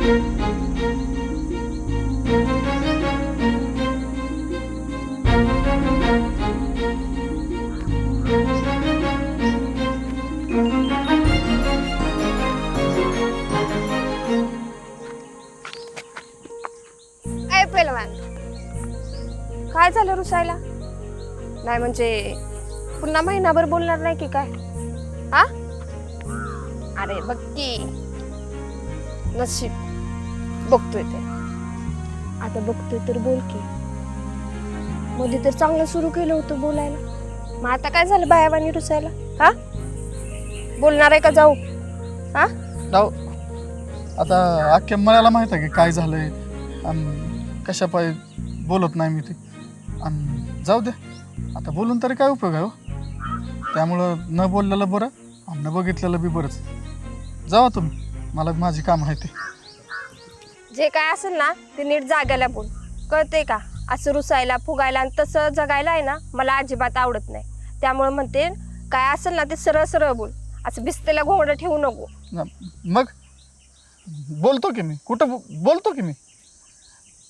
काय पेलवान काय झालं रुसायला नाही म्हणजे पुन्हा महिनाभर बोलणार नाही की काय हा अरे बघ की नशीब बघतोय ते आता बघतोय तर बोल की मध्ये तर चांगलं सुरू केलं होतं बोलायला मग आता काय झालं बायावानी रुसायला हा बोलणार आहे का जाऊ हा जाऊ आता अख्ख्या मळ्याला माहित आहे की काय झालंय आणि कशा पाय बोलत नाही मी ते आणि जाऊ दे आता बोलून तरी काय उपयोग आहे हो त्यामुळं न बोललेलं बरं आणि न बघितलेलं बी बरंच जावा तुम्ही मला माझी काम आहे ते जे काय असेल ना ते नीट जागायला बोल कळते का असं रुसायला फुगायला आणि तसं जगायला आहे ना मला अजिबात आवडत नाही त्यामुळे म्हणते काय असेल ना ते सरळ सरळ बोल असं भिजतेला घोडं ठेवू नको मग बोलतो की मी कुठं बोलतो की मी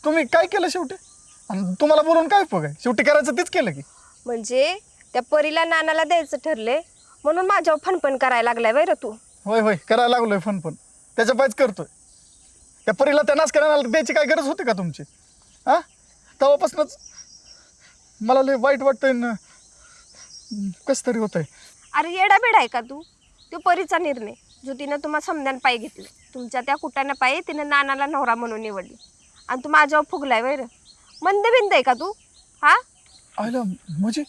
तुम्ही काय केलं शेवटी आणि तुम्हाला बोलून काय उपयोग आहे शेवटी करायचं तेच केलं की म्हणजे त्या परीला नानाला द्यायचं ठरले म्हणून माझ्यावर फनफन करायला लागलाय बरं तू होय होय करायला लागलोय फोन पण त्याच्या पायच करतोय त्या परीला त्या नाच करायला द्यायची काय गरज होती का तुमची हां तेव्हापासूनच मला लय वाईट वाटतंय ना कसं तरी होतंय अरे येडा बेडा आहे का तू तो परीचा निर्णय जो तिनं तुम्हाला समजान पायी घेतलं तुमच्या त्या कुटानं पायी तिनं नानाला नवरा म्हणून निवडली आणि तू माझ्यावर फुगलाय बरं मंद बिंद आहे का तू हा आयला म्हणजे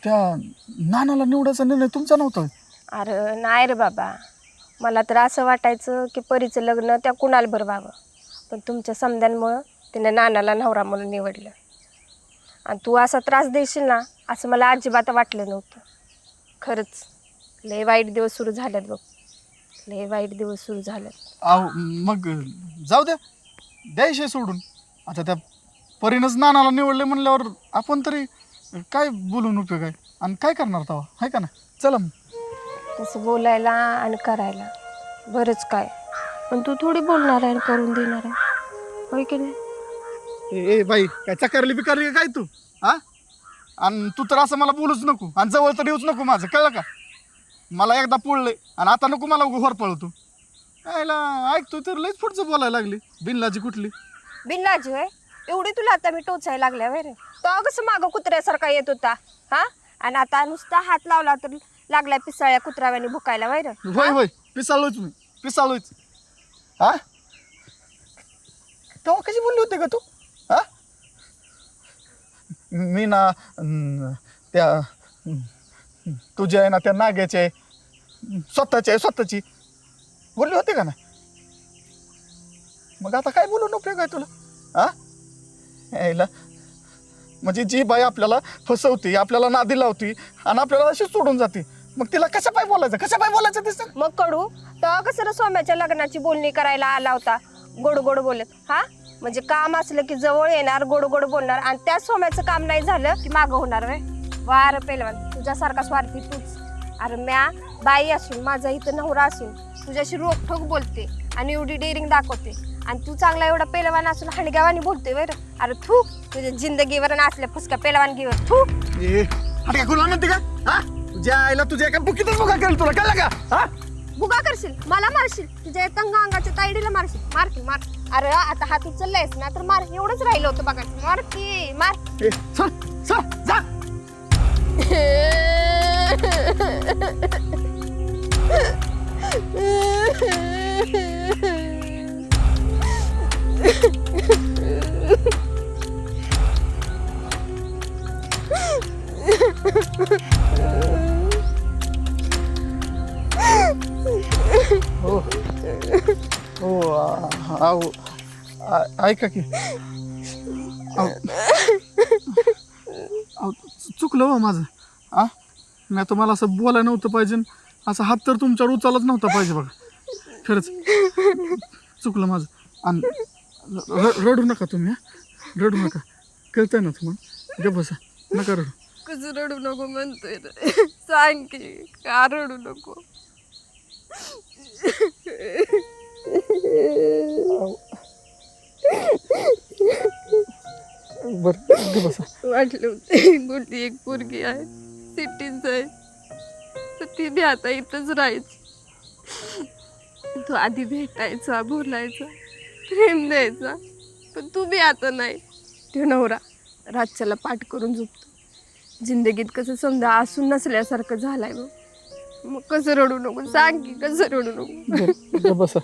त्या नानाला निवडायचा निर्णय तुमचा नव्हता अरे नाही रे बाबा मला तर असं वाटायचं की परीचं लग्न त्या कुणाला बरं व्हावं पण तुमच्या समद्यांमुळं तिने नानाला नवरा म्हणून निवडलं आणि तू असा त्रास देशील ना असं मला अजिबात वाटलं नव्हतं खरंच लय वाईट दिवस सुरू झालेत बघ लय वाईट दिवस सुरू झालेत अहो मग जाऊ द्या द्यायशे सोडून आता त्या परीनंच नानाला निवडले म्हणल्यावर आपण तरी काय बोलून उपयोग आहे आणि काय करणार तेव्हा आहे का ना चला मग तसं बोलायला आणि करायला बरंच काय पण तू थोडी बोलणार आहे आणि करून देणार आहे होय की नाही ए बाई काय चकारली बिकारली काय तू हा आणि तू तर असं मला बोलूच नको आणि जवळ तर येऊच नको माझं कळलं का मला एकदा पोळलंय आणि आता नको मला होर पळतो यायला ऐकतो तर लयच पुढचं बोलायला लागली बिनलाजी कुठली बिनलाजी होय एवढी तुला आता मी टोचायला लागल्या वय रे तो कसं मागं कुत्र्यासारखा येत होता हा आणि आता नुसता हात लावला तर लागलाय पिसाळ्या कुत्र्यावानी भुकायला वय रे होय होय पिसाळलोच मी पिसाळलोच हा तेव्हा कशी बोलली होती का तू हा मी ना त्या तुझ्या आहे ना त्या नाग्याचे स्वतःची बोलली होती का ना मग आता काय बोलून उपयोग आहे तुला हा यायला म्हणजे जी बाई आपल्याला फसवते आपल्याला नादी लावती आणि आपल्याला अशी सोडून जाते मग तिला कशा पाय बोलायचं दिसत मग कडू तेव्हा कसं सोम्याच्या लग्नाची बोलणी करायला आला होता गोड गोड बोलत हा म्हणजे काम असलं की जवळ येणार गोड गोड बोलणार आणि त्या सोम्याचं काम नाही झालं की मागं होणार वे वार पेलवान तुझ्यासारखा स्वार्थी तूच अरे म्या बाई असून माझा इथं नवरा असून तुझ्याशी रोखठोक बोलते आणि एवढी डेअरिंग दाखवते आणि तू चांगला एवढा पेलवान असून हणग्यावानी बोलते वर अरे थू तुझ्या जिंदगीवर असल्या फुसक्या पेलवानगीवर थू हटका कुला म्हणते का हा तुझ्या आईला तुझ्या एका बुकीतच बुका केलं तुला कळलं का हा बुगा करशील मला मारशील तुझ्या तंग अंगाच्या ताईडीला मारशील मार अरे आता हात उचललायस ना तर मार एवढंच राहिलं होतं बघा मार की मार चल जा हो ऐका की चुकलं हो माझं आ नाही तर मला असं बोलायला नव्हतं पाहिजे असं हात तर तुमच्यावर उचलच नव्हता पाहिजे बघा खरंच चुकलं माझं आणि रडू नका तुम्ही रडू नका कळतंय ना तुम्हाला गे बसा नका रडू कसं रडू नको म्हणतोय सांग की का रडू नको बसा. वाटलं होतं मोठी एक पोरगी आहे, सिटीत आहे, तर ती बी आता इथंच राहायची. तू आधी भेटायचा, बोलायचा, प्रेम द्यायचा, पण तू बी आता नाही. तो नवरा रातच्याला पाठ करून झोपतो. जिंदगीत कसं समजा असून नसल्यासारखं झालाय मग कसं रडू नको, सांग की कसं रडू नको. बसा.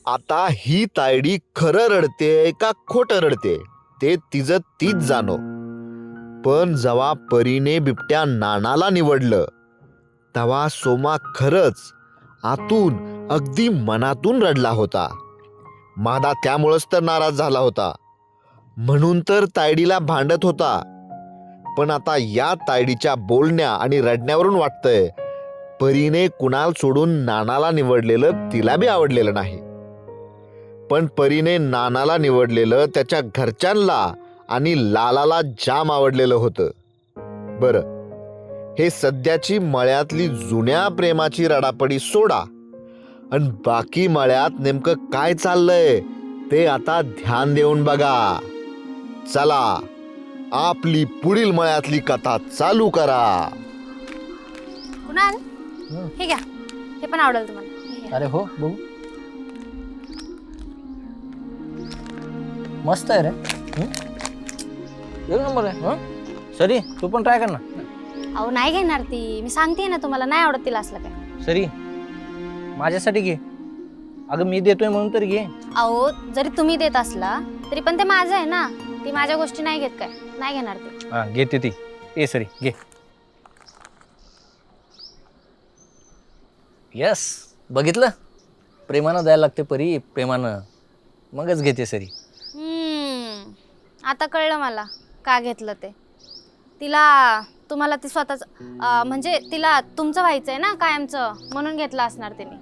आता ही तायडी खरं रडते का खोटं रडते ते तिचं तीच जाणो. पण जेव्हा परीने बिबट्या नानाला निवडलं तेव्हा सोमा खरंच आतून अगदी मनातून रडला होता. मादा त्यामुळंच तर नाराज झाला होता, म्हणून तर तायडीला भांडत होता. पण आता या तायडीच्या बोलण्या आणि रडण्यावरून वाटतंय परीने कुणाल सोडून नानाला निवडलेलं तिला बी आवडलेलं नाही. पण परीने नानाला निवडलेलं त्याच्या घरच्यांना आणि लालाला जाम आवडलेलं होतं. बरं, हे सध्याची मळ्यातली जुन्या प्रेमाची रडापडी सोडा आणि बाकी मळ्यात नेमकं काय चाललंय ते आता ध्यान देऊन बघा. चला, आपली पुढील मळ्यातली कथा चालू करा. कुणाल, हे घ्या, हे पण आवडेल तुम्हाला. हे घ्या. अरे हो, बघू. मस्त आहे रे. एक नंबर आहे. सरी, तू पण ट्राय कर ना. अहो नाही घेणार ती, मी सांगते ना तुम्हाला, नाही आवडत तिला असलं काय. सरी, माझ्यासाठी घे. अगं मी देतोय म्हणून तरी घे. अहो जरी तुम्ही देत असला तरी पण ते माझं आहे ना, ती माझ्या गोष्टी नाही घेत काय, नाही घेणार ती. हा, घेते ती. ए सरी, घे. यस, बघितलं, प्रेमानं द्यायला लागते परी, प्रेमानं, मगच घेते सरी. आता कळलं मला का घेतलं ते. तिला तुम्हाला ती स्वतःच म्हणजे तिला तुमचं व्हायचंय ना कायमचं, म्हणून घेतलं असणार तिने.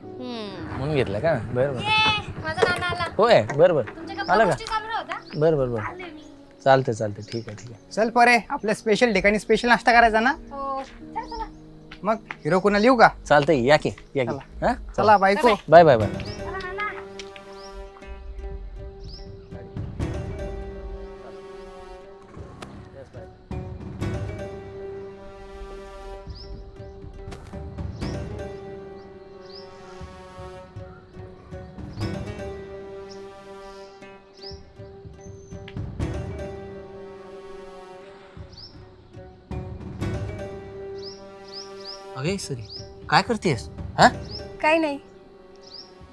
म्हणून घेतलं का? बरं बरं. माझा नाना आला. होय, बरं बरं. तुमच्या आला गप्पा का? गोष्टी चालू राहत्या. बरं बरं बरं. चालते चालते, ठीक आहे ठीक आहे. चल परे, आपल्या स्पेशल ठिकाणी स्पेशल नाश्ता करायचा ना. हो, चला चला. मग हिरो कुणाला येऊ का? चालतंय, या की या की. हां, चला बायको. Bye bye bye. चला नाना. अगे सरी, काय करतेस? हा, काही नाही,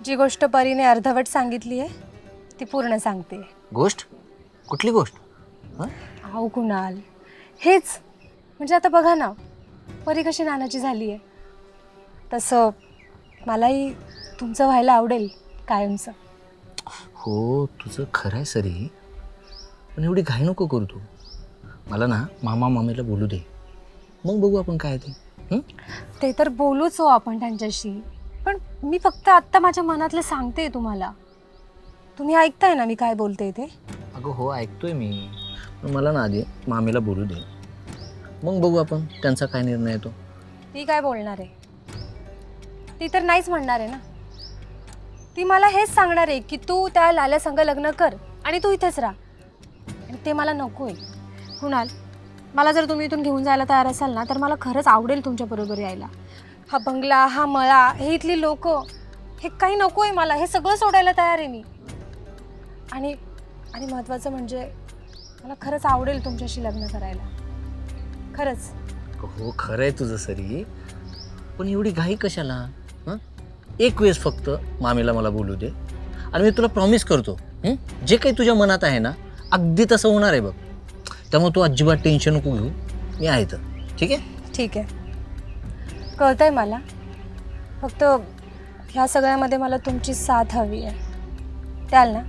जी गोष्ट परीने अर्धवट सांगितली आहे ती पूर्ण सांगते. गोष्ट? कुठली गोष्ट? अहो कुणाल, हेच म्हणजे आता बघा ना, परी कशी नानाची झाली आहे, तसं मलाही तुमचं व्हायला आवडेल कायमचं. हो, तुझं खरं आहे सरी, पण एवढी घाई नको करू तू. मला ना मामा मामीला बोलू दे, मग बघू आपण काय ते. ते तर बोलूच हो आपण त्यांच्याशी, पण मी फक्त आत्ता माझ्या मनातलं सांगते तुम्हाला. तुम्ही ऐकताय ना मी काय बोलते ते? अगं हो, ऐकतोय मी, पण मला ना आधी मामीला बोलू दे, मग बघू आपण त्यांचा काय निर्णय येतो. ती काय बोलणार आहे? ती तर नाहीच म्हणणार आहे ना. ती मला हेच सांगणार आहे की तू त्या लाल्या संग लग्न कर आणि तू इथेच राहा, आणि ते मला नको आहे. कुणाल, मला जर तुम्ही इथून घेऊन जायला तयार असाल ना, तर मला खरंच आवडेल तुमच्याबरोबर यायला. हा बंगला, हा मळा, हे इथली लोक, हे काही नको आहे मला. हे सगळं सोडायला तयार आहे मी. आणि आणि महत्त्वाचं म्हणजे मला खरंच आवडेल तुमच्याशी लग्न करायला, खरंच. हो, खरं आहे तुझं सरी, पण एवढी घाई कशाला? हां, एक वेळेस फक्त मामीला मला बोलू दे, आणि मी तुला प्रॉमिस करतो जे काही तुझ्या मनात आहे ना अगदी तसं होणार आहे बघ. त्यामुळे तू अजिबात टेन्शन नको घेऊ, मी आहे तर. ठीक आहे? ठीक आहे, कळतंय मला. फक्त ह्या सगळ्यामध्ये मला तुमची साथ हवी आहे, द्याल ना?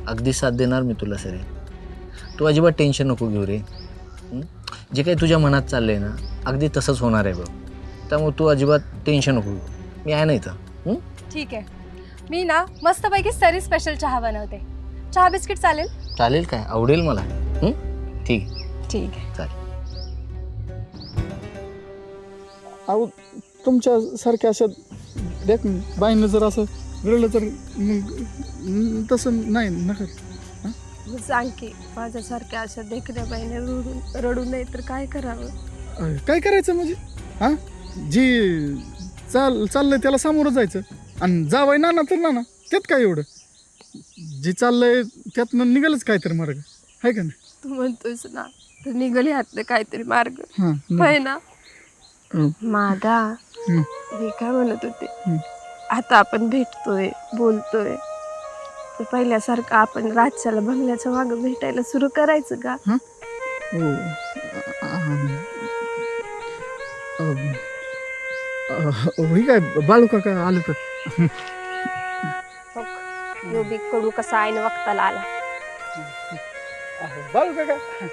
अगदी साथ देणार मी तुला सरी, तू अजिबात टेन्शन नको घेऊ रे. जे काही तुझ्या मनात चाललंय ना अगदी तसंच होणार आहे बघ. त्यामुळे तू अजिबात टेन्शन नको घेऊ, मी आहे ना इथं. ठीक आहे, मी ना मस्तपैकी सरी स्पेशल चहा बनवते. चहा बिस्किट चालेल? चालेल, काय आवडेल मला. ठीक आहे, ठीक आहे. चालेल. अहो तुमच्या सारख्या अशा देख बाईनं जर असं घडलं तर मग तसं नाही नका. मग सांग की माझ्यासारख्या अशा देखण्या बाईने रडू नये तर काय करावं? काय करायचं म्हणजे हां जी चाललंय त्याला सामोरं जायचं आणि जावंय नाना तर नाना त्यात काय एवढं जे चाललंय त्यातनं निघालच काहीतरी मार्ग आहे का नाही? तू म्हणतोयस ना तर निघाली हातनं काहीतरी मार्ग हां होय ना? हं. मादा हं. मी काय म्हणत होते हं. आता आपण भेटतोय बोलतोय तर पहिल्यासारखं आपण रातच्याला बंगल्याच्या मागं भेटायला सुरू करायचं का? हो होई काय बाळू काका आलं तर यो बी कडू कसा आहे ना वक्ताला आला. बाळू काका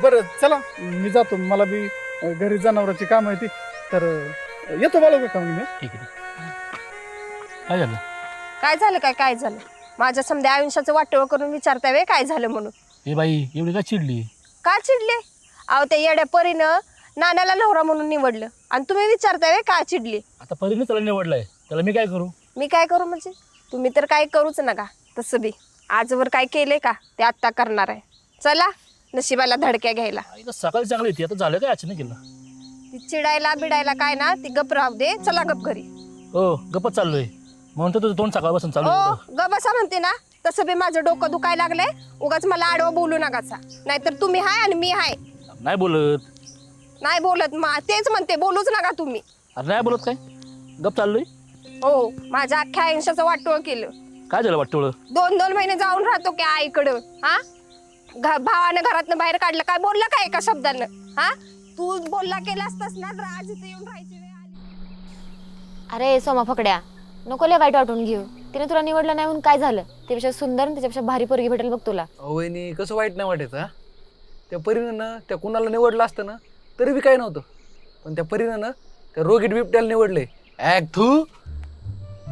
बरं चला मी जातो मला बी घरी जनावरांची काम आहे ती तर येतो बाळू काका मी. ठीक आहे. काय झालं? काय झालं माझ्या समध्या आयुष्याचं वाटोळ करून विचारताय वे काय झालं म्हणून? ए बाई एवढी का चिडली? का चिडले? अहो त्या येड्या परीनं नानाला नवरा म्हणून निवडलं आणि तुम्ही विचारताय वे का चिडली? आता परीने त्याला निवडलाय त्याला मी काय करू? मी काय करू म्हणजे तुम्ही तर काय करूच नका. तसं बी आजवर काय केले का ते आत्ता करणार आहे. चला नशिबाला धडक्या घ्यायला. सकाळी चांगली होती आता झालं काय अचानक केलं? ती चिडायला बिडायला काय ना ती गप राहू दे. चला गप घरी. हो गप्पच चाललोय म्हणतो तुझं तोंड सकाळपासून चालू ओ आहे. ग बसा म्हणते ना. तसं बी माझं डोकं दुखायला लागलंय. उगाच मला आडवं बोलू नकाचा नाहीतर तुम्ही हाय आणि मी हाय. नाही बोलत. नाही बोलत तेच म्हणते बोलूच नका तुम्ही. अरे नाही बोलत काय गप चाललोय. हो माझ्या अख्ख्या आयुष्याचं वाटोळ केलं. काय झालं वाटतं? 2-2 महिने जाऊन राहतो की आईकडं. हा भावानं घरातनं बाहेर काढलं काय बोलला काय एका शब्दानं? हा तू बोलला केला असतास ना तर आज इथे येऊन राहायची वेळ आली. अरे सोमा फकड्या नको लय वाईट वाटून घेऊ. तिने तुला निवडलं नाही म्हणून काय झालं? त्यापेक्षा सुंदर आणि त्याच्यापेक्षा भारी पोरगी भेटेल बघ तुला. वहिनी कसं वाईट नाही वाटायचं हा? त्या परीनं ना त्या कुणाला निवडलं असतं ना तरी बी काय नव्हतं पण त्या परीनं ना त्या रोगीट बिबट्याला निवडले. ॲग थू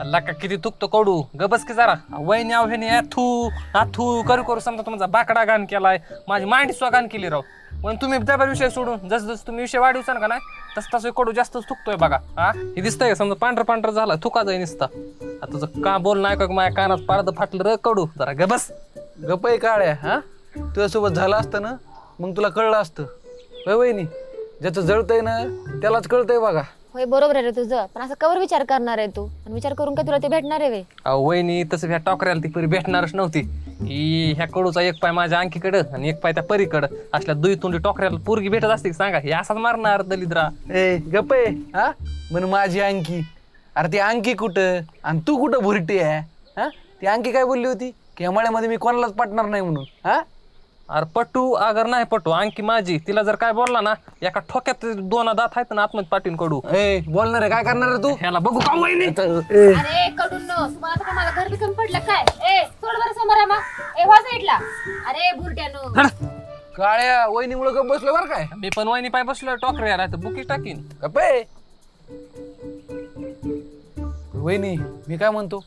अल्ला का किती तुकतो कडू गबस की जरा वहिनी अवहेनी थू आथू करू करू समजा तुमचा बाकडा गाण केलाय माझी मांडी स्वा गाण केली राव. पण तुम्ही त्या विषय सोडून जसं जसं तुम्ही विषय वाढवसान का नाही तसं तसं कडू जास्तच थुकतोय बघा. हा हे दिसतंय समजा पांढरा पांढरा झाला थुका जाई निसता. आता तुझं का बोल नाही का माझ्या कानात पाडद फाटलं र कडू जरा गबस. गपय काळ्या हा तुझ्यासोबत झालं असतं ना मग तुला कळलं असतं. होय वहिनी ज्याचं जळतंय ना त्यालाच कळतंय बघा. होय बरोबर आहे रे तुझं पण असं कवर विचार करणार आहे तू आणि विचार करून काय तुला ते भेटणार आहे वे? अहो वहिनी तसं ह्या टोकऱ्याला ती परी भेटणारच नव्हती. ही ह्या कडूचा एक पाय माझ्या अंकीकडं आणि एक पाय त्या परीकडं असल्या दुई तोंडी टोकऱ्याला पोरगी भेटत असते सांगा हे असाच मारणार दलिद्रा. ए गपय हा म्हण माझी अंकी. अरे ती अंकी कुठं आणि तू कुठं भुरटी आहे हा? ती अंकी काय बोलली होती की या मळ्यामध्ये मी कोणालाच पटणार नाही म्हणून. हा अरे पटू अगर नाही पटू अंकी माझी तिला जर काय बोलला ना एका ठोक्यात 2 दात आहेत ना आतमध्ये पाठीन कडू. ए बोलणार आहे काय करणार आहे तू? ह्याला बघू का वहिनी? अरे कडून तुम्हाला तर मला घर बी कमी पडलं काय? ए सोड बरं समोर मा ए वा साईडला. अरे बुरट्यानो काळ्या वहिनीमुळे गप बसलो बरं काय. मी पण वहिनी पाय बसलो टोकऱ्या नाही तर बुकी टाकीन. गप्पे वहिनी मी काय म्हणतो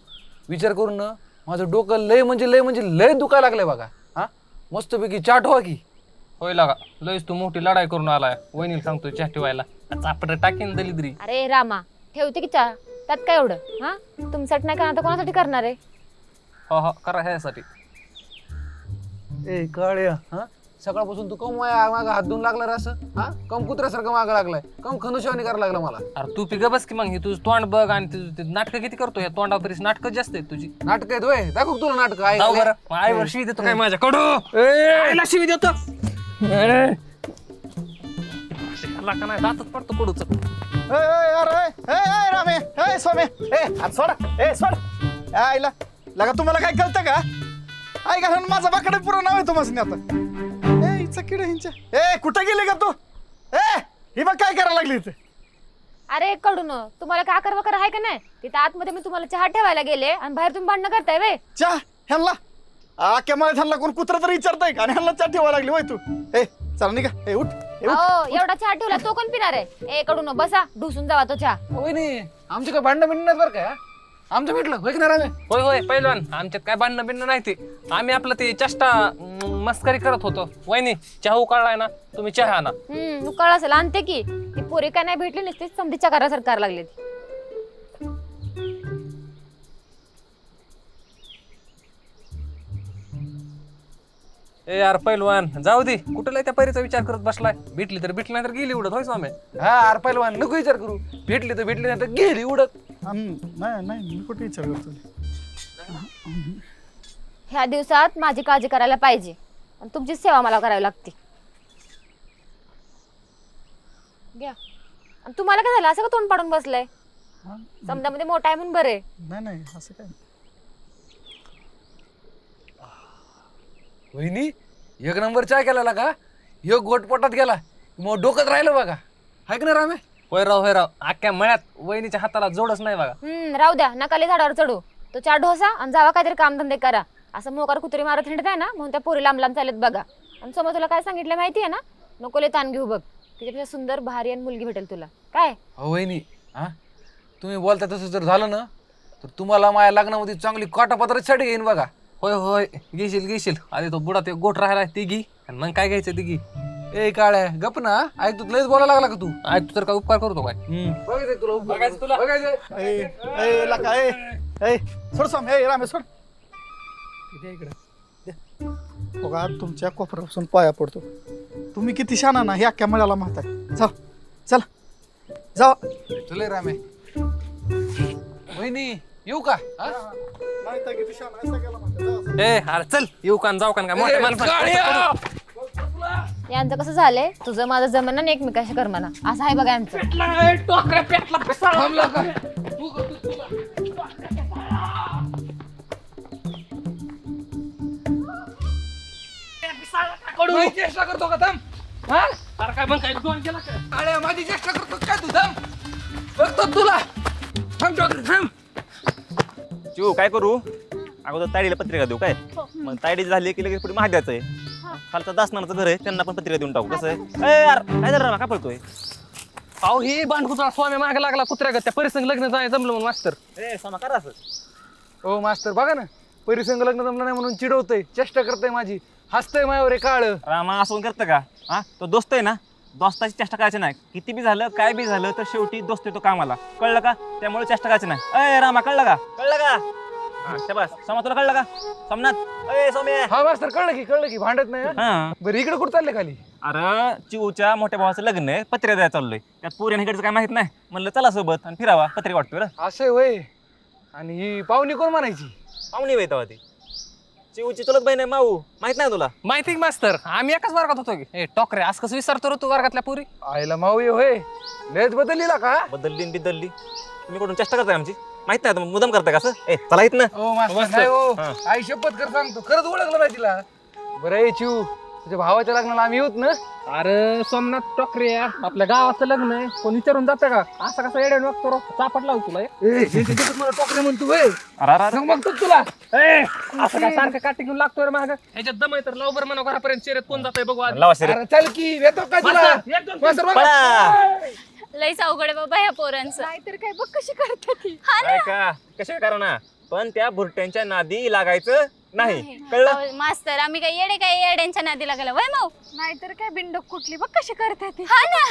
विचार करून ना माझं डोकं लय म्हणजे लय दुखायला लागलंय बघा. हा मस्तपैकी चाट व्हा की. होय लागा लयच तू मोठी लढाई करून आलाय वहिनीला सांगतोय चहा ठेवायला चापट टाकीन दलिद्री. अरे रामा ठेवते की चहा त्यात काय एवढं? हा तुमच्यासाठी नाही करणार तर कोणासाठी करणार आहे? हो हो करा ह्यासाठी. ए काळ्या हा सकाळपासून तू कम मागा हात धुवून लागला रे असं हा कम कुत्र्यासारखं मागं लागलाय कम खनुष्यवाणी करायला लागला मला. अरे तू पिग बस की मग हे तुझं तोंड बघ आणि तुझं नाटकं किती करतो ह्या तोंडावर नाटकं जास्त आहेत तुझी. नाटक आहेत होय दाखव तुला नाटक आहे. जाऊ बरं आईवर शिवी देतो काय माझ्या कडू आईला शिवी देतो. ह्याला का नाही दातच पडतो कडूच. रामे ए सोमे ए हात सोडा ए सोड आईला लगा तुम्हाला काय कळतं का? ऐका ना माझा बाकडे पुरं नाव आहे तुम्हाला आता. ए चकिड हिंच्या ए कुठं गेले का तू? ए ही बघ काय करायला लागली इथे. अरे कडून तुम्हाला काय करवा करा आहे का नाही? तिथं आतमध्ये मी तुम्हाला चहा ठेवायला गेले आणि बाहेर तुम्ही भांडणं करताय वे. चा ह्यांना आख्या मला ह्यांना कोण कुत्रा तरी विचारताय का आणि ह्यांना चा ठेवायला लागली होय तू. ए चला निघा ए उठ ए, उठ. हो एवढा चहा ठेवला तो कोण पिणार आहे? ए कडून बसा ढुसून जावा तो चहा. वहिनी आमचे काय भांडणं बिंडणार बरं का आमचं भेटलं होय की नाही रामे? होय होय पहिलवान आमच्यात काय भांडणं बिंडणं नाही ते आम्ही आपलं ते चेष्टा मस्करी करत होतो. वहिनी चहा उकाळलाय ना तुम्ही चहा आणा. उकाळ असेल आणते की ती पोरी काय नाही भेटली नसती समधीच्या करासारखं करायला लागली ती. ए यार पैलवान जाऊ दे कुठं लय त्या परीचा विचार करत बसलाय. भेटली तर भेटली नाही तर गेली उडत होय स्वामी. हा अरे पहिलवान नको विचार करू, भेटली तर भेटली नाही तर गेली उडत. नाही नाही मी कुठे विचार करतो. ह्या दिवसात माझी काळजी करायला पाहिजे आणि तुमची सेवा मला करावी लागते. घ्या. आणि तुम्हाला काय झालं असं का तोंड पाडून बसलंय? हा, समजामध्ये मोठा आहे म्हणून बरे. नाही नाही असं काय. वहिनी एक नंबर चहा केला का? एक गोट पोटात गेला मग डोकत राहिलं बघा. हाय का ना रामे? होय राव अख्ख्या मळ्यात वहिनीच्या हाताला जोडच नाही बघा. राहू द्या, नकाली झाडावर चढू. तो 4 ढोसा आणि जावा काहीतरी कामधंदे करा. असं मोकार कुत्री मारत हिंडत आहे ना म्हणून त्या पोरी लांब लांब चालत बघा. आणि समोर तुला काय सांगितलं माहिती आहे ना, नको लय ताण घेऊ बघ. तिच्यापेक्षा सुंदर भारी आणि मुलगी भेटेल तुला. काय हो वहिनी, हा तुम्ही बोलता तसं जर झालं ना तर तुम्हाला माझ्या लग्नामध्ये चांगली काटापत्राची साडी घेईन बघा. होय घेशील आधी तो बुडा ते गोट राहिला ती घी आणि मग काय घ्यायचं ती घी. ए काळ्या गप ना, ऐक तू लयच बोलायला लागला का तू? आज तू तर काय उपकार करतो काय. बघायचं तुला बघायचं. ए लका ए सोड सम हे रामे सोड. बघा तुमच्या कोपऱ्यापासून पाया पडतो. तुम्ही किती शाना ना हे अख्ख्या मळ्याला माहित आहे. जा चला जा. चले रामे. वहिनी येऊ का? हा? माहित आहे किती शाना आहे सगळ्याला माहित आहे. ए अरे चल येऊ कान जाऊ कान काय मोठ्या माणसाला. यांचं कसं झालंय, तुझं माझं जमाना आणि एकमेकाशी करमाना असं आहे बघा यांचं. थांबला का? माझी चेष्टा करतो का? थांब. हा? अरे काय मग काय दोन केला काय. अरे माझी चेष्टा करतो काय तू? थांब बघतो तुला. थांब डॉक्टर थांब. चिऊ काय करू? अगोदर ताईडीला पत्रिका देऊ काय? मग ताईडी झाली की लगेच पुढे महाद्याचं आहे. खालचं दासनाचं घर आहे त्यांना पण पत्रिका देऊन टाकू. कसं आहे? ए यार काय झालं का पळतोय? अहो ही बांधकुत्रा स्वामी मागे लागला कुत्र्या त्या परिसंग लग्न जाय जमलं म्हणून मास्तर. ए समा करा असं. हो मास्तर बघा ना, परिसंग लग्न जमलं नाही म्हणून चिडवतोय, चेष्टा करतोय माझी, हसतंय माझ्यावर काळ. रामा असं करतं का? हा तो दोस्त आहे ना, दोस्ताची चेष्टा करायची नाही. किती बी झालं काय बी झालं तर शेवटी दोस्त येतो कामाला. कळलं का? त्यामुळे चेष्टा करायची नाही. ए रामा कळलं का? कळलं का? हा शाबास. समा तुला कळलं का? सोमनाथ ए सौम्या. हा मास्तर कळलं की भांडत नाही. हा? हा बरं इकडे कुठं चालले खाली? अरे चिऊच्या मोठ्या भावाचं लग्न आहे, पत्रिका द्यायला चाललोय. त्यात पोरी इकडचं काय माहित नाही, म्हणलं चला सोबत आणि फिरावा. पत्रिका वाटतोय रे. असं वय. आणि ही पाहुणी कोण म्हणायची? पाहुणी वेळ ती चिऊची चुलत बहीण आहे माऊ. माहित नाही तुला? माहिती मास्तर आम्ही एकाच वर्गात होतो की. ए टोकरे आज कसं विसरतो रे तू वर्गातल्या पुरी. आईला माऊ ये होय, लयच बदललीला का? बदलली तुम्ही कुठून चेष्टा करताय आमची? माहित नाही तुम्ही मुदाम करताय का असं? ए चला येत ना. हो मास्तर नाही हो. हा. आई शपथ कर सांगतो, खरंच ओळखलं नाही तिला. बरं ये चिऊ, तुझ्या भावाच्या लग्नाला आम्ही येऊत ना? अरे सोमनाथ टोकरे आपल्या गावाचं लग्न आहे, कोण विचारून जातं का? असं कसं येड्याने वागतो रो, चापट लावू तुला. मला टोकरे म्हणतो होय. अरे सांग बघतो तुला. ए असं काय सारखं काठी घेऊन लागतोय रे मागं. ह्याच्यात दम आहे तर लाव बरं म्हणा घरापर्यंत शर्यत कोण जातंय बघू आधी. लावा शर्यत. अरे चल की येतो का तुला? मास्तर बघा. पळा. लईच अवघड आहे बाबा ह्या पोरांचं. नाहीतर काय बघ कशी करते ती. काय का कशा करा ना, पण त्या भुरट्यांच्या नादी लागायचं नाही. कळलं? अहो, मास्तर आम्ही काय येडे काय येड्यांच्या नादी लागला वय माऊ. नाहीतर काय बिंडक कुठली बघ कशी करते ती. हा ना.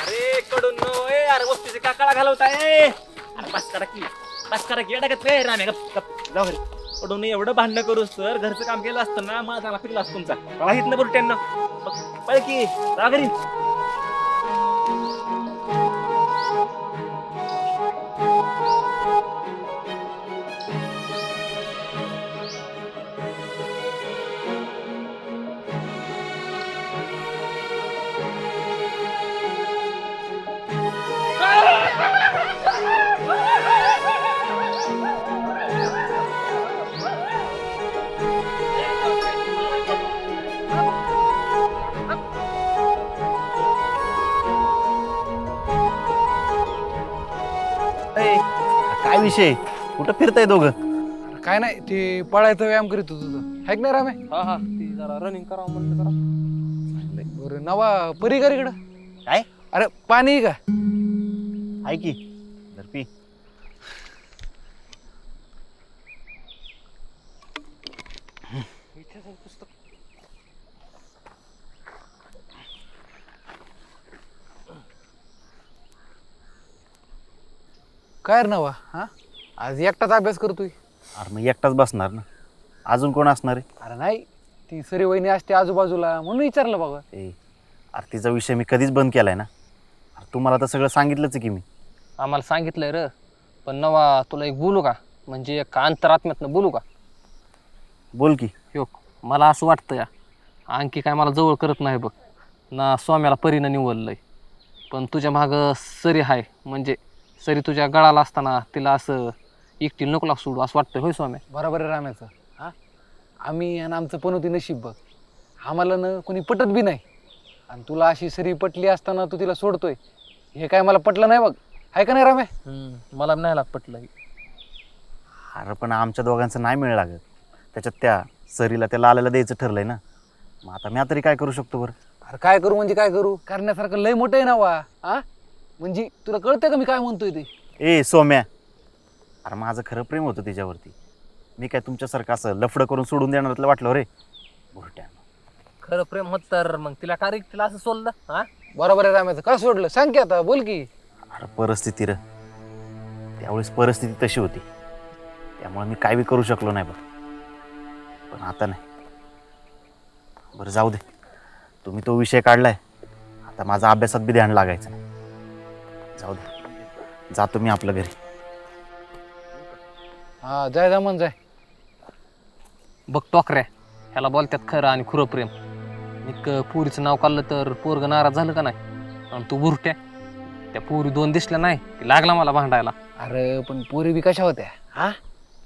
अरे कडून नो ए अरे वस्तूचे काकाळा घालवताय. अरे बस करा की अडकत रे रामे. गप जाऊ घरी. कडून एवढं भांडणं करूस तर घरचं काम केलं असतं ना, मला चांगला फिरला असतं तुमचा. माहित ना भुरट्यांना. पळ की जा घरी. काय विषय? कुठं फिरताय दोघं? काय नाही ते पळायचा व्यायाम करीत होतो तुझं, हाय नाही रामे? हा ती जरा रनिंग करावं म्हणलं जरा. बरं नवा परी कर इकडं. काय? अरे पाणी का? आहे की धर पी. काय रे नवा? हा आज एकटाच अभ्यास करतोय? अरे मग एकटाच बसणार ना, अजून कोण असणार आहे? अरे नाही ती सरी वहिनी असते आजूबाजूला म्हणून विचारलं बाबा. अरे तिचा विषय मी कधीच बंद केलाय ना. अरे तुम्हाला तर सगळं सांगितलंच की मी. आम्हाला सांगितलंय र, पण नवा तुला एक बोलू का, म्हणजे एक अंतरात्म्यातनं बोलू का? बोल की. हो, मला असं वाटतं या आणखी काय मला जवळ करत नाही बघ ना, स्वाम्याला परीनं निवडलंय. पण तुझ्या मागं सरी आहे, म्हणजे सरी तुझ्या गळाला असताना तिला असं एकटी नको लाग सोडू असं वाटतं. होय स्वाम्या? बरोबर आहे राम्याचं. हां, आम्ही आणि आमचं पण होती नशीब बघ. आम्हाला ना कोणी पटत बी नाही, आणि तुला अशी सरी पटली असताना तू तिला सोडतोय, हे काय मला पटलं नाही बघ. आहे का नाही राम्या? मला नाही पटलं. अरे पण आमच्या दोघांचं नाही मिळ लागत. त्याच्यात त्या सरीला त्या लाल्याला द्यायचं ठरलंय ना. मग आता मी तरी काय करू शकतो बरं? अरे काय करू म्हणजे काय करू, करण्यासारखं लय मोठं आहे ना वा. हां, म्हणजे तुला कळतंय का मी काय म्हणतोय ते? ए सोम्या, अरे माझं खरं प्रेम होतं तिच्यावरती. मी काय तुमच्यासारखं असं लफडं करून सोडून देणार वाटलं रे बुरट्या. खरं प्रेम होत तर मग तिला काय तिला असं सोडलं? हा, बरोबर आहे राम्याचं. का सोडलं सांग की, आता बोल की. अरे परिस्थिती त्यावेळेस परिस्थिती तशी होती, त्यामुळे मी काय बी करू शकलो नाही बरं. पण आता नाही. बरं जाऊ दे, तुम्ही तो विषय काढलाय. आता माझा अभ्यासात बी ध्यान लागायचं नाही. जाऊ दे, जातो मी आपल्या घरी. हा, जाय जमन जाय. बघ टोकऱ्या, ह्याला बोलतात खरं आणि खुरं प्रेम. एक पुरीचं नाव काढलं तर पोरग नाराज झालं का नाही, आणि तू बुरट्या त्या पुरी दोन दिसल्या नाही की लागला मला भांडायला. अरे पण पोरी बी कशा होत्या? हा,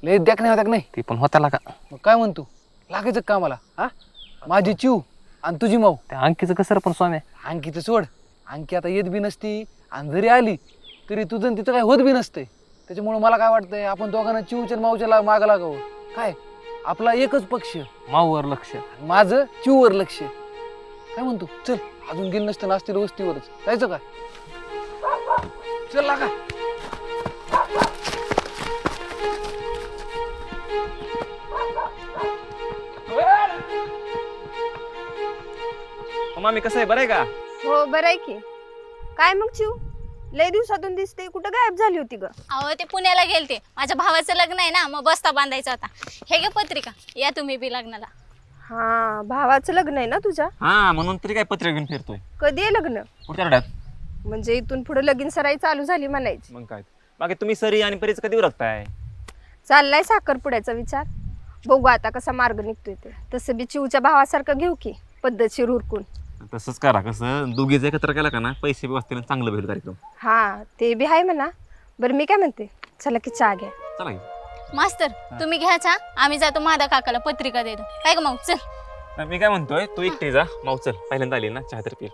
लय देख नाही होत्या का नाही? ती पण होत्याला का? मग काय म्हणतो, लागायचं का मला? हा, माझी चिव आणि तुझी माऊ. त्या अंकीचं कसं पण स्वाम्या? अंकीचं सोड, अंकी आता येत बी नसती, आणि जरी आली तरी तुझं आणि तिचं काय होत बी नसते. त्याच्यामुळे मला काय वाटतंय, आपण दोघांना चिवच्या आणि माऊच्या मागं लागावं. काय, आपला एकच पक्ष, माऊवर लक्ष. माझं चिववर लक्ष. काय म्हणतो, चल अजून गेलं नसतं नाचतील वस्तीवरच जायचं का? चल लागा. मामी कसं आहे, बरं आहे का? हो बरं आहे की. काय मग चिव, लय दिवसातून दिसते, कुठं गायब झाली होती ग? अहो ते पुण्याला गेलते, माझ्या भावाचं लग्न आहे ना, मग बस्ता बांधायचा होता. हे घे पत्रिका, या तुम्ही बी लग्नाला. हा, भावाचं लग्न आहे ना तुझ्या? हा, म्हणून तरी काय पत्रिका घेऊन फिरतोय. कधी आहे लग्न? पुढच्या आठवड्यात. म्हणजे इथून पुढे लगीन सराई चालू झाली म्हणायची. मग काय बाकी तुम्ही सरी आणि परीच कधी उरकताय? चाललाय साखरपुड्याचा विचार, बघू आता कसा मार्ग निघतोय ते. तसं बी चिवच्या भावासारखं घेऊ की, पद्धतशीर उरकून. तसंच करा, कसं दोघीच एकत्र केला का ना, पैसे बी वाचतील, चांगलं भेट कार्यक्रम. हा, ते बी आहे म्हणा. बरं मी काय म्हणते, चला की चहा घ्या. चला की. मास्तर तुम्ही घ्यायचा, आम्ही जातो माझ्या काकाला पत्रिका देतो. काय ग माऊ, चल. मी काय म्हणतोय, तू एकटी जा. माऊ चल, पहिल्यांदा आली ना, चहा तर पी.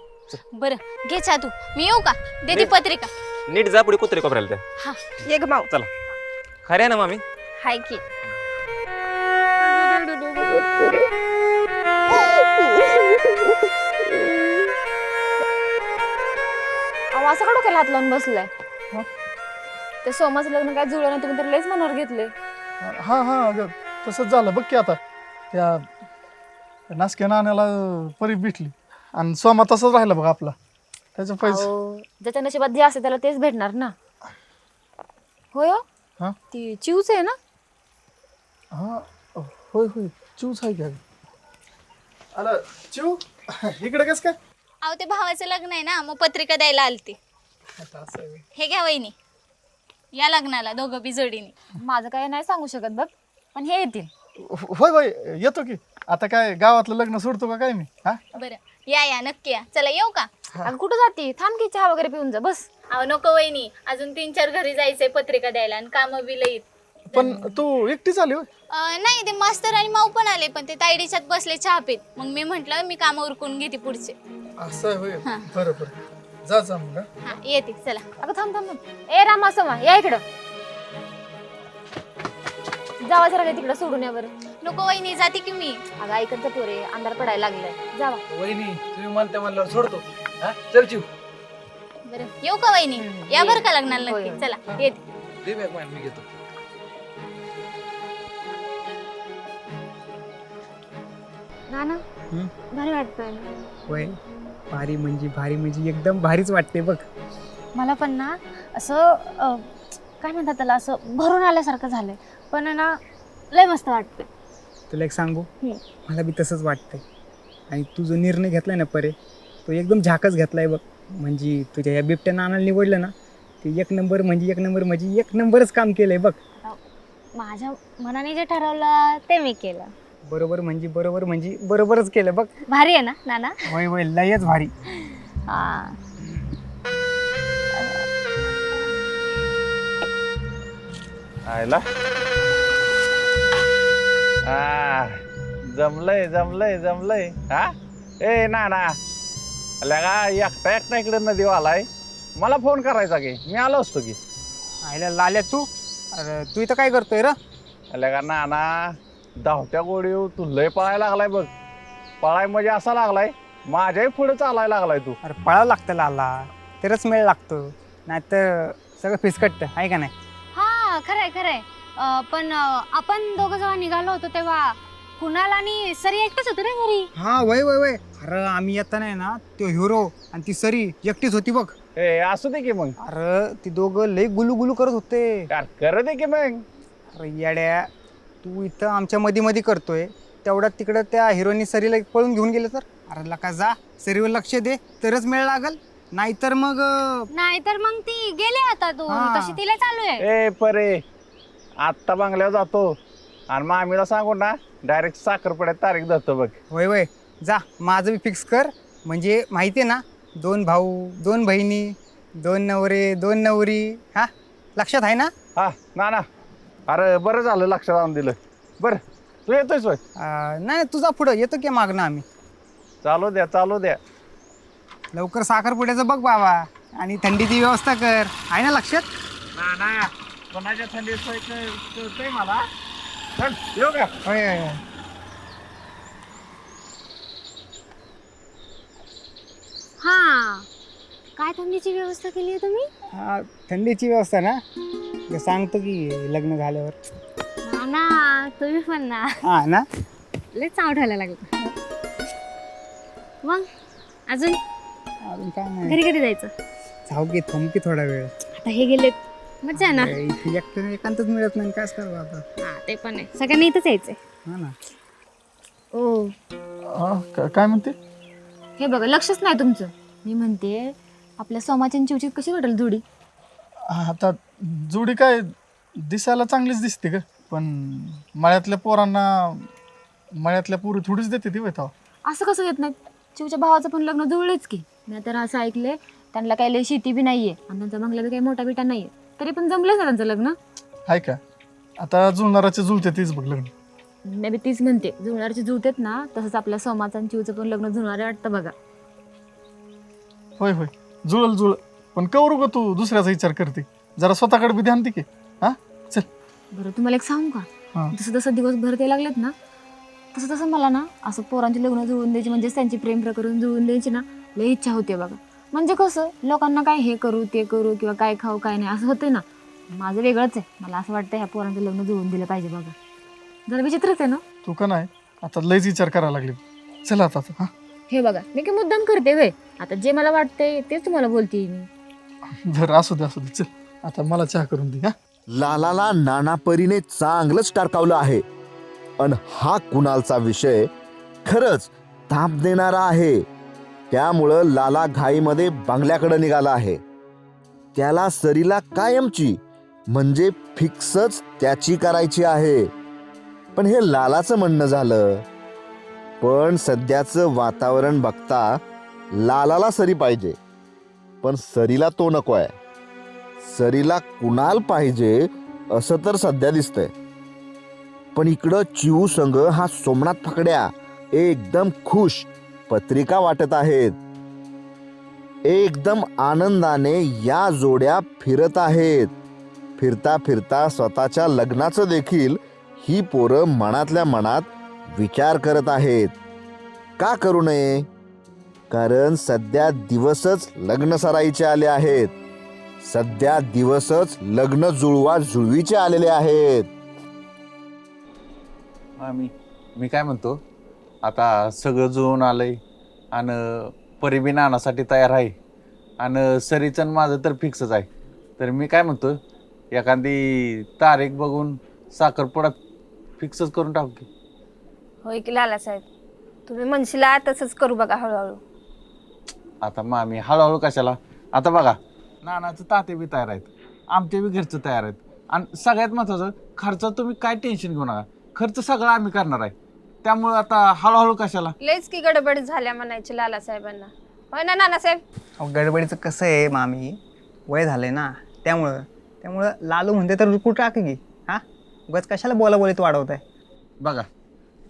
बरं घे चहा तू, मी येऊ का? देते पत्रिका. नीट जा, पुढे कुत्रे कोपऱ्याला त्या. हा, ये ग माऊ. चला. खरे आहे ना मामी? हाय की. अहो असं का डोक्याला हात लावून बसलाय? ते सोमाचं लग्न काय जुळलं नाही, तुम्ही तर लयच मनावर घेतले. हा हा अगं तसंच झालं बघ की. आता त्या नासक्या नाण्याला परी भेटली, आणि सोमा तसंच राहिला बघ आपला. त्याच्या पैसे अहो, ज्याच्या नशिबात जे असते त्याला तेच भेटणार ना. होय हो? हा? ती चिवच आहे ना? हा, होय होय, चिवच आहे का? आला चिव, इकडे कस काय? अहो ते भावाचं लग्न आहे ना, मग पत्रिका द्यायला आलती. हे घ्या वहिनी, या लग्नाला दोघं बी जोडीने. माझं काय नाही सांगू शकत बघ, पण हे येतील. होय होय, येतो की. आता काय गावातलं लग्न सोडतो का काय मी? हा, बरं या नक्की या. चला येऊ का? अगं कुठं जाते? थांब की, चहा वगैरे पिऊन जा बस. अहो नको वहिनी, अजून 3-4 घरी जायचंय पत्रिका द्यायला, आणि कामं बी लईत. पण तू एकटीच आली होय? नाही, ते मास्तर आणि माऊ पण आले, पण ते तायडीच्यात बसले चहा पीत. मग मी म्हंटल मी काम उरकून घेते पुढचे. असं होय, बरं बरं, जा मग. हा येते, चला. अगं थांब. ए रामा सोमा, या इकडं. जावा जरा तिकडं सोडून या बरं. नको वहिनी, जाते की मी. अगं ऐकत पोरे, अंधार पडायला लागलाय, जावा. वहिनी तुम्ही म्हणते म्हणल्यावर सोडतो. हा, चल चिव. बरं येऊ का वहिनी? या बरं का लग्नाला होय, नक्की. चला येते. दे बॅग मांड, मी घेतो. नाना भारी वाटतंय. होय, भारी म्हणजे एकदम भारीच वाटते बघ. मला पण ना असं काय म्हणतात त्याला, असं भरून आल्यासारखं झालंय, पण ना लय मस्त वाटतंय. तुला एक सांगू मला बी तसंच वाटतंय. आणि तू जो निर्णय घेतलाय ना परे, तो एकदम झाकच घेतलाय बघ. म्हणजे तुझ्या या बिबट्या नानाला निवडलं ना, ते एक नंबरच काम केलंय बघ. माझ्या मनाने जे ठरवलं ते मी केलं. बरोबर म्हणजे बरोबरच केलं बघ. भारी आहे ना नाना? वय वय लयच भारी. हा. आयला जमलंय हा. ए ना लगा एकटा इकडे नदी आलाय, मला फोन करायचा की मी आलो असतो की. आयला लाल्या तू, अरे तू इथं काय करतोय र? लगा नाना धावत्या गोडीव तू लय पळायला लागलाय बघ. पळाय म्हणजे असा लागलाय माझ्याही पुढे चालायला लागलाय तू. अरे पळावं लागतं लाला, तरच मेळ लागतो, नाहीतर सगळं फिसकटतं आहे का नाही? हा खरंय. पण आपण दोघं जेव्हा निघालो होतो तेव्हा कुणाल आणि सरी एकटेच होते ना घरी? हा वय. अरे आम्ही येताना आहे ना, तो हिरो आणि ती सरी एकटीच होती बघ. ए असू दे की मग. अरे ती दोघं लय गुलू करत होते. यार कर दे की मग. अरे येड्या, तू इथं आमच्या मध्ये करतोय, तेवढ्यात तिकडं त्या हिरोनी सरीला पळून घेऊन गेले तर? अरे लका जा, सरीवर लक्ष दे तरच मेळ लागल, नाहीतर मग ती गेली आता. तू हा. तशी तिला चालू आहे. ए परे आत्ता बंगल्यावर जातो आणि मामीला सांगून ना डायरेक्ट साखरपुड्यात तारीख धरतो बघ. वय जा, माझं बी फिक्स कर. म्हणजे माहिती आहे ना, 2 भाऊ 2 बहिणी, 2 नवरे 2 नवरी. हा लक्षात आहे ना? हा ना अरे बरं झालं लक्षात आणून दिलं. बरं तू येतोयस होय? नाही तुझा पुढं येतो की मागणं आम्ही. चालू द्या. लवकर साखरपुड्याचं बघ बाबा, आणि थंडीची व्यवस्था कर, आहे ना लक्षात? ना कोणाच्या थंडीत सोय कळतंय मला. चल येऊ का? होय. हा काय थंडीची व्यवस्था केली आहे तुम्ही? हा थंडीची व्यवस्था ना, ते सांगतो की लग्न झाल्यावर. ना तुम्ही पण ना हा ना. लय चाव ठेवायला लागलं. मग अजून काय नाही, घरी कधी जायचं? जाऊ की थांब की थोडा वेळ. आता हे गेलेत मजा आहे ना. इथे एकट्याने एकांतच मिळत नाही, काय करावं आता. हा ते पण आहे, सगळ्यांनी इथंच यायचंय. हा ना. ओ काय म्हणते? हे बघा लक्षच नाही तुमचं. मी म्हणते आपल्या सोमाची आणि चिवची कशी वाटेल जोडी? आता जोडी काय दिसायला चांगलीच दिसते का, पण मळ्यातल्या पोरी थोडीच देते ती तेव्हा. असं कसं येत नाहीत? चिवच्या भावाचं पण लग्न जुळलेच की. मी तर असं ऐकले त्यांना काही लय शेती बी नाहीये आणि त्यांचा बंगला बी काही मोठा बिटा नाहीये, तरी पण जमलंच ना त्यांचं लग्न. आहे का? आता जुळणाराचे जुळते तीच बघ लग्न. मी बी तीच म्हणते, जुळणारचे जुळतेत ना, तसंच आपल्या सोमाचं आणि चिवचं पण लग्न जुळणारे वाटतं बघा. होय जुळ पण करू ग तू दुसऱ्याचा विचार करते, जरा स्वतःकडे बी ध्यान दे की. हा चल. बरं तुम्हाला एक सांगू हा. का, जसं जसं दिवस भरते लागलेत ना, तसं तसं मला ना असं पोरांची लग्न जुळवून द्यायची, म्हणजे त्यांची प्रेम प्रकरण जुळवून द्यायची ना लई इच्छा होते बघा. म्हणजे कसं लोकांना काय हे करू ते करू किंवा काय खाऊ काय नाही असं होते ना. माझं वेगळंच आहे, मला असं वाटतं ह्या पोरांचं लग्न जुळवून दिलं पाहिजे बघा. जरा विचित्रच आहे ना. तू का नाही आता लयच विचार करायला लागले. चल आता हा. हे बघा मी काय मुद्दाम करते वे, आता जे मला वाटतंय तेच तुम्हाला बोलते मी. बरं असू दे चल, आता मला चहा करून दे. हा लालाला नाना परीने चांगलंच टारकावलं आहे. अन हा कुणालचा विषय खरंच ताप देणारा आहे. त्यामुळं लाला घाईमध्ये बंगल्याकडे निघाला आहे. त्याला सरीला कायमची म्हणजे फिक्सच त्याची करायची आहे. पण हे लालाचं म्हणणं झालं. पण सध्याचं वातावरण बघता लालाला सरी पाहिजे, पण सरीला तो नको आहे. सरीला कुणाल पाहिजे असं तर सध्या दिसतंय. पण इकडं चिऊ संघ हा सोमनाथ फकड्या एकदम खुश पत्रिका वाटत आहेत. एकदम आनंदाने या जोड्या फिरत आहेत. फिरता फिरता स्वतःच्या लग्नाचं देखील ही पोरं मनातल्या मनात विचार करत आहेत. का करू नये? कारण सध्या दिवसच लग्न सराईचे आले आहेत. सध्या दिवसच लग्न जुळवा जुळवीचे आलेले आहेत. मी काय म्हणतो, आता सगळं जुळून आलंय आणि परिबी नानासाठी तयार आहे आणि सरीचं माझं तर फिक्सच आहे. तर मी काय म्हणतो, एखादी तारीख बघून साखरपुडा फिक्सच करून टाकू की. होय की लालासाहेब, तुम्ही म्हणशीला तसंच करू बघा हळूहळू. आता मामी हळूहळू कशाला? आता बघा, नानाचं ताते बी तयार आहेत, आमचे बी घरचं तयार आहेत, आणि सगळ्यात महत्वाचं खर्च तुम्ही काय टेन्शन घेऊ नका, खर्च सगळा आम्ही करणार आहे. त्यामुळे आता हळूहळू कशाला? लयच की गडबड झाल्या म्हणायची लालासाहेबांना. होय ना नानासाहेब? अहो गडबडीचं कसं आहे मामी, वय झालंय ना, त्यामुळं लालू म्हणते तर रुकू टाक की. हा उगाच कशाला बोलाबोलीत वाढवताय? बघा,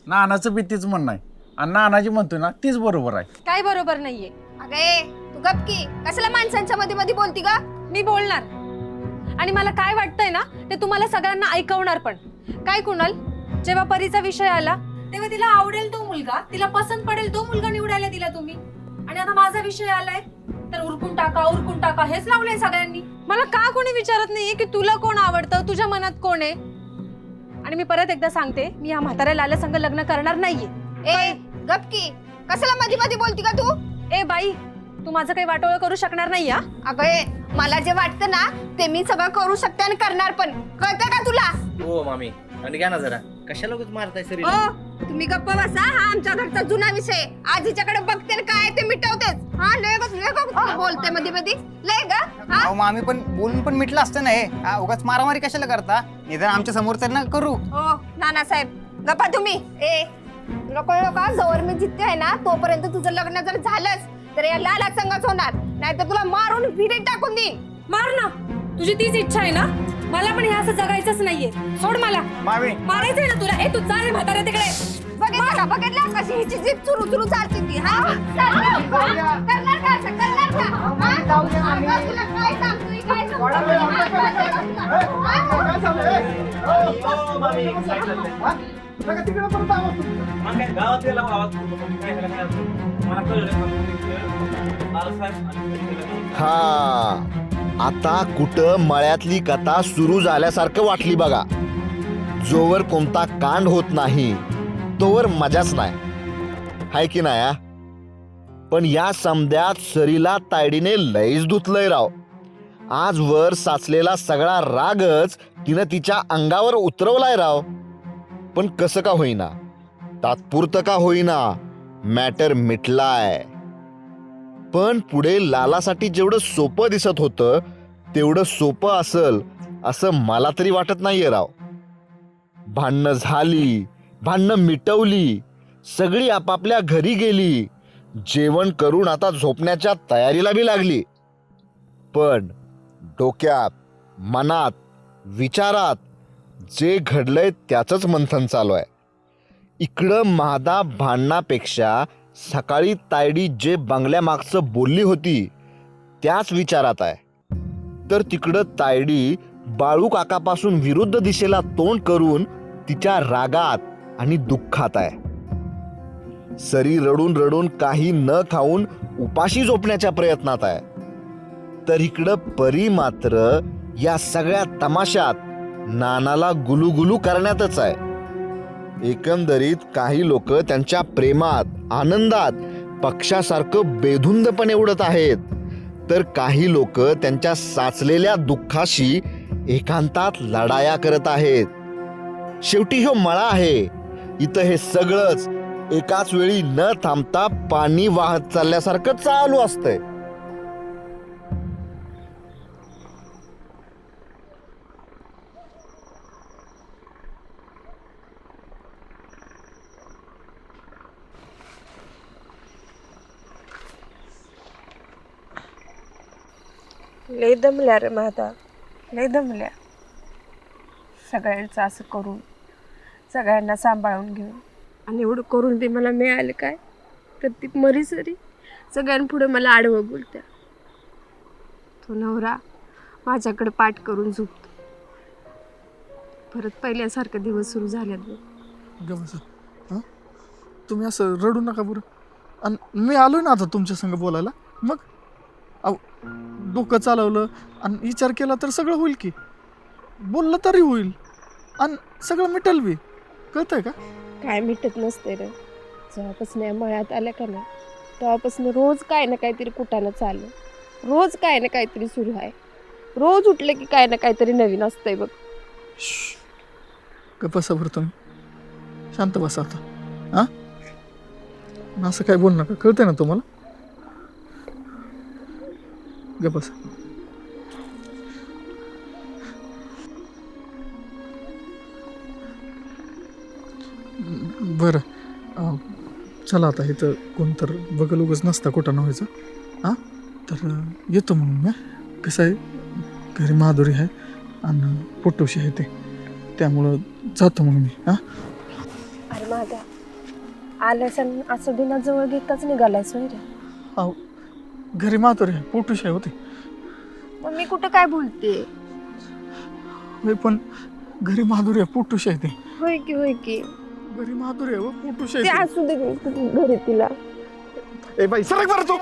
नानाचं बी तीच म्हणणं आहे, आणि नानाजी म्हणतोय ना तीच बरोबर आहे. काय बरोबर नाहीये? अगे तू गपकी, कशाला माणसांच्या मध्ये मध्ये बोलती का? मी बोलणार, आणि मला काय वाटतंय ना ते तुम्हाला सगळ्यांना ऐकवणार पण. काय कुणाल, जेव्हा परीचा विषय आला तेव्हा तिला आवडेल तो मुलगा, तिला पसंत पडेल तो मुलगा निवडायला दिला तुम्ही, आणि आता माझा विषय आलाय तर उरकून टाका हेच लावलंय सगळ्यांनी. मला का कोणी विचारत नाहीये की तुला कोण आवडतं, तुझ्या मनात कोण आहे? आणि मी परत एकदा सांगते, मी या म्हाताऱ्या लाल्या संग लग्न करणार नाहीये. ए गपकी, कशाला मध्ये मध्ये बोलती का तू? ए बाई, तू माझं काही वाटोळं करू शकणार नाही. हा अगं मला जे वाटतं ना ते मी सगळं करू शकते आणि करणार पण, कळतं का तुला? हो मामी, आणि घ्या ना जरा, कशाला उगाच मारताय सरी? ओ तुम्ही गप्प बसा, हा आमच्या घरचा जुना विषय. आज हिच्याकडे बघते आणि काय ते मिटवतेच. हा लय बोलते मध्ये मध्ये लय ग. हा अहो मामी पण बोलून पण मिटलं असतं ना हे. हा उगाच मारामारी कशाला करता? निदान आमच्या समोर तर ना करू. हो नानासाहेब गप्पा तुम्ही. ए नको का, जवळ मी जिथे आहे ना तोपर्यंत तुझं लग्न जर झालंच तर या लाला संघच होणार, नाहीतर तुला मारून विहिरीत टाकून देईन. मार ना, तुझी तीच इच्छा आहे ना? मला पण हे असं जगायचंच नाहीये. सोड मला. मामी मारायचंय ना तुला? ए तू चाल म्हाताऱ्या तिकडे. बघितलं कशी हिची जीभ चुरू चालते ती. हा करणार का असं, करणार का? हा? तुला काय सांगतोय, काय गावात गेला आवाज काय झालं काय मला कळलं. हा आता कुठं मळ्यातली कथा सुरू झाल्यासारखं वाटली बघा. जोवर कोणता कांड होत नाही तोवर मजाच नाही, हाय की नाही? पण या समद्यात सरीला तायडीने लईच धुतलंय राव. आजवर साचलेला सगळा रागच तिनं तिच्या अंगावर उतरवलाय राव. पण कसं का होईना, तात्पुरतं का होईना, मॅटर मिटलाय. पण पुढे लालासाठी जेवढं सोपं दिसत होतं तेवढं सोपं असल असं मला तरी वाटत नाहीये राव. भांडणं झाली, भांडणं मिटवली, सगळी आपापल्या घरी गेली, जेवण करून आता झोपण्याच्या तयारीला बी लागली. पण डोक्यात, मनात, विचारात जे घडलंय त्याचंच मंथन चालू आहे. इकडं महादा भांडणापेक्षा सकाळी तायडी जे बंगल्यामागचं बोलली होती त्याच विचारात आहे, तर तिकडं तायडी बाळू काकापासून विरुद्ध दिशेला तोंड करून तिच्या रागात आणि दुःखात आहे. सरी रडून रडून काही न खाऊन उपाशी झोपण्याच्या प्रयत्नात आहे, तर इकडं परी मात्र या सगळ्या तमाशात नानाला गुलुगुलू करण्यातच आहे. एकंदरीत काही लोक त्यांच्या प्रेमात, आनंदात पक्षासारखं बेधुंदपणे उडत आहेत, तर काही लोक त्यांच्या साचलेल्या दुःखाशी एकांतात लढाया करत आहेत. शेवटी ह्यो मळा आहे, इथं हे सगळंच एकाच वेळी न थांबता पाणी वाहत चालल्यासारखं चालू असतंय. लय दमल्या रे माझा, लय दमल्या. सगळ्यांचं असं करून, सगळ्यांना सांभाळून घेऊन, आणि एवढं करून ते मला मिळालं काय? प्रत्येक मरी सरी सगळ्यांपुढे मला आडवं बोलत्या. तो नवरा माझ्याकडे पाठ करून झोपतो. परत पहिल्यासारखे दिवस सुरू झाल्यात बघ. हां तुम्ही असं रडू नका बरं. आणि मी आलोय ना आता तुमच्या संग बोलायला. मग अहो डोकं चालवलं आणि विचार केला तर सगळं होईल की. बोललं तरी होईल आणि सगळं मिटेल बी. कळतंय का? काय मिटत नसते रे. जेव्हापासून या मळ्यात आल्या का ना तेव्हापासून रोज काय ना काहीतरी कुटाणं चालू, रोज काय ना काहीतरी सुरू आहे. रोज उठलं की काय ना काहीतरी नवीन असतंय बघ. गप्प बसा बरं तुम्ही, शांत बसा आता. हां असं काय बोल नका, कळतंय ना तुम्हाला? ग बस. बरं चला आता इथं कोण तर बघल उगच नसता कुठं व्हायचं. हां तर येतो मग मी. कसं आहे घरी माधुरी आहे आणि पोटोशी आहे ते, त्यामुळं जातो मग मी. हां अरे माझ्या आल्यास असं बिना जवळ घेताच निघालायस होय रे. अहो घरी माधुरी आहे पोटोशी आहे होते. मग मी कुठं काय बोलते? होय पण घरी माधुरी आहे पोटोशी आहे ते. होय की घरी माधुरी आहे पोटोशी ते आहे असू दे घरी तिला. ए बाई सरक बरं तू.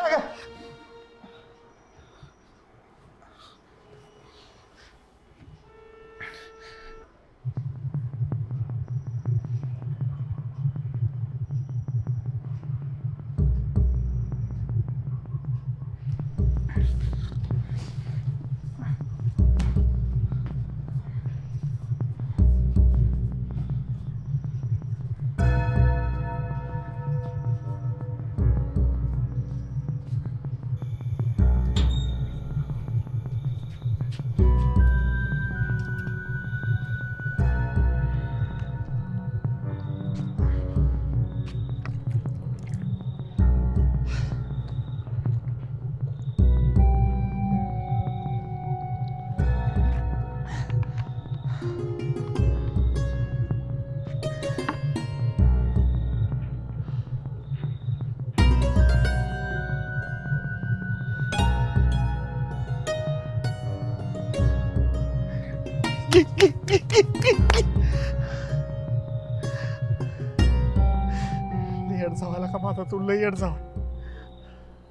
येड जावाला का माझा तू लय येड जावा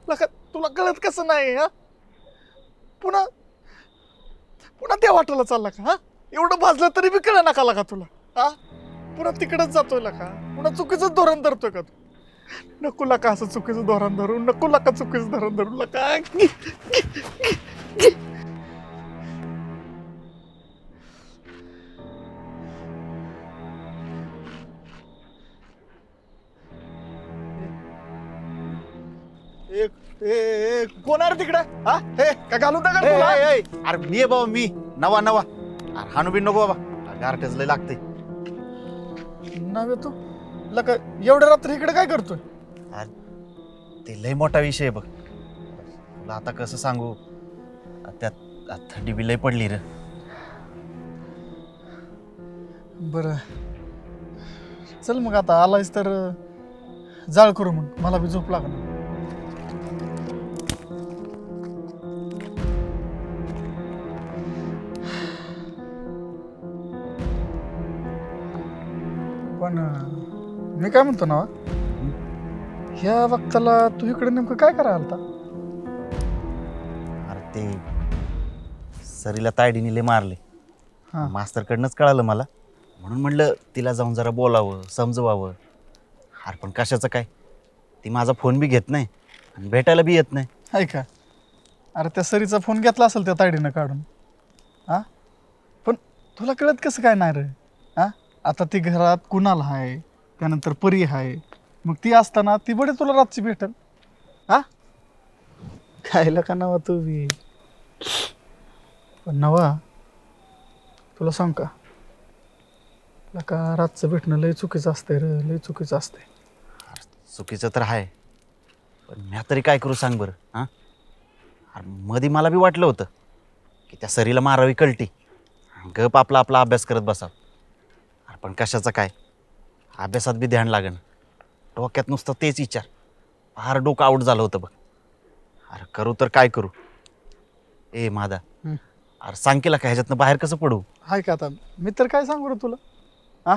लका, तुला कळत कसं नाही? हा पुन्हा पुन्हा त्या वाटायला चालला का? हा एवढं भाजलं तरी बी कळ नका लका तुला. हा पुन्हा तिकडच जातोय लका, पुन्हा चुकीचं धोरण धरतोय का तू? नको लका असं चुकीचं धोरण धरू, नको लका चुकीचं धोरण धरू लका. कोण आहे तिकडे? हा हे का घालून टाका तुला? अरे मी आहे बाबा, मी नवा नवा. अरे हानू बी नको बाबा, गारठच लय लागते. नव्हे तू लका एवढ्या रात्री इकडे काय करतोय? ते लय मोठा विषय आहे बघ. तुला आता कसं सांगू, त्यात थंडी बी लय पडली रे. बरं चल मग आता आलायस तर जाळ करू, मग मला बी झोप लागणार. पण मी काय म्हणतो ना, ह्या वक्ताला तू इकडे नेमकं काय करायला आलता? अरे ते सरीला तायडीने लय मारले. हां. मास्तरकडनंच कळालं मला, म्हणून म्हणलं तिला जाऊन जरा बोलावं समजवावं. अरे पण कशाचं काय, ती माझा फोन बी घेत नाही आणि भेटायला बी येत नाही. आहे का? अरे त्या सरीचा फोन घेतला असेल त्या तायडीनं काढून. हां पण तुला कळत कसं काय नाही रे? हां आता ती घरात कुणाला आहे, त्यानंतर परी आहे, मग ती असताना ती बडी तुला रातची भेटल. हां खायला का नवा तू बी? पण नवा तुला सांग का, का रातचं भेटणं लय चुकीचं असतंय रे, लय चुकीचं असतंय. चुकीचं तर आहे, पण म्या तरी काय करू सांग बरं? हां अरे मध्ये मला बी वाटलं होतं की त्या सरीला मारावी कळटी, गप आपला आपला अभ्यास करत बसावं. अरे पण कशाचं काय, अभ्यासात बी ध्यान लागेन, डोक्यात नुसतं तेच विचार. फार डोकं आऊट झालं होतं बघ. अरे करू तर काय करू? ए मादा, अरे सांग केला का ह्याच्यातनं बाहेर कसं पडू? हाय का आता मी तर काय सांगू रे तुला? हां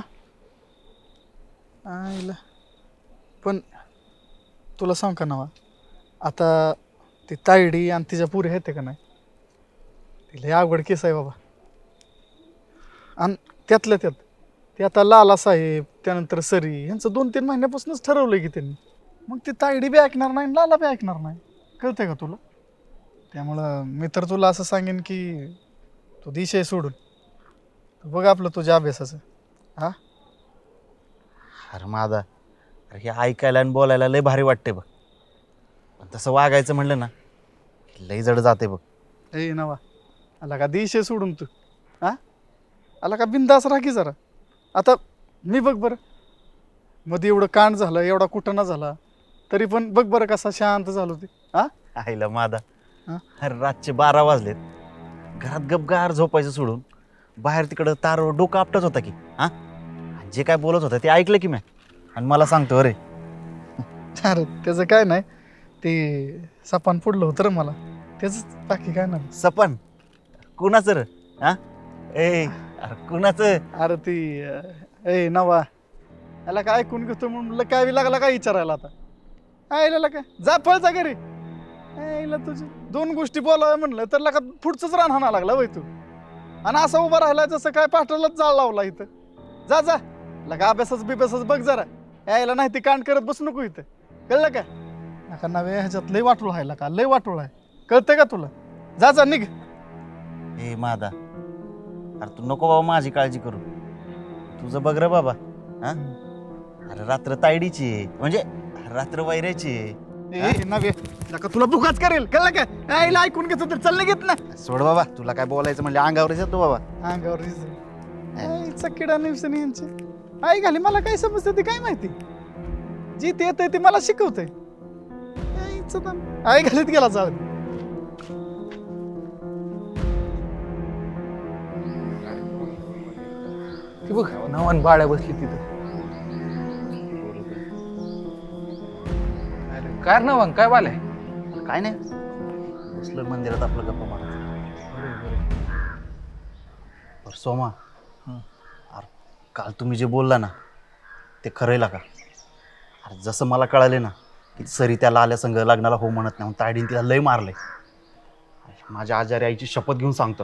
आईला पण तुला सांग का नवा, आता ती तायडी आणि तिच्या पुरी आहेत का नाही, तिला अवघड केस आहे बाबा. आणि त्यातल्या त्यात ते आता लाला साहेब त्यानंतर सरी यांचं 2-3 महिन्यापासूनच ठरवलं की त्यांनी. मग ती तायडी बी ऐकणार नाही, लाला बी ऐकणार नाही. कळतंय का तुला? त्यामुळं मी तर तुला असं सांगेन की तू दिशे सोडून बघ आपलं तुझ्या अभ्यासाचं. हां अरे मादा, अरे हे ऐकायला आणि बोलायला लय भारी वाटते बघ, पण तसं वागायचं म्हणलं ना की लय जड जाते बघ. ए नवा, आला का देश सोडून तू? हा, आला का बिंदास राखी जरा. आता मी बघ बरं, मध्ये एवढं कांड झालं, एवढा कुटणा झाला, तरी पण बघ बरं कसा शांत झालो ते. हा, आईला मादा, हा? अरे रातचे 12 वाजलेत, घरात गपगार झोपायचं सोडून बाहेर तिकडं तारवर डोकं आपटत होता की. हा, जे काय बोलत होता ते ऐकलं की मी, आणि मला सांगतो अरे. अरे त्याचं काय नाही, ते सपान पुडलं होतं रे मला, त्याच बाकी काय नाही. सपन कुणाचं रे? हा, ए अरे कुणाचं? अरे ती ए नवा, याला काय ऐकून घेतो म्हणलं काय लागला काय विचारायला. आता आईला काय जा पळ जा घरी. आईला तुझी 2 गोष्टी बोलाव्या म्हणलं तर लका पुढचंच रान हाणा लागला वय तू, आणि असा उभा राहिला जसं काय पाठलाच जाळ लावला इथं. जा जा लका अभ्यासच बिभ्यासच बघ जरा, यायला नाही ती कांड करत बसू नको इथं, कळलं का? नका नव्हे, ह्याच्यात लय वाटोळ आहे का, लय वाटोळ आहे, कळतंय का तुला? जा जा निघ. ए मादा, अरे तू नको बाबा माझी काळजी करू, तुझं बघ रे बाबा. हा, अरे रात्र तायडीची आहे, म्हणजे रात्र वैऱ्याची आहे. ए नव्हे, नका तुला बुकाच करेल, कळलं का? यायला ऐकून घेतो तर चल घेत ना. सोड बाबा, तुला काय बोलायचं म्हणजे अंगावरच येतो बाबा. अंगावर किडा निवसनी यांची आई घाली, मला काय समजते ते काय माहिती, जी ते येते ते मला शिकवतंय. आई घालीत गेला जाऊ. ती बघ नावान बाळ्या बसली तिथं. अरे काय नावान काय बाळ्या? काय नाही, बसलोय मंदिरात आपलं गप्पा मारत. बरं सोमा, अरे काल तुम्ही जे बोलला ना ते खरंय का? अरे जसं मला कळाले ना की सरी त्याला आल्या संग लग्नाला हो म्हणत नाही, तायडीन तिला लय मारलंय. माझ्या आजारी आईची शपथ घेऊन सांगतो,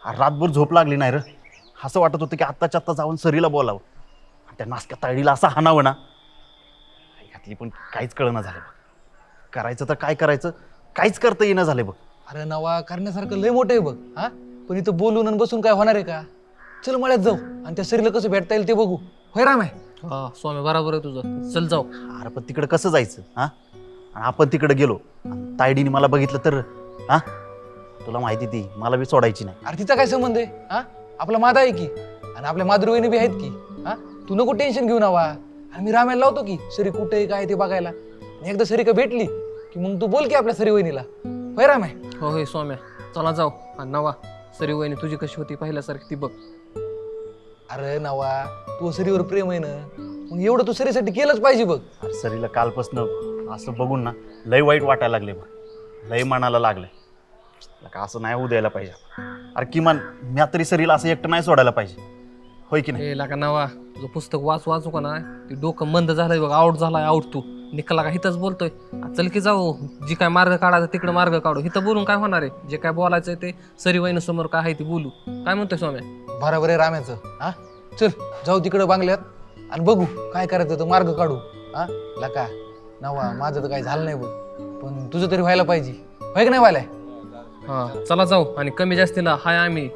अरे रातभर झोप लागली नाही रे. असं वाटत होतं की आत्ताच्या आत्ता जाऊन सरीला बोलावं, त्या नासक्या तायडीला असं हाणावं ना. घातली पण काहीच कळना झालं बघ. करायचं तर काय करायचं, काहीच करता येणं झालं बघ. अरे नवा, करण्यासारखं लय मोठं आहे बघ. हा, पण इथं बोलून आणि बसून काय होणार आहे का? चल मळ्यात जाऊ आणि त्या सरीला कसं भेटता येईल ते बघू. होय राम आहे? हा स्वामी, बरोबर आहे तुझं, चल जाऊ. अरे पण तिकडं कसं जायचं? हा, आणि आपण तिकडं गेलो तायडीने मला बघितलं तर? हा, तुला माहिती ती मला बी सोडायची नाही. अरे तिचा काय संबंध आहे? हा, आपला मादा आहे की, आणि आपल्या माधुरवहिनी बी आहेत की. हा, तू नको टेन्शन घेऊ नवा, आणि मी रामायला लावतो की सरी कुठे आहे काय ते बघायला. आणि एकदा सरी का भेटली की मग तू बोल की आपल्या सरी वहिनीला. होय राम आहे? हो होय स्वाम्या, चला जाऊ. आणि नवा, सरी वहिनी तुझी कशी होती पहिल्यासारखी ती बघ. अरे नवा, तू सरीवर प्रेम आहे ना, मग एवढं तू सरीसाठी केलंच पाहिजे बघ. अरे सरीला कालपासनं असं बघून ना लय वाईट वाटायला लागले बघ, लय मनाला लागलंय. का असं नाही होऊ द्यायला पाहिजे. अरे किमान मी तरी सरीला असं एकटं नाही सोडायला पाहिजे, होय की नाही? ए लागा नवा, तुझं पुस्तक वाचू का ना, ते डोकं मंद झालंय बघ, आउट झालाय, आउट तू निकाला का हिथंच बोलतोय. चल की जाऊ, जी काय मार्ग काढायचा तिकडे मार्ग काढू, हिथं बोलून काय होणार आहे? जे काय बोलायचंय ते सरी वहिनी समोर काय आहे ते बोलू. काय म्हणतोय स्वाम्या? बरोबर आहे राम्याचं. हा, चल जाऊ तिकडं बांगल्यात आणि बघू काय करायचं तर मार्ग काढू. हा लका नवा, माझं तर काही झालं नाही बघ, पण तुझं तरी व्हायला पाहिजे, होय की नाही व्हायला? हा चला जाऊ, आणि कमी जास्तीला हाय आम्ही,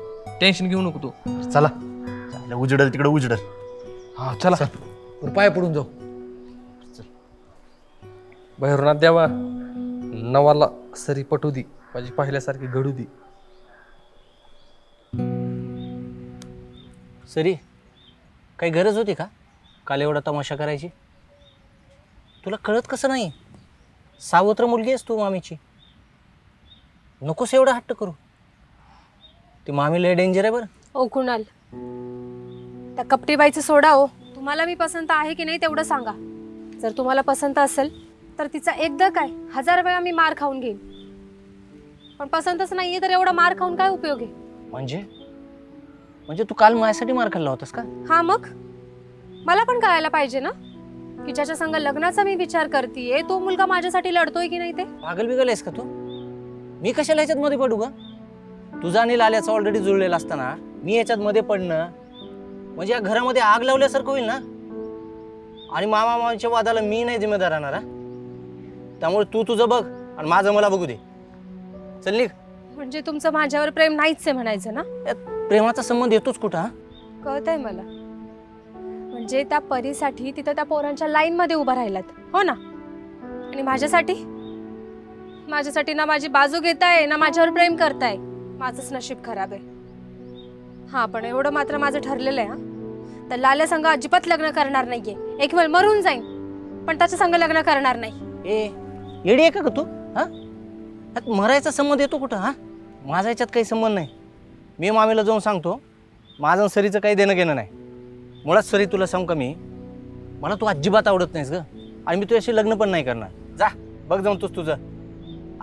टेन्शन घेऊ नको तू. चला, उजडल तिकडे उजडल. हा चला, पाय पडून जाऊ. भैरवनाथ देवा, नवाला सरी पटू दी, माझी पाहिल्यासारखी घडू दी. सरी, काही गरज होती का काल एवढा तमाशा करायची? तुला कळत कसं नाही? सावत्र मुलगी आहेस तू मामीची, नकोस एवढा हट्ट करू. ती मामी लय डेंजर आहे बरं. ओ कुणाल, त्या कपटीबाईचं सोडा हो. तुम्हाला मी पसंत आहे की नाही तेवढं सांगा. जर तुम्हाला पसंत असेल तर तिचा एकदा काय 1000 वेळा मी मार खाऊन घेईन, पण पसंतच नाहीये तर एवढा मार खाऊन काय उपयोग आहे? म्हणजे तू काल माझ्यासाठी मार खाल्ला होतास का? हा, मग मला पण कळायला पाहिजे ना की ज्याच्या संग लग्नाचा मी विचार करतेय तो मुलगा माझ्यासाठी लढतोय की नाही ते. पागल बिगल आहेस का तू? मी कशाला याच्यात मध्ये पडू का? तुझा आणि लाल्याचा ऑलरेडी जुळलेला असताना मी याच्यात मध्ये पडणं म्हणजे या घरामध्ये आग लावल्यासारखं होईल ना. आणि मामा मामाच्या वादाला मी नाही जिम्मेदार राहणार. त्यामुळे तू तुझं बघ आणि माझं मला बघू दे. चल निघ. म्हणजे तुमचं माझ्यावर प्रेम नाहीच आहे म्हणायचं ना? प्रेमाचा संबंध येतोच कुठं? कळतंय मला, म्हणजे त्या परीसाठी तिथं त्या पोरांच्या लाईनमध्ये उभं राहिलात हो ना, आणि माझ्यासाठी ना माझी बाजू घेताय ना माझ्यावर प्रेम करताय. माझंच नशीब खराब आहे. हां, पण एवढं मात्र माझं ठरलेलं आहे, हां, तर लाल्या संग अजिबात लग्न करणार नाहीये. एक वेळ मरून जाईन पण त्याच्या संग लग्न करणार नाही. ए येडी आहे का तू? हा, मरायचा संबंध येतो कुठं? हा, माझा याच्यात काही संबंध नाही. मी मामीला जाऊन सांगतो, माझं आणि सरीचं काही देणं घेणं नाही. मुळात सरी, तुला सांगू का मी, मला तू अजिबात आवडत नाहीस ग, आणि मी तुझ्याशी लग्न पण नाही करणार. जा बघ जाऊन तूच तुझं.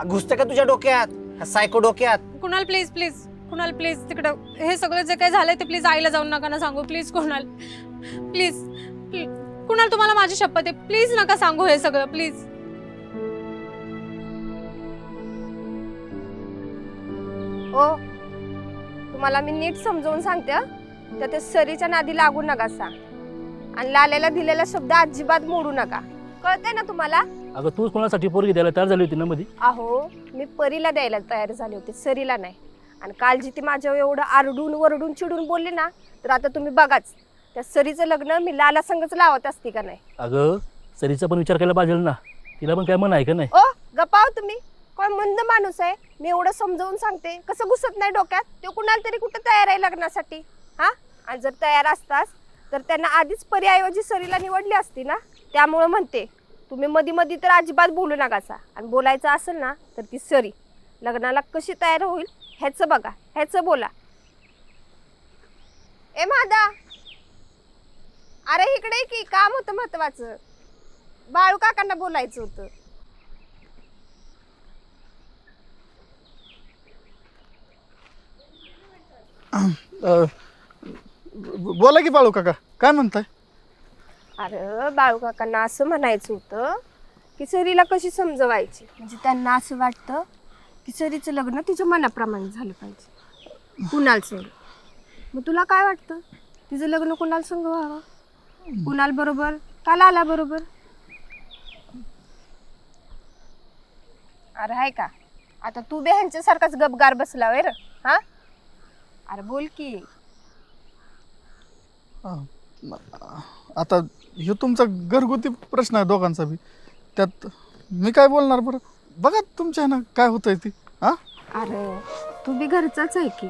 घुसतं का तुझ्या डोक्यात, सायको डोक्यात? Kunal please please, Kunal please, तिकडं हे सगळं जे काही झालंय ते प्लीज आईला जाऊन नका ना सांगू. प्लीज कुणाल, प्लीज कुणाल, तुम्हाला माझी शपथ आहे, प्लीज नका सांगू हे सगळं प्लीज. ओ, तुम्हाला मी नीट समजावून सांगते हं. तर ते सरीच्या नादी लागू नका सा, आणि लाल्याला दिलेला शब्द अजिबात मोडू नका. कळतंय ना तुम्हाला? अगं तूच कोणासाठी पोरगी द्यायला तयार झाली होती ना मध्ये? अहो, मी परीला द्यायला तयार झाले होते, सरीला नाही. आणि काल जी ती माझ्यावर एवढं आरडून वरडून चिडून बोलली ना, तर आता तुम्ही बघाच, त्या सरीचं लग्न मी लाला संगच लावत असते का नाही. अगं सरीचा पण विचार केला पाहिजे ना, तिला पण काय मन आहे का नाही? ओ गप्पाव तुम्ही, कोण मंद माणूस आहे? मी एवढं समजावून सांगते, कसं घुसत नाही डोक्यात? तो कुणाला तरी कुठं तयार आहे लग्नासाठी? हा, आणि जर तयार असतास तर त्यांना आधीच परीऐवजी सरीला निवडली असती ना. त्यामुळं म्हणते, तुम्ही मधी मधी तर अजिबात बोलू नकासा, आणि बोलायचं असेल ना तर ती सरी लग्नाला कशी तयार होईल ह्याचं बघा, ह्याचं बोला. ए मादा, अरे इकडे की काम होतं महत्वाचं, बाळू काकांना बोलायचं होतं. बोला की बाळू काका, काय म्हणताय? अरे बाळू काकांना असं म्हणायचं होतं की सरीला कशी समजवायची, म्हणजे त्यांना असं वाटतं की सरीचं लग्न तिच्या मनाप्रमाणे झालं पाहिजे, कुणाल संग. मग तुला काय वाटतं, तिचं लग्न कुणाल संग व्हावं? कुणाल बरोबर का लाला बरोबर? अरे आहे का, आता तू बी ह्यांच्यासारखाच गपगार बसला वे र. हा, अरे बोल की. आता हे तुमचा घरगुती प्रश्न आहे दोघांचा बी, त्यात मी काय बोलणार बरं? बघा तुमच्या ना काय होतंय ती. हा, अरे तू बी घरचाच आहे की,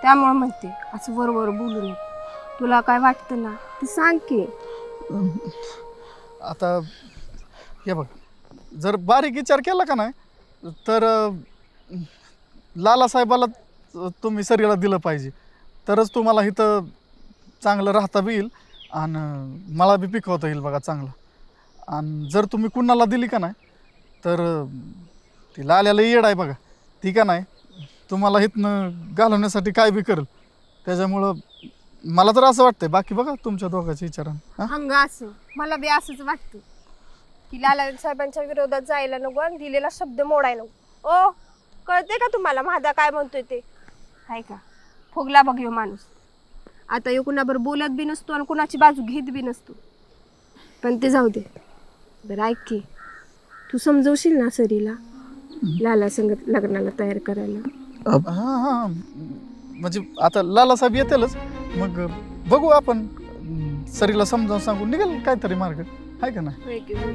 त्यामुळे म्हणते असं वरवर बोलू नये. तुला काय वाटतं ना ते सांग की. आता हे बघ, जर बारीक विचार केला का नाही तर लालासाहेबाला तुम्ही सरीला दिलं पाहिजे, तरच तुम्हाला इथं चांगलं राहता बी येईल आणि मला बी पिकवता येईल बघा चांगलं. आणि जर तुम्ही कुणाला दिली का नाही तर ती लाल्याला येड आहे बघा, ती का नाही तुम्हाला इथनं घालवण्यासाठी काय बी करेल. त्याच्यामुळं मला तर असं वाटतंय, बाकी बघा तुमच्या दोघांच्या विचारानं. हंगा असं मला बी असंच वाटतं की लाला साहेबांच्या विरोधात जायला नको आणि दिलेला शब्द मोडायला नको. ओ कळते का तुम्हाला माझा काय म्हणतोय ते? आहे का फुगला बघ ह्यो माणूस. आता यो कुणाबरोबर बोलत बी नसतो आणि कुणाची बाजू घेत बी नसतो. पण ते जाऊ दे. बरं ऐक की, तू समजवशील ना सरीला लाला संगत लग्नाला तयार करायला? हां हां, म्हणजे आता लालासाहेब येतीलच, मग बघू आपण सरीला समजावून सांगून निघेल काहीतरी मार्ग, आहे का नाही? होय की होय.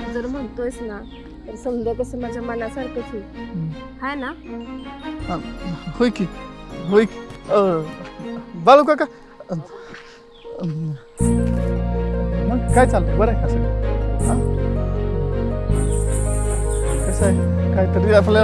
तू जर म्हणतोयस ना तर समजा कसं माझ्या मनासारखंच होईल, आहे ना? होय की होय की. बाळू काका, मग काय चाललंय, बरं आहे का सगळं? हां, कसं आहे काहीतरी आपल्या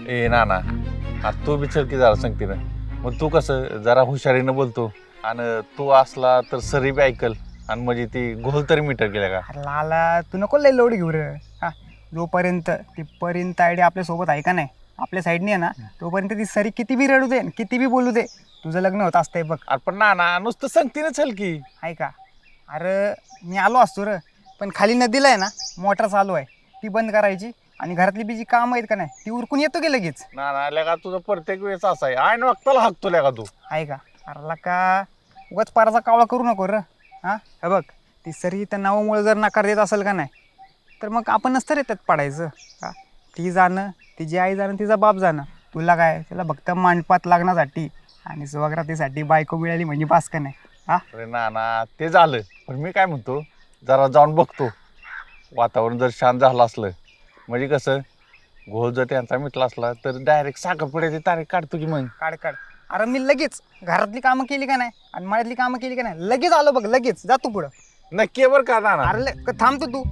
ए ना आता तू बिचार की जरा सांगते ना, मग तू कसं जरा हुशारीनं बोलतो आणि तू असला तर सरी बी ऐकल आणि म्हणजे ती गोल तरी मीटर गेल्या का? अरे लाला, तू नको लय लोड घेऊ रे. हा, जोपर्यंत ती पर्यंत आयडिया आपल्या सोबत आहे का नाही, आपल्या साईडने आहे ना तोपर्यंत ती सरी किती बी रडू दे किती बी बोलू दे, तुझं लग्न होत असतंय बघ. अरे पण नाना नुसतं सांगते ना चल की. आहे का? अरे मी आलो असतो र, पण खाली नदीला आहे ना मोटर चालू आहे, ती बंद करायची आणि घरातली बी जी कामं आहेत का नाही ती उरकून येतो की लगेच. नाना लेका तुझं प्रत्येक वेळेस असा आहे, आयन वक्ताला हाकतो लेका तू. आहे का? अरला का उगाच पाराचा कावळा करू नको र. हां हे बघ, ती सरी त्या नावामुळे जर नकार देत असेल का नाही तर मग आपण नसतं रे त्यात पडायचं. का ती जाणं, तिची आई जाणं, तिचा बाप जाणं, तुला काय त्याला फक्त मांडपात लागण्यासाठी आणि सुवाग्रातीसाठी बायको मिळाली म्हणजे बास का नाही. हा अरे नाना ते झालं, पण मी काय म्हणतो जरा जाऊन बघतो, वातावरण जर शांत झालं असलं म्हणजे कसं घोळ जर त्यांचा मिटला असला तर डायरेक्ट साखरपुड्याची तारीख काढतो की मग. काढ काढ. अरे मी लगेच घरातली कामं केली का नाही आणि मळ्यातली कामं केली का नाही लगेच आलो बघ, लगेच जातो पुढं. नक्की बरं का नाना. अरे थांबतो तू,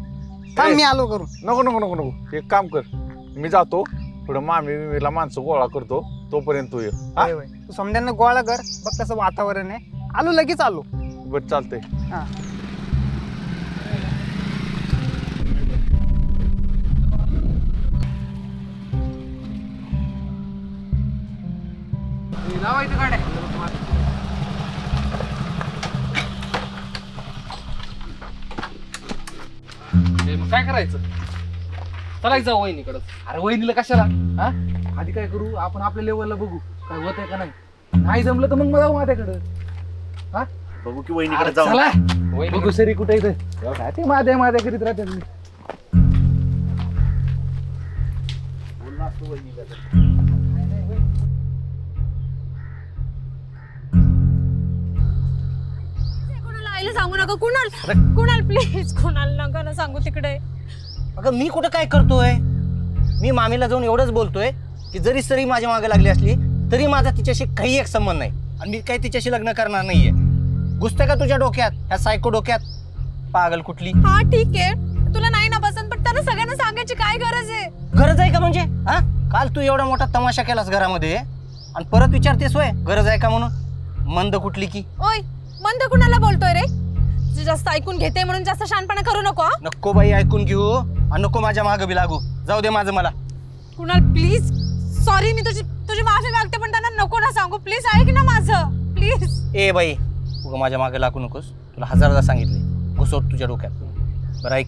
थांब मी आलो करून. नको नको नको नको, एक काम कर, मी जातो थोडं मामी बिमीला माणसं गोळा करतो, तोपर्यंत तू ये. होय होय, तू समध्यांना गोळा कर, बघ कसं वातावरण आहे. आलो लगेच आलो. बरं चालतंय. हां लावायचं गाड्या. मग काय करायचं? चलायचं जाऊ वहिनीकडं. अरे वहिनीला कशाला? हा आधी काय करू आपण, आपल्या लेवलला बघू काय होत आहे का नाही. नाही जमलं तर मग जाऊ माझ्याकडं. हा बघू की वहिनीकडे जाऊ. चला बघू सरी कुठे इथं काय ते माझ्या करीत राहते. कोणाला आईला सांगू नका. कुणाल प्लीज, कुणाल नका ना सांगू तिकडे. अगं मी कुठं काय करतोय? मी मामीला जाऊन एवढंच बोलतोय की जरी सरी माझ्या मागे लागली असली तरी माझा तिच्याशी काही एक संबंध नाही आणि मी काही तिच्याशी लग्न करणार नाहीये. घुसतंय का तुझ्या डोक्यात, ह्या सायको डोक्यात? पागल कुठली. हा ठीक आहे, तुला नाही ना पसंत, पण त्यांना सगळ्यांना सांगायची काय गरज आहे? गरज आहे का म्हणजे? हा काल तू एवढा मोठा तमाशा केलास घरामध्ये आणि परत विचारतेस होय गरज आहे का म्हणून? मंद कुठली की. ओय मंद कुणाला बोलतोय रे? तुझं जास्त ऐकून घेते म्हणून जास्त शानपणा करू नको. नको बाई ऐकून घेऊ आणि नको माझ्या मागं बी लागू. जाऊ दे माझं मला. कुणाल प्लीज, सॉरी, मी तुझी माफी मागते, पण त्यांना नको ना सांगू. प्लीज ऐक ना माझं, प्लीज. ए बाई उगा माझ्या मागे लागू नकोस. तुला हजारदा सांगितले घुसवत तुझ्या डोक्यात. बरं ऐक,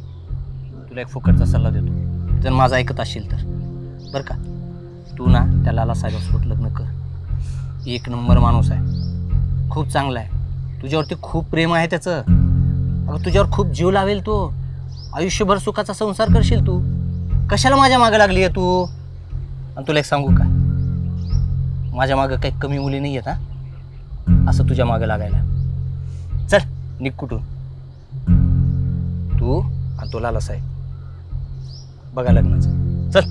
तुला एक फुकटचा सल्ला देतो, जर माझा ऐकत असशील तर. बरं का, तू ना त्या लाला साहेबासोबत लग्न कर. एक नंबर माणूस आहे, खूप चांगला आहे, तुझ्यावरती खूप प्रेम आहे त्याचं. अगं तुझ्यावर खूप जीव लावेल तो, आयुष्यभर सुखाचा संसार करशील तू. कशाला माझ्या मागं लागली आहे तू? आणि तुला एक सांगू का, माझ्या मागं काही कमी मुली नाही आहेत हा असं तुझ्या मागं लागायला. चल निघ कुठून. तू आणि तो लाला साहेब बघा लग्नाचं. चल.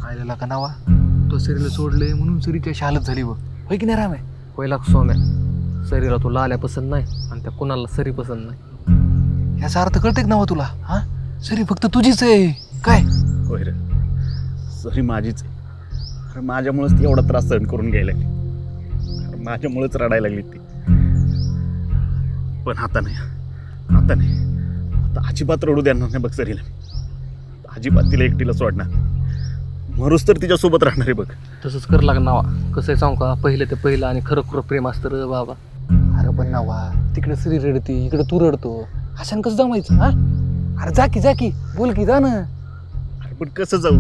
आलेला का नावा तो सरीला सोडले म्हणून सरीची अशी हालत झाली बघ. होय की नाही राम? आहे पहिला सोम्या, सरीला तो लाल्या पसंत नाही आणि त्या कुणाला सरी पसंत नाही. याचा अर्थ कळते नावा तुला? हा सरी फक्त तुझीच आहे काय? होय रे, सरी माझीच आहे. अरे माझ्यामुळेच ती एवढा त्रास सहन करून घ्यायला लागली. अरे माझ्यामुळेच रडायला लागली ती. पण आता नाही, आता नाही, आता अजिबात रडू देणार नाही बघ सरीला. अजिबात तिला एकटीला सोडणार, मरूच तर तिच्यासोबत राहणार आहे बघ. तसंच कर लाग नावा. कसं आहे सांग का, पहिलं ते पहिलं आणि खरं खरं प्रेम असतं रे बाबा. अरे पण नावा तिकडे सरी रडती, इकडे तू रडतो, अशान कसं जमायचं? हा अरे जा की बोल की, जा ना. अरे पण कसं जाऊ?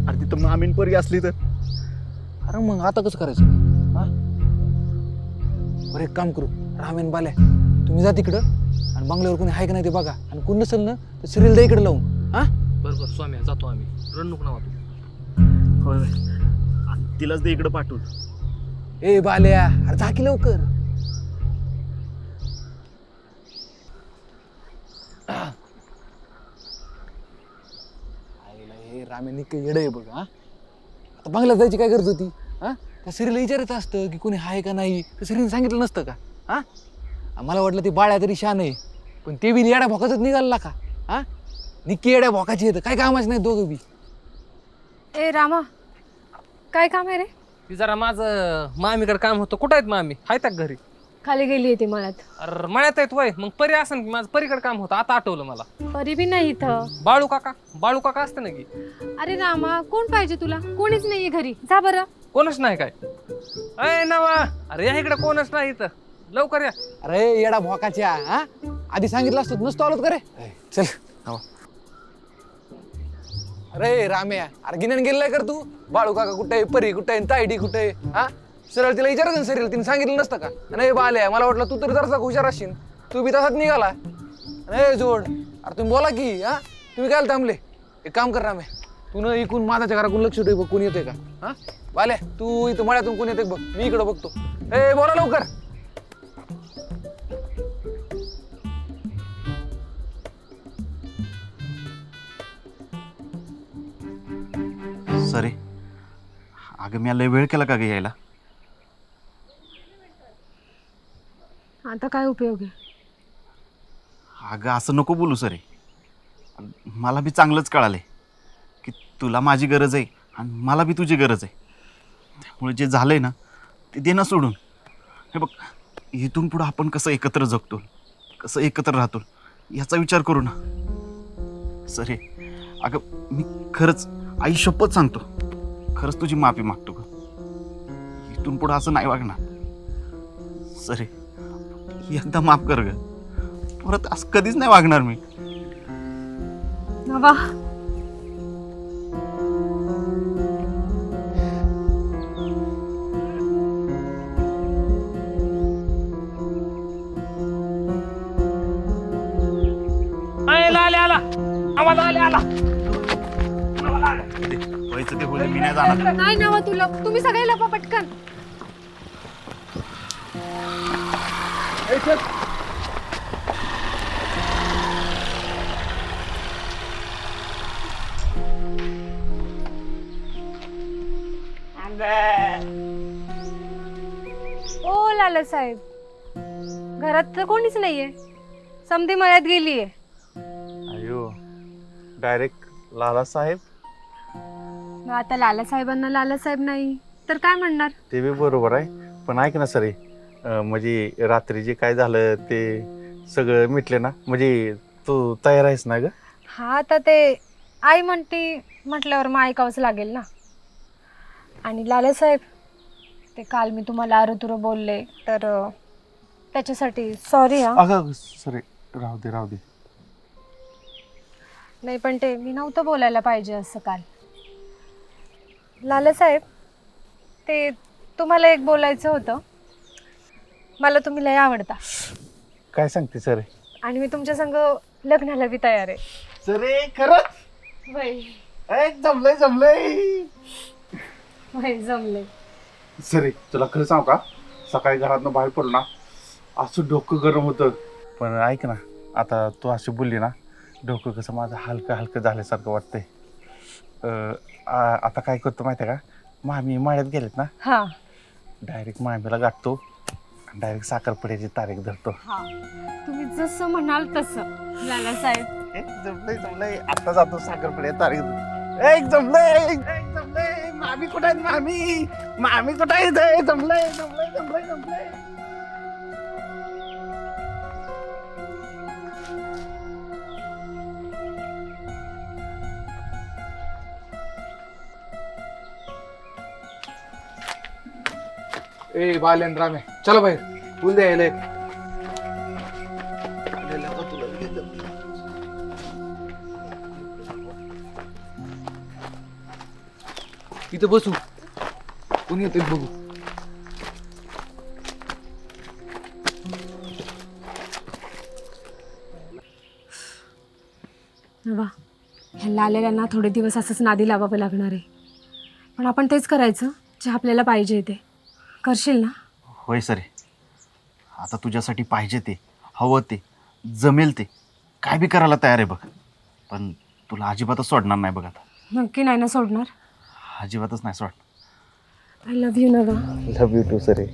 अरे तिथं मामीन परी असली तर? अरे मग आता कसं करायचं? हा बरं एक काम करू, रामेन बाल्या तुम्ही जा तिकडं आणि बंगल्यावर कोणी आहे का नाही ते बघा, आणि कोण नसेल ना तर सिरियल द्या इकडे लावून. हा बरोबर स्वाम्या, जातो आम्ही. रड नको नावा तू. होय, आणि तिलाच ते इकडं पाठवून. ए बाल्या, अरे जा की लवकर. हे रामेनी काही येडं आहे बघ. हा आता बंगल्यात जायची काय गरज होती? हा त्या सिरीला विचारायचं असतं की कोणी आहे का नाही, तर सिरीने सांगितलं नसतं का? हा मला वाटलं ती बाळ्या तरी शान आहे, पण ते बी येड्या भोकाच निघाला का? हा निक्की येड्या भोकाची येतं, काय कामाच नाही दोघं बी. ए रामा, काय काम आहे रे? ती जरा माझं मामीकडे काम होतं. कुठं आहेत मामी? आहेत का घरी? खाली गेली ती मळ्यात. अरे मळ्यात आहेत वय. मग परी असन की माझं परीकडे काम होतं. आता आठवलं मला. परी बी नाही इथं. बाळू काका असते ना की. अरे रामा, कोण पाहिजे तुला? कोणीच नाहीये घरी. जा बरं. कोणच नाही काय? अय नवा, अरे या इकडे कोणच नाही इथं. लवकर या. अरे येडा भोकाच्या हा आधी सांगितलं असतं नसतो आलोत का रे चल हो. अरे राम्या, अरे गिन्यान गेलाय कर तू? बाळू काका कुठे आहे, परी कुठे आहे, तायडी कुठे आहे? हा सरळ तिला विचारायचं ना, सरील तिने सांगितलं नसतं का? नाही बाल्या, मला वाटलं तू तर जरासा हुशार असशील, तू बी तसाच निघाला. अरे जोड, अरे तुम्ही बोला की हा तुम्ही काय थांबले? एक काम कर राम्या, तू न इकून माझ्या घराकडून लक्ष ठेव बघ कोणी येतोय का. हा बाल्या, तू इथं मळ्यातून कोणी येतोय बघ, मी इकडं बघतो. ए बोला लवकर. सरे, अगं मी लय वेळ केला का ग यायला? आता काय उपयोग आहे? अगं असं नको बोलू सरे. मला बी चांगलंच कळालंय की तुला माझी गरज आहे आणि मला बी तुझी गरज आहे. त्यामुळे जे झालंय ना ते देणं सोडून हे बघ, इथून पुढं आपण कसं एकत्र जगतो, कसं एकत्र राहतो याचा विचार करू ना. सरे अगं मी खरंच आई शपथ सांगतो, खरंच तुझी माफी मागतो ग. इथून पुढं असं नाही वागणार. सरे एकदा माफ कर ग, परत असं कधीच नाही वागणार मी. नवा, आला आवाज आला. व्हायचं ते बोल, मी नाही जाणार. नाही नवा, तुला तुम्ही सगळे लपा पटकन. ओ लाला साहेब, घरात तर कोणीच नाहीये. समधी मळ्यात गेलीये. अयो, डायरेक्ट लाला साहेब. मग आता लाला साहेबांना लाला साहेब नाही तर काय म्हणणार? ते बी बरोबर आहे, पण ऐक ना सरे, म्हणजे रात्री जे काय झालं ते सगळं मिटले ना, म्हणजे तू तयार आहेस ना ग? हा, आता ते आई म्हणते म्हटल्यावर मग ऐकावंच लागेल ना. आणि लाला साहेब, ते काल मी तुम्हाला आरोतुरं बोलले तर त्याच्यासाठी सॉरी. हा अगं सरे, राहू दे. नाही, पण ते मी नव्हतं बोलायला पाहिजे असं काल. लाला साहेब, ते तुम्हाला एक बोलायचं होतं. मला तुम्ही लय आवडता काय सांगते सरे? आणि मी तुमच्या संग लग्नाला बी तयार आहे. सरे खरंच? जमलंय. जमले. सरे तुला खरं सांगू का, सकाळी घरातनं बाहेर पडलो ना असं डोकं गरम होतं. पण ऐक ना, आता तू अशी बोलली ना, डोकं कसं माझं हलकं झाल्यासारखं वाटतंय. आता काय करतो माहिती आहे का, मामी मळ्यात गेलेत ना, हा, डायरेक्ट मामीला गाठतो, डायरेक्ट साखरपुड्याची तारीख धरतो. तुम्ही जसं म्हणाल तसं लाला साहेब. जमलंय. आता जातो साखरपुड्याची तारीख. जमलंय. मामी कुठे आहेत? मामी कुठे आहेत? जमलंय. ए बालेन राम्या, चला बाहेर, फुल द्यायला. इथं बसू, कोणी येते बघू. वा, ह्या लालेल्यांना थोडे दिवस असंच नादी लावावं लागणार आहे. पण आपण तेच करायचं जे आपल्याला पाहिजे ते. करशील ना? होय सरे, आता तुझ्यासाठी पाहिजे ते, हवं ते, जमेल ते काय बी करायला तयार आहे बघ. पण तुला अजिबातच सोडणार नाही बघ. आता नक्की नाही ना सोडणार? अजिबातच नाही सोडणार. आय लव्ह यू नवा. लव्ह यू टू सरे.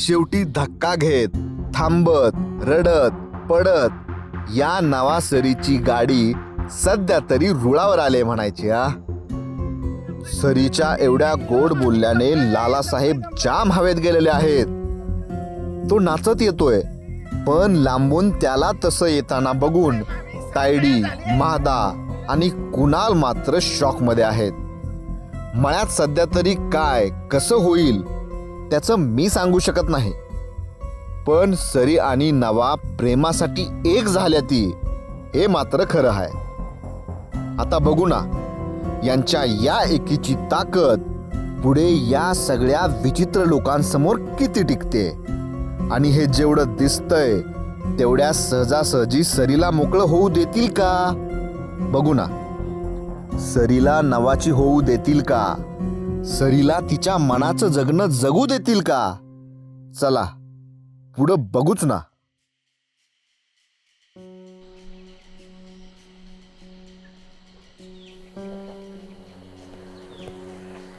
शेवटी धक्का घेत, थांबत, रडत, पडत या नवा सरीची गाडी सध्या तरी रुळावर आले म्हणायची. सरीच्या एवढ्या गोड बोलल्याने लालासाहेब जाम हवेत गेलेले आहेत. तो नाचत येतोय, पण लांबून त्याला तसं येताना बघून तायडी, महादा आणि कुणाल मात्र शॉक मध्ये आहेत. मळ्यात सध्या तरी काय कसं होईल त्याचं मी सांगू शकत नाही, पण सरी आणि नवा प्रेमासाठी एक झाल्या ती, हे मात्र खरं आहे. आता बघू ना यांच्या या एकीची ताकद पुढे या सगळ्या विचित्र लोकांसमोर किती टिकते. आणि हे जेवढं दिसतंय तेवढ्या सहजासहजी सरीला मोकळं होऊ देतील का? बघू ना, सरीला नवाची होऊ देतील का? सरीला तिच्या मनाचं जगणं जगू देतील का? चला पुढं बघूच ना.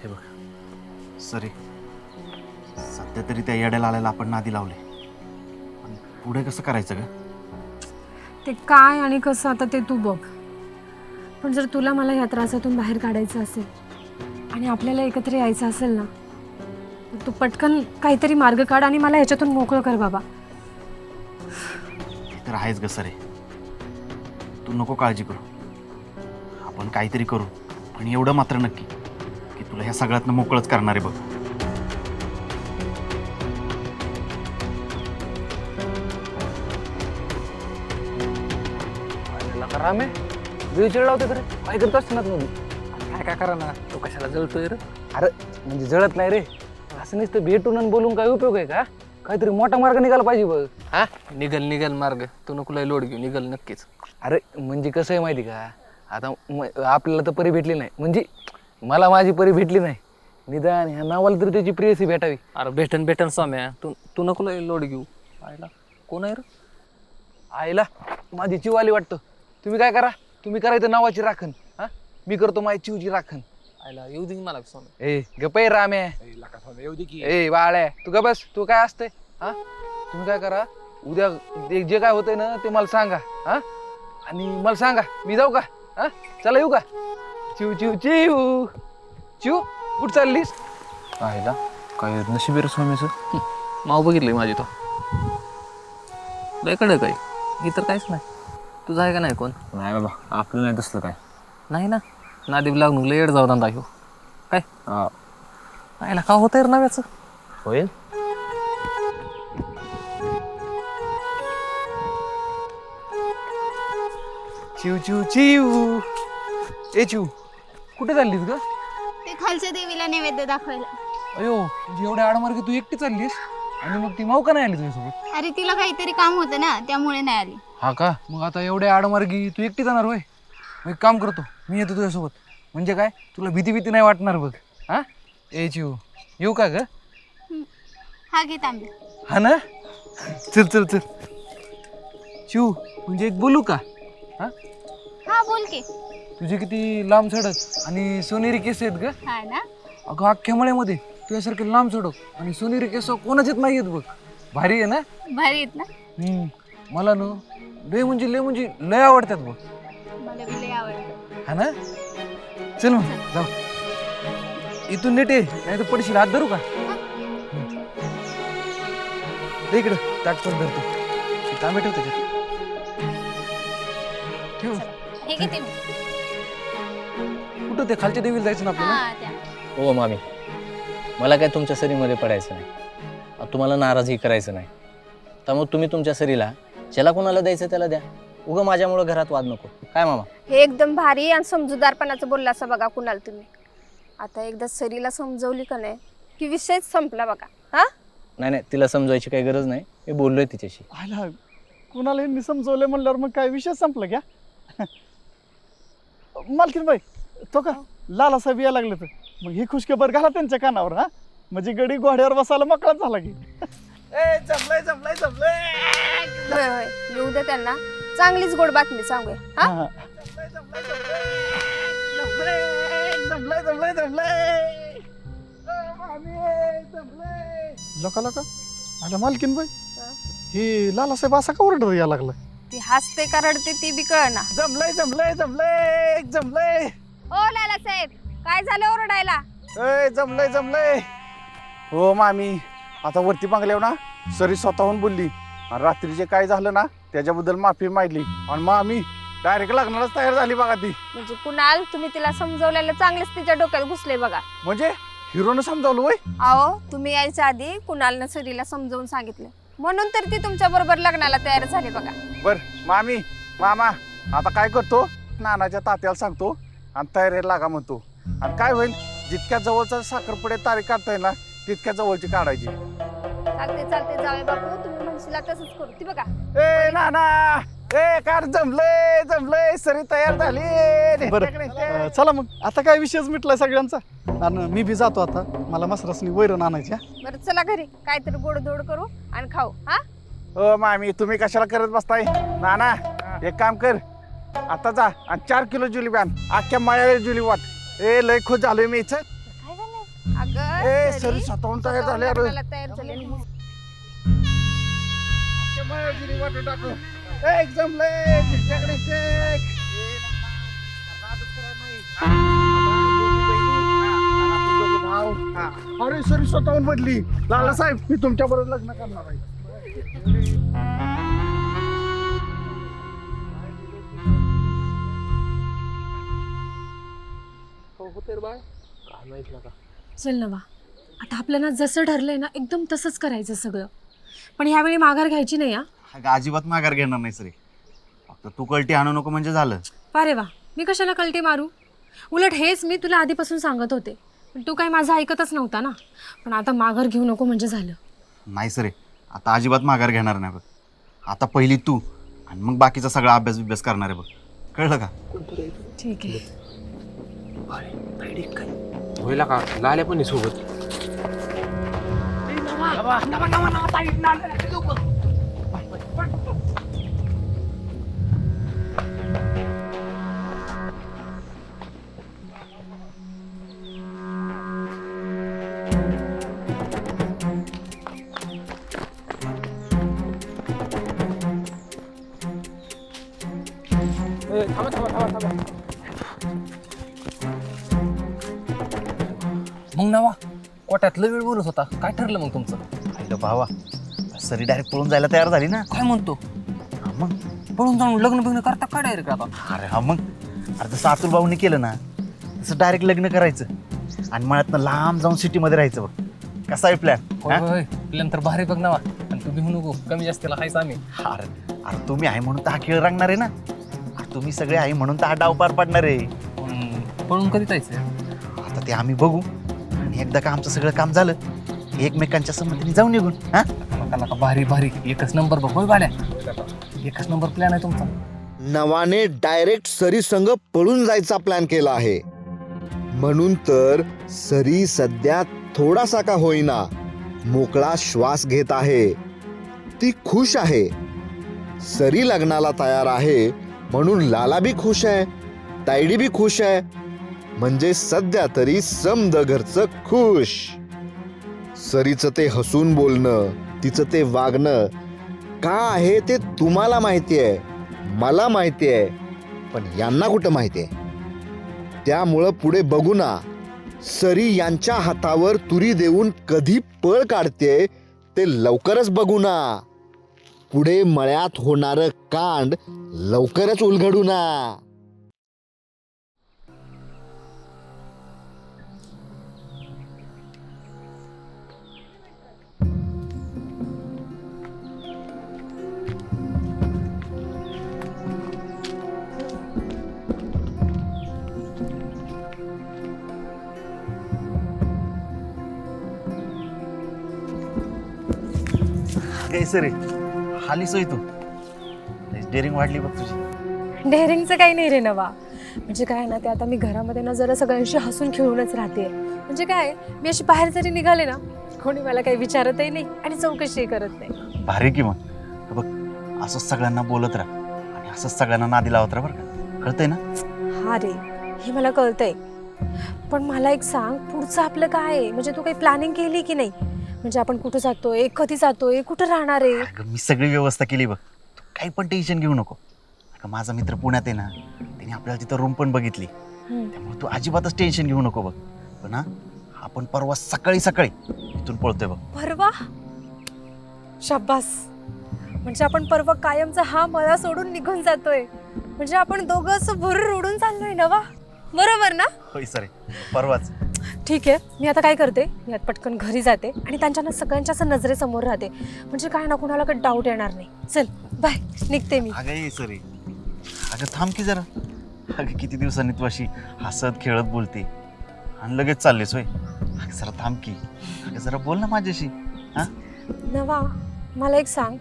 हे बघ सरी, सध्या तरी त्या येड्याला आल्याला आपण नादी लावले, पण पुढे कसं करायचं ग? ते काय आणि कसं आता ते तू बघ. पण जर तुला मला ह्या त्रासातून बाहेर काढायचं असेल आणि आपल्याला एकत्र यायचं असेल ना, तर तू पटकन काहीतरी मार्ग काढ आणि मला ह्याच्यातून मोकळं कर बाबा. ते तर आहेच ग सरे, तू नको काळजी करू, आपण काहीतरी करू. आणि एवढं मात्र नक्की की तुला ह्या सगळ्यातनं मोकळंच करणार आहे बघ. रामे वेळ चिड लावते तर काय करत असते ना तुम्ही? काय करा ना, तो कशाला जळतोय रे? अरे म्हणजे जळत नाही रे, असं नुसतं भेटून आणि बोलून काय उपयोग आहे का? काहीतरी मोठा मार्ग निघाला पाहिजे बघ. हा निघल मार्ग, तू नको लय लोड घेऊ, निघल नक्कीच. अरे म्हणजे कसं आहे माहिती का, आता आपल्याला तर परी भेटली नाही, म्हणजे मला माझी परी भेटली नाही, निदान ह्या नावाला तरी त्याची प्रेयसी भेटावी. अरे भेटन स्वाम्या, तू नको लय लोड घेऊ. आयला कोण आहे रे? आईला माझी चिवाली वाटतं. तुम्ही काय करा, तुम्ही करायचं नावाची राखण, हा मी करतो माझी चिवची राखण. आयला येऊ दे मला स्वामी. ए गपय राम्या, ए बाळ्या तू ग बस, तू काय असते हा. तुम्ही काय करा, उद्या जे काय होतंय ना ते मला सांगा, हा आणि मला सांगा, मी जाऊ का? हा चला येऊ का? चिव चिव चिव चिव कुठं चाललीस? आयला काय नशीब रे स्वामीचं. माव बघितलंय माझी तो लय कडे, काय इतर काहीच नाही. तुझं आहे का नाही कोण? नाही बाबा, आपलं नाही तसलं काय. नाही ना, नादीब लागून लय येड जाऊ दांदा घेऊ काय. आयला का होतंय रे नव्याचं? होईल चिव चिव चिव. ए चिव कुठे चाललीस ग? ते खालच्या देवीला नैवेद्य दाखवायला. अयो म्हणजे एवढ्या आडमार्गे तू एकटी चाललीस आणि मग ती माऊ का नाही आली तुझ्यासोबत? अरे तिला काहीतरी काम होतं ना, त्यामुळे नाही आली. हा का, मग आता एवढ्या आडमार्गी तू एकटी जाणार होय? मग एक काम करतो, मी येतो तुझ्यासोबत. म्हणजे काय, तुला भीती नाही वाटणार बघ. हा ए चिव येऊ का ग? हा घे तांबी. हा ना, चल चल चल. चिव म्हणजे एक बोलू का? हा हा बोल की. तुझे किती लांब सडक आणि सोनेरी केस आहेत ग. हा ना, अगं अख्ख्या मळ्यामध्ये तुझ्यासारखे लांब सडक आणि सोनेरी केस कोणाच्यात नाही येत बघ. भारी आहे ना? भारी आहेत ना. मला ना लय म्हणजे लय आवडतात बघ. मला बी लय आवडतं. हा ना, चल मग जाऊ. इथून नीट ये, नाही तर पडशील. हात धरू का? दे इकडं ताट पण धरतो. तांबे ठेव त्याच्यात. ठेव. हे घेते मी. कुठं ते खालच्या देवीला जायचं ना आपल्याला? हा त्या. हो मामी, मला काय तुमच्या सरीमध्ये पडायचं नाही. तुम्हाला नाराजही करायचं नाही. त्यामुळे तुम्ही तुमच्या सरीला ज्याला कोणाला द्यायचं त्याला द्या. उगं माझ्यामुळं घरात वाद नको. काय मामा? हे एकदम भारी आणि समजूतदारपणाचं बोलला असं बघा कुणाल तुम्ही. आता एकदा सरीला समजवली का नाही की विषयच संपला बघा. हा नाही, तिला समजवायची काही गरज नाही. मी बोललोय तिच्याशी. आला कुणाला यांनी समजवलं म्हणल्यावर मग काय विषय संपला क्या? मालकीन बाई तो का लाला साहेब यायला लागले तर मग ही खुशखबर घाला त्यांच्या कानावर. हा म्हणजे गडी घोड्यावर बसायला मोकळाच झाला की. जमलंय. होय होय, येऊ दे त्यांना. चांगलीच गोड बातमी सांगूया. हा लोका आला मालकीन बाई, ही लाला साहेब असा का ओरडत यायला लागला? ती हसते का रडते ती बी कळना. जमलंय. ओ लाला साहेब, काय झालं ओरडायला? ए जमलंय जमलंय. हो मामी, आता वरती बंगल्यावर ना सरी स्वतःहून बोलली आणि रात्री जे काय झालं ना त्याच्याबद्दल माफी मागली आणि मामी डायरेक्ट लग्नालाच तयार झाली बघा ती. म्हणजे कुणाल, तुम्ही तिला समजवलेलं चांगलंच तिच्या डोक्यात घुसले बघा. म्हणजे हिरोनं समजावलं होय. अहो, तुम्ही यायच्या आधी कुणालनं सरीला समजावून सांगितलं म्हणून तर ती तुमच्या बरोबर लग्नाला तयार झाली बघा. बर मामी मामा, आता काय करतो, नानाच्या तात्याला सांगतो आणि तयारीला लागा म्हणतो. आणि काय होईल, जितक्या जवळचा साखरपुडे तारीख काढता येईल ना तितक्या जवळची काढायची. चालते चालते जावे बापू, तुम्ही म्हणशीला तसंच करू. ती बघा ए नाना, ए कार जमलंय जमलंय, सरी तयार झाली. बरं चला मग, आता काय विषयच मिटलाय सगळ्यांचा. आणि मी बी जातो आता, मला मसरासनी वैरण आणायची. बरं चला घरी, काहीतरी गोडधोड करू आणि खाऊ. हा हो मामी, तुम्ही कशाला करत बसताय. नाना एक काम कर, आता जा आणि 4 किलो जुली आण, अख्ख्या मायाला जुली वाट. ए लय खुश झालोय मी इथं. काय झालं? अगं ए सरी सरी स्वतःहून तयार झाले. अरे लग्नाला तयार झाली. अख्ख्या मायाला जुली वाटून टाकू. एक जमलंय, जितक्याकडे शेक. अरे सरी स्वतःहून म्हटली, लाला साहेब मी तुमच्या बरोबर लग्न करणार आहे. चल नवा, आता आपल्याला जसं ठरलंय ना एकदम तसंच करायचं सगळं. पण ह्यावेळी माघार घ्यायची नाही. हा अगं अजिबात माघार घेणार नाही सरी. फक्त तू कलटी आणू नको म्हणजे झालं. अरे वा, मी कशाला कलटी मारू? उलट हेच मी तुला आधीपासून सांगत होते, पण तू काय माझं ऐकतच नव्हता ना. पण आता माघार घेऊ नको म्हणजे झालं. नाही सरे, आता अजिबात माघार घेणार नाही बघ. आता पहिली तू आणि मग बाकीचा सगळा अभ्यास करणार आहे बघ, कळलं का? ठीक आहे. होईल का लाल्या पण सोबत. मग नवा कोट्यात लय वेळ बोलत होता, काय ठरलं मग तुमचं? आईला भावा, सरी डायरेक्ट पळून जायला तयार झाली ना. काय म्हणतो? हा मग, पळून जाऊन लग्न बिग्न करता काय डायरेक्ट आता? अरे हा मग, अरे जसं अतुल भाऊने केलं ना तसं डायरेक्ट लग्न करायचं आणि मळ्यातनं लांब जाऊन सिटीमध्ये राहायचं बघ. कसा आहे प्लॅन? प्लॅन तर भारी बघ नवा. आणि तू घेऊ नको, कमी जास्तीला हायच आम्ही. अरे अरे तुम्ही आहे म्हणून तर हा खेळ रंगणार आहे ना. अरे तुम्ही सगळे आहे म्हणून तर हा डाव पार पडणार आहे. पळून कधी जायचं? आता ते आम्ही बघू आणि एकदा का आमचं सगळं काम झालं एकमेकांच्या संमतीने जाऊन निघून. हा नका भारी भारी, एकच नंबर बघ. होय बाल्या, एकच नंबर प्लॅन आहे तुमचा. नवाने डायरेक्ट सरी संग पळून जायचा प्लॅन केला आहे. म्हणून तर सरी सध्या थोडासा का होईना मोकळा श्वास घेत आहे. ती खुश आहे. सरी लग्नाला तयार आहे म्हणून लाला बी खुश आहे, तायडी बी खुश आहे. म्हणजे सध्या तरी समद घरचं खुश. सरीचं ते हसून बोलणं, तिचं ते वागणं का आहे ते तुम्हाला माहिती आहे, मला माहिती आहे, पण यांना कुठं माहिती आहे. त्यामुळं पुढे बघू ना, सरी यांच्या हातावर तुरी देऊन कधी पळ काढते ते लवकरच बघू ना. पुढे मळ्यात होणारं कांड लवकरच उलगडू ना. काय सरे, हाली सोय तू डेअरिंग वाढली बघ तुझी. डेअरिंगचं काही नाही रे नवा. म्हणजे काय ना, ते आता मी घरामध्ये ना जरा सगळ्यांशी हसून खेळूनच राहते. म्हणजे काय, मी अशी बाहेर जरी निघाले ना, कोणी मला काही विचारतही नाही आणि चौकशीही करत नाही. भारी की मग. हे बघ, असंच सगळ्यांना बोलत राहा आणि असंच सगळ्यांना नादी लावत राहा बरं का. कळतंय ना? हा रे, हे मला कळतंय. पण मला एक सांग, पुढचं आपलं काय आहे? म्हणजे तू काही प्लॅनिंग केली की नाही? म्हणजे आपण कुठं जातोय, कधी जातोय, कुठं राहणार आहे? अगं मी सगळी व्यवस्था केली बघ, तू काही पण टेन्शन घेऊ नको. अगं माझा मित्र पुण्यात आहे ना, त्याने आपल्याला तिथं रूम पण बघितली. त्यामुळे तू अजिबातच टेन्शन घेऊ नको बघ. पण हा आपण परवा सकाळी सकाळी इथून पळतोय बघ. परवा? शाब्बास. म्हणजे आपण परवा कायमचा हा मला सोडून निघून जातोय. म्हणजे आपण दोघं असं भुरर उडून चाललोय ना. वा, बरोबर ना? होय सर, परवाच. ठीक आहे, मी आता काय करते, मी आता पटकन घरी जाते आणि त्यांच्या सगळ्यांच्या असं नजरेसमोर राहते. म्हणजे काय ना कुणाला काही डाऊट येणार नाही. चल बाय, निघते मी. अगं ये सरी, अगं थांब की जरा. अगं किती दिवसांनी तू अशी हसत खेळत बोलते आणि लगेच चाललीस होय. अगं जरा थांब की. अगं जरा बोल ना माझ्याशी. हा नवा, मला एक सांग,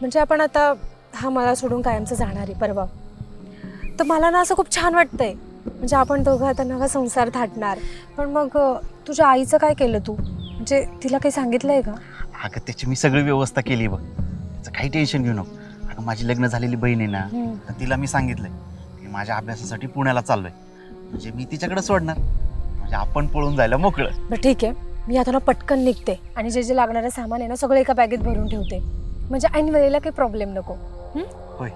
म्हणजे आपण आता हा मला सोडून कायमचं जाणार आहे परवा, तर मला ना असं खूप छान वाटतंय. म्हणजे आपण दोघं आता नवा संसार थाटणार. पण मग तुझ्या आईचं काय केलं तू? म्हणजे तिला काही सांगितलंय का? अगं त्याची मी सगळी व्यवस्था केली बघ. त्याचं काही टेन्शन घेऊ नको. अगं माझी लग्न झालेली बहीण आहे ना, तर तिला मी सांगितलंय की माझ्या अभ्यासासाठी पुण्याला चाललोय. म्हणजे मी तिच्याकडे सोडणार, म्हणजे आपण पळून जायला मोकळं. बरं ठीक आहे, मी आता ना पटकन निघते आणि जे जे लागणारं सामान आहे ना सगळं एका बॅगेत भरून ठेवते. म्हणजे ऐन वेळेला काही प्रॉब्लेम नको. होय,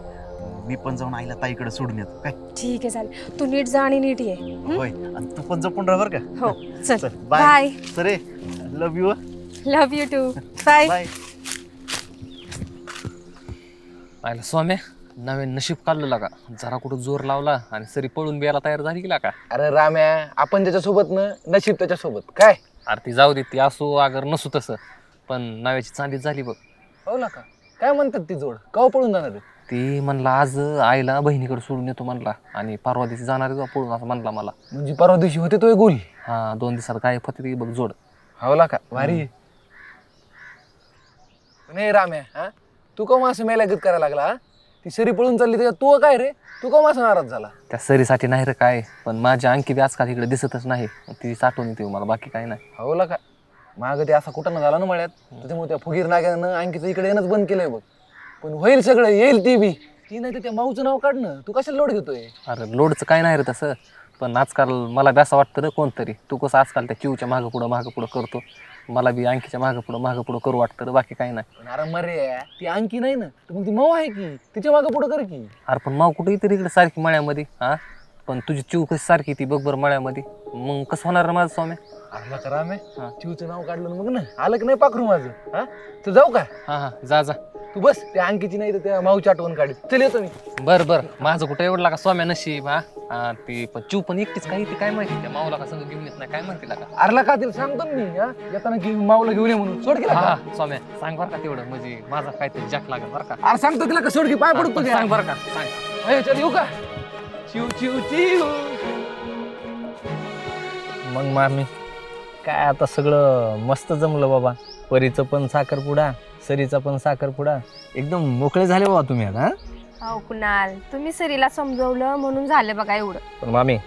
मी पण जाऊन आईला ताईकडे सोडून येतो काय. ठीक आहे, चालेल. तू नीट जा आणि नीट ये. होय, आणि तू पण जपून राहा बरं का. हो, चल बाय. बाय. सरे, love you. Love you too. Bye. Bye. आयला स्वाम्या, नवीन नशीब काढलं लागा. जरा कुठं जोर लावला आणि सरी पळून बियाला तयार झाली की का. अरे राम्या, आपण त्याच्यासोबत न नशीब त्याच्यासोबत काय. अरे ती जाऊ दे, ती असो अगर नसू तसं, पण नाव्याची चांदीच झाली बघ. हो ना का, काय म्हणतात ती जोड कवा पळून जाणार आहे? ती म्हणला आज आईला बहिणीकडे सोडून येतो म्हणला आणि परवा दिवशी जाणार आहे पळून असं म्हणला मला. म्हणजे परवा दिवशी होते तो गोल. हा, 2 दिवसात काय होते ती बघ जोड. हवला का, भारी. नाही राम्या, हा तू कमा असं मेलागत करायला लागला? ती सरी पळून चालली त्याच्यात तू काय रे? तू कमा असं नाराज झाला? त्या सरीसाठी नाही रे काय, पण माझ्या अंकी बी आजकाल इकडे दिसतच नाही. ती साठवून येते मला, बाकी काही नाही. हवला का, माग ते असा कुठं झाला ना मळ्यात, त्याच्यामुळे त्या फुगीर नाग्यानं अंकीचं इकडे येणंच बंद केलंय बघ. पण होईल सगळं, येईल ती बी. ती नाही तर त्या माऊचं नाव काढणं, तू कशाला लोड घेतोय? अरे लोडचं काय नाही रे तसं, पण आजकाल मला बी असं वाटतं रे कोणतरी. तू कसं आजकाल त्या चिवच्या मागं पुढं करतो, मला बी अंकीच्या मागं पुढं करू वाटतं रे, बाकी काही नाही. पण अरे मरे, ती अंकी नाही ना, तर मग ती माऊ आहे की, तिच्या मागं पुढं कर की. अरे पण माव कुठं इतर इकडे सारखी मळ्यामध्ये. हा, पण तुझी चिव कशी सारखी ती बघ बरं मळ्यामध्ये, मग कसं होणार रे माझं स्वामी? अरे का रामे, चिवचं नाव काढलं मग ना, आलं की नाही पाखरू माझं. हा, तर जाऊ का? हा, जा जा. तू बस, त्या अंकीची नाही तर त्या माऊची आठवण काढ. चल येतो मी. बरं, माझं कुठं एवढं लागा स्वाम्या नशीब. हा, ती पण चिव पण एकटीच काही ती काय माहिती, त्या माऊला का संग घेऊन येत नाही काय म्हणते का. अरला का तिला सांगतो ना मी, हा येताना की माऊला घेऊन ये म्हणून. सोड की हा स्वाम्या, सांग बरं का तेवढं, म्हणजे माझा काहीतरी जॅक लागेल बरं का. अरे सांगतो तिला का सोड की, पाय पडतो तुझ्या. सांग बरं का, सांग. अरे चल येऊ का? चिव चिव चिव. मग मामी काय आता सगळं मस्त जमलं बाबा. परीचं पण साखरपुडा, सरीचा पण साखरपुडा, एकदम मोकळे झाले बाबा तुम्ही आता. हो कुणाल, तुम्ही सरीला समजवलं म्हणून झालं बघा एवढं. पण मामी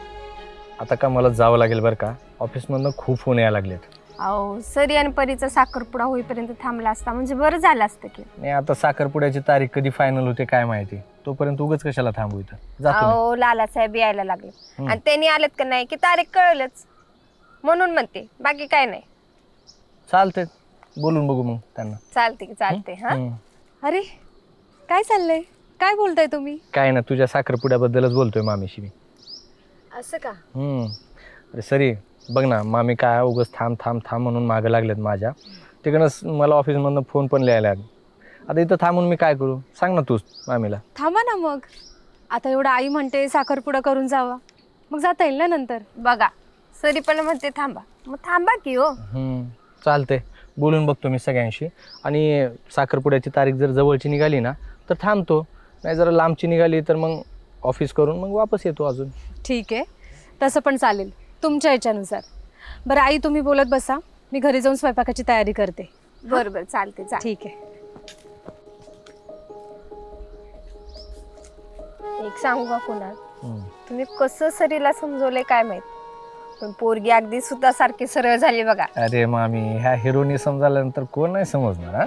आता का मला जावं लागेल बरं का, ऑफिसमधनं खूप फोन यायला लागलेत. अहो, सरी आणि परीचा साखरपुडा होईपर्यंत थांबला असता म्हणजे बरं झालं असतं की. नाही आता साखरपुड्याची तारीख कधी फायनल होते काय माहिती, तोपर्यंत उगाच कशाला थांबू इथं. जातो मी. अहो, लालासाहेब यायला लागले आणि त्यांनी आलेत का नाही की तारीख कळलंच म्हणून म्हणते, बाकी काय नाही. चालतंय, बोलून बघू मग त्यांना. चालते की चालते. हा, अरे काय चाललंय, काय बोलताय तुम्ही? काय ना, तुझ्या साखरपुड्याबद्दलच बोलतोय मामीशी मी. असं का? अरे सरी बघ ना, मामी काय उगाच थांब म्हणून मागं लागलेत माझ्या. तिकडनं मला ऑफिसमधनं फोन पण लिहायला. आता इथं थांबून मी काय करू, सांग ना तूच मामीला. थांबा ना मग, आता एवढं आई म्हणते साखरपुडा करून जावा, मग जाता येईल ना नंतर. बघा सरी पण म्हणते थांबा, मग थांबा की हो. चालतंय, बोलून बघतो मी सगळ्यांशी. आणि साखरपुड्याची तारीख जर जवळची निघाली ना तर थांबतो, नाही जरा लांबची निघाली तर मग ऑफिस करून मग वापस येतो अजून. ठीक आहे, तसं पण चालेल तुमच्या याच्यानुसार. बरं आई तुम्ही बोलत बसा, मी घरी जाऊन स्वयंपाकाची तयारी करते. बरोबर, चालते. ठीक आहे. एक सांगू का कुणाल, तुम्ही कसं सरीला समजवलंय काय माहित, पण पोरगी अगदी सुद्धा सारखी सरळ झाली बघा. अरे मामी, ह्या हिरोनी समजाल्यानंतर कोण नाही समजणार. हा,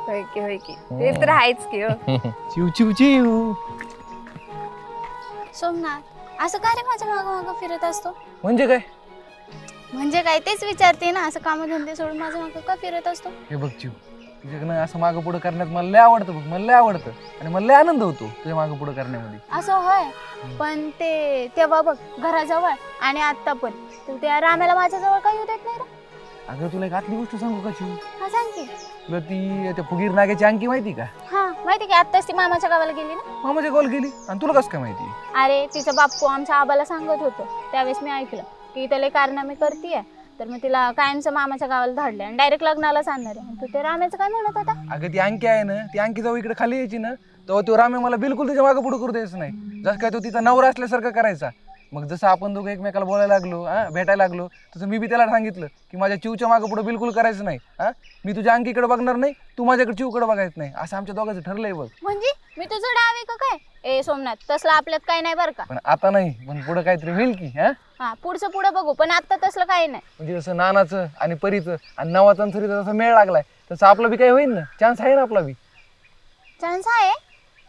होय की ते तर आहेच की हो. चिव चिव चिव. सोमनाथ, असं का रे माझ्या मागं फिरत असतो? म्हणजे काय? म्हणजे काय तेच विचारते ना, असं कामधंदे सोडून माझ्या मागं का फिरत असतो? हे बघ चिव, तुझ्याकडनं असं मागं पुढं करण्यात मला लय आवडतं बघ, मला लय आवडतं आणि मला लय आनंद होतो तुझ्या मागं पुढं करण्यामध्ये. असं होय, पण ते तेव्हा बघ घराजवळ आणि आता पण तू त्या राम्याला माझ्याजवळ काही येऊ देत नाही रे. अगं तुला एक आतली गोष्ट सांगू का शिव? हा सांग की. तुला ती त्या फुगीर नाग्याची अंकी माहिती का? हा माहिती की आत्ताच ती मामाच्या गावाला गेली ना. मामाच्या कॉल गेली आणि तुला कसं काय माहिती? अरे तिचा बाप्पू आमच्या आबाला सांगत होतो, त्यावेळेस मी ऐकलं की त्याला कारनामे करतीये, तर मग तिला कायमचं मामाच्या गावाला धाडले आणि डायरेक्ट लग्नालाच आणणार आहे. तू ते राम्याचं काय म्हणत होता? अगं ती अंकी आहे ना, ती अंकी जाऊ इकडे खाली यायची ना, तेव्हा तो रामे मला बिलकुल तिच्या मागं पुढं करू द्यायचं नाही. जसं काय तो तिचा नवरा असल्यासारखं करायचा. मग जसं आपण दोघं एकमेकाला बोलायला लागलो, भेटायला लागलो, तसं मी बी त्याला सांगितलं की माझ्या चिवच्या मागं पुढं बिलकुल करायचं नाही. मी तुझ्या अंकीकडे बघणार नाही, तू माझ्याकडे चिवकडे बघायचं नाही, असं आमच्या दोघांचं ठरलंय बघ. म्हणजे मी तुझं डावे का काय? ए सोमनाथ, तसलं आपल्यात काय नाही बरं का. पण आता नाही, पण पुढं काहीतरी होईल की. हा पुढचं पुढं बघू, पण आता तसलं काही नाही. म्हणजे जसं नानाचं आणि परीचं आणि नवाचं आणि सरीचं जसं मेळ लागलाय तसं आपलं बी काही होईल ना, चान्स आहे ना आपला बी. चान्स आहे,